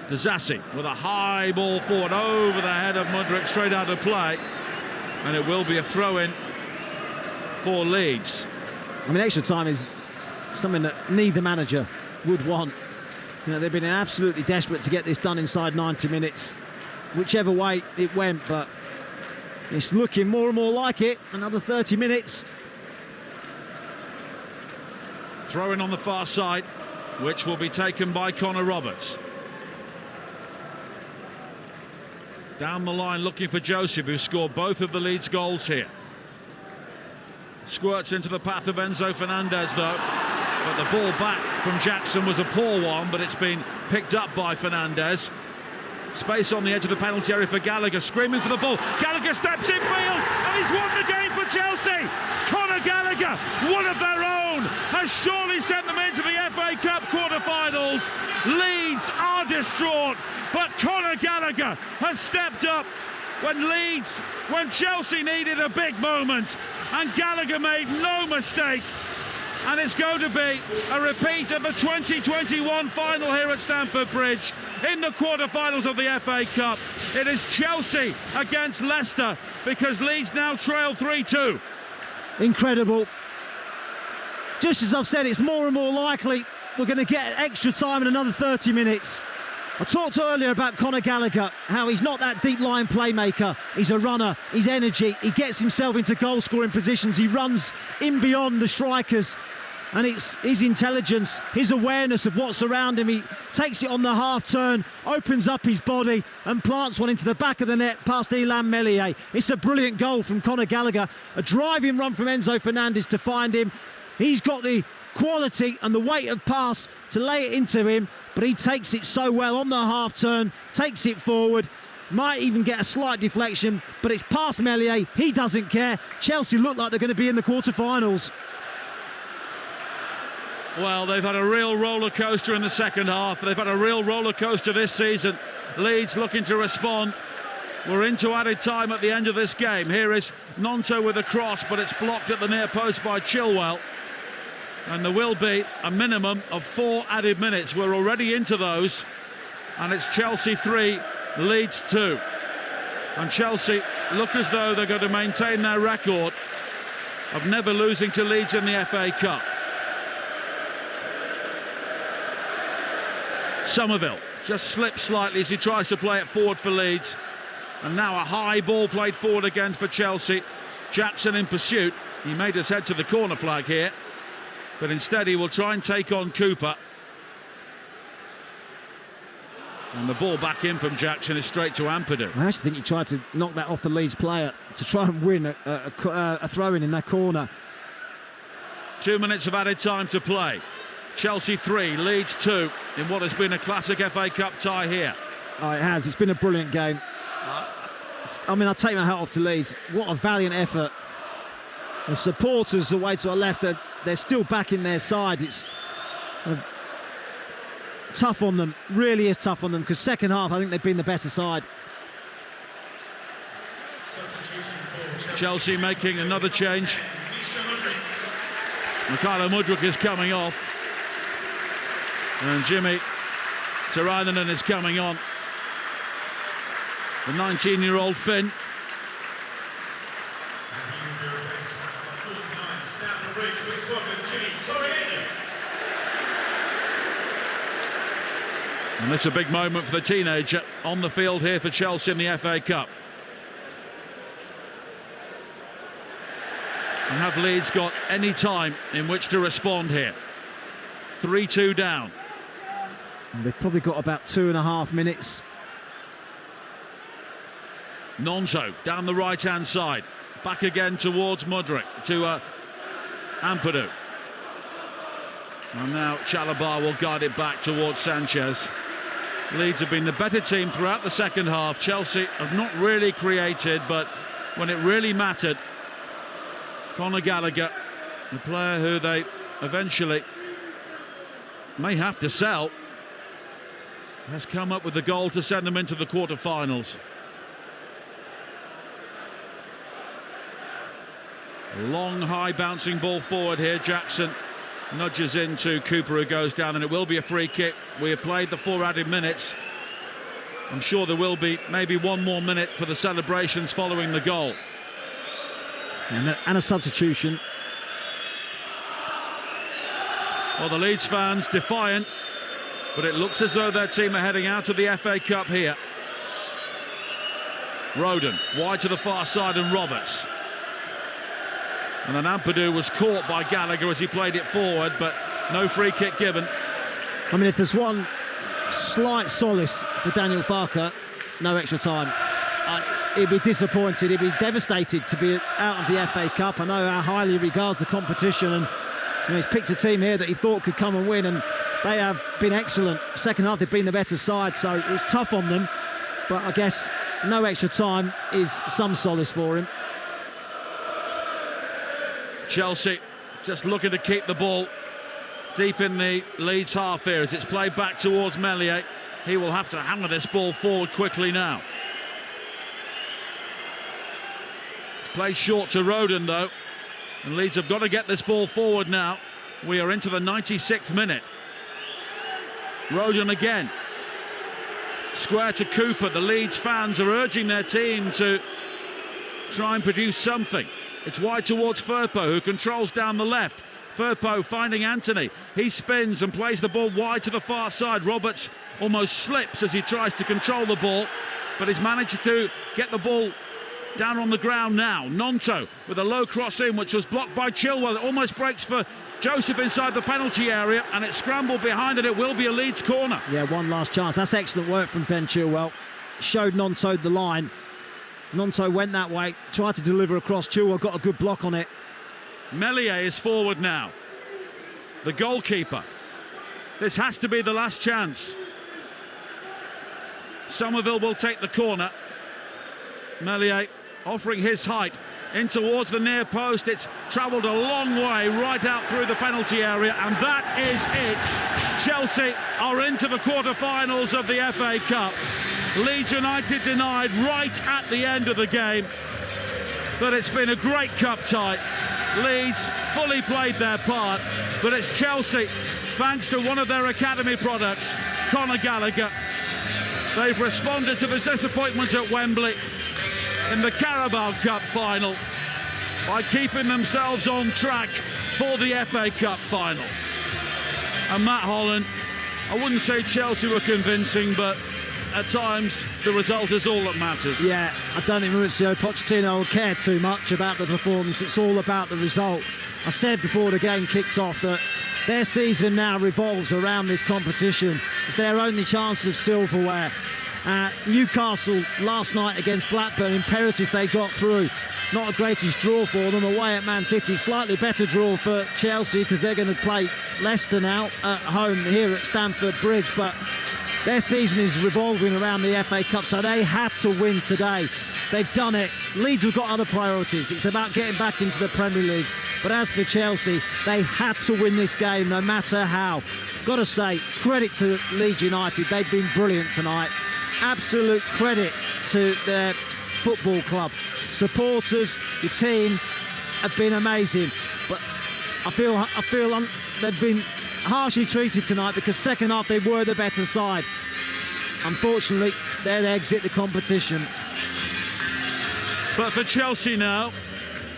Disasi with a high ball forward over the head of Mudryk, straight out of play, and it will be a throw-in for Leeds. I mean, extra time is something that neither manager would want. You know, they've been absolutely desperate to get this done inside 90 minutes, whichever way it went, but it's looking more and more like it. Another 30 minutes. Throw-in on the far side, which will be taken by Connor Roberts. Down the line looking for Joseph, who scored both of the Leeds goals here. Squirts into the path of Enzo Fernandez though, but the ball back from Jackson was a poor one, but it's been picked up by Fernandez. Space on the edge of the penalty area for Gallagher, screaming for the ball. Gallagher steps in field, and he's won the game for Chelsea. Conor Gallagher, one of their own, has surely sent them into the FA Cup quarter-finals. Leeds are distraught, but Conor Gallagher has stepped up when Chelsea needed a big moment, and Gallagher made no mistake. And it's going to be a repeat of the 2021 final here at Stamford Bridge in the quarter-finals of the FA Cup. It is Chelsea against Leicester, because Leeds now trail 3-2. Incredible. Just as I've said, it's more and more likely we're going to get extra time in another 30 minutes. I talked earlier about Conor Gallagher, how he's not that deep-line playmaker. He's a runner, he's energy, he gets himself into goal-scoring positions, he runs in beyond the strikers, and it's his intelligence, his awareness of what's around him. He takes it on the half-turn, opens up his body and plants one into the back of the net past Illan Meslier. It's a brilliant goal from Conor Gallagher, a driving run from Enzo Fernandez to find him. He's got the quality and the weight of pass to lay it into him, but he takes it so well on the half turn, takes it forward, might even get a slight deflection, but it's past Meslier. He doesn't care. Chelsea look like they're going to be in the quarter-finals. Well, they've had a real roller coaster in the second half. They've had a real roller coaster this season. Leeds looking to respond. We're into added time at the end of this game. Here is Nonto with a cross, but it's blocked at the near post by Chilwell. And there will be a minimum of 4 added minutes. We're already into those. And it's Chelsea 3, Leeds 2. And Chelsea look as though they're going to maintain their record of never losing to Leeds in the FA Cup. Somerville just slips slightly as he tries to play it forward for Leeds. And now a high ball played forward again for Chelsea. Jackson in pursuit. He made his head to the corner flag here. But instead he will try and take on Cooper. And the ball back in from Jackson is straight to Ampadu. I actually think he tried to knock that off the Leeds player to try and win a throw-in in that corner. 2 minutes of added time to play. Chelsea 3, Leeds 2 in what has been a classic FA Cup tie here. Oh, it has. It's been a brilliant game. I mean, I take my hat off to Leeds. What a valiant effort. The supporters away to our left, they're still back in their side. It's tough on them, really is tough on them, because second half I think they've been the better side. Chelsea making another change. Mikhailo Mudryk is coming off. And Jimmy Tirainen is coming on. The 19-year-old Finn. And it's a big moment for the teenager on the field here for Chelsea in the FA Cup. And have Leeds got any time in which to respond here? 3-2 down. And they've probably got about 2.5 minutes. Nonso down the right-hand side. Back again towards Mudryk, to Ampadu. And now Chalobah will guide it back towards Sanchez. Leeds have been the better team throughout the second half. Chelsea have not really created, but when it really mattered, Conor Gallagher, the player who they eventually may have to sell, has come up with the goal to send them into the quarter-finals. A long, high bouncing ball forward here. Jackson nudges into Cooper, who goes down, and it will be a free kick. We have played the 4 added minutes. I'm sure there will be maybe 1 more minute for the celebrations following the goal. And a substitution. Well, the Leeds fans defiant, but it looks as though their team are heading out of the FA Cup here. Roden wide to the far side, and Roberts. And then Ampadu was caught by Gallagher as he played it forward, but no free kick given. I mean, if there's one slight solace for Daniel Farke, no extra time. He'd be disappointed, he'd be devastated to be out of the FA Cup. I know how highly he regards the competition, and he's picked a team here that he thought could come and win, and they have been excellent. Second half, they've been the better side, so it's tough on them. But I guess no extra time is some solace for him. Chelsea just looking to keep the ball deep in the Leeds half here as it's played back towards Meslier. He will have to hammer this ball forward quickly now. It's played short to Roden though, and Leeds have got to get this ball forward now. We are into the 96th minute. Roden again. Square to Cooper. The Leeds fans are urging their team to try and produce something. It's wide towards Firpo, who controls down the left. Firpo finding Anthony. He spins and plays the ball wide to the far side. Roberts almost slips as he tries to control the ball, but he's managed to get the ball down on the ground now. Nonto with a low cross in, which was blocked by Chilwell. It almost breaks for Joseph inside the penalty area, and it's scrambled behind it. It will be a Leeds corner. Yeah, one last chance. That's excellent work from Ben Chilwell. Showed Nonto the line. Nonto went that way, tried to deliver across. Chilwell got a good block on it. Meslier is forward now. The goalkeeper. This has to be the last chance. Somerville will take the corner. Meslier offering his height in towards the near post. It's travelled a long way right out through the penalty area, and that is it. Chelsea are into the quarter-finals of the FA Cup. Leeds United denied right at the end of the game, but it's been a great cup tie. Leeds fully played their part, but it's Chelsea, thanks to one of their academy products, Conor Gallagher. They've responded to the disappointment at Wembley in the Carabao Cup final by keeping themselves on track for the FA Cup final. And Matt Holland, I wouldn't say Chelsea were convincing, but at times the result is all that matters. Yeah, I don't think Mauricio Pochettino will care too much about the performance. It's all about the result. I said before the game kicked off that their season now revolves around this competition. It's their only chance of silverware. Newcastle last night against Blackburn, imperative they got through. Not the greatest draw for them away at Man City. Slightly better draw for Chelsea because they're going to play Leicester now at home here at Stamford Bridge. But their season is revolving around the FA Cup, so they had to win today. They've done it. Leeds have got other priorities. It's about getting back into the Premier League. But as for Chelsea, they had to win this game no matter how. Got to say, credit to Leeds United. They've been brilliant tonight. Absolute credit to their football club. Supporters, the team have been amazing. But I feel they've been harshly treated tonight because second half they were the better side. Unfortunately, they exit the competition. But for Chelsea now,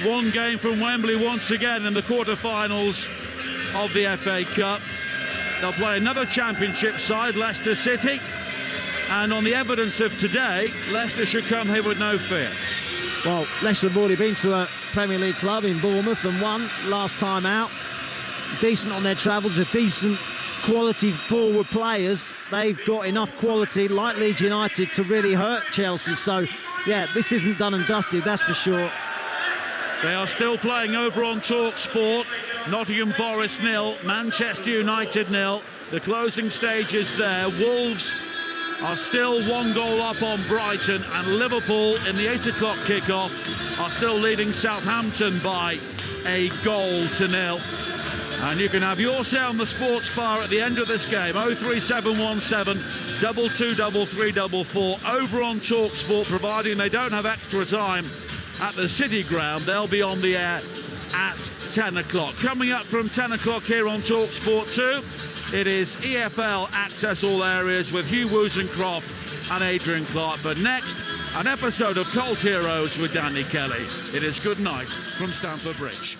one game from Wembley once again in the quarter-finals of the FA Cup. They'll play another championship side, Leicester City. And on the evidence of today, Leicester should come here with no fear. Well, Leicester have already been to a Premier League club in Bournemouth and won last time out. Decent on their travels, a decent quality forward players. They've got enough quality, like Leeds United, to really hurt Chelsea. So, yeah, this isn't done and dusted, that's for sure. They are still playing over on Talksport. Nottingham Forest 0, Manchester United 0. The closing stage is there. Wolves are still 1 goal up on Brighton, and Liverpool in the 8 o'clock kickoff are still leading Southampton by 1 goal to 0. And you can have your say on the sports bar at the end of this game. 03717 223344 over on Talksport, providing they don't have extra time at the City Ground. They'll be on the air at 10 o'clock. Coming up from 10 o'clock here on Talksport 2, it is EFL Access All Areas with Hugh Wozencroft and Adrian Clark. But next, an episode of Cult Heroes with Danny Kelly. It is good night from Stamford Bridge.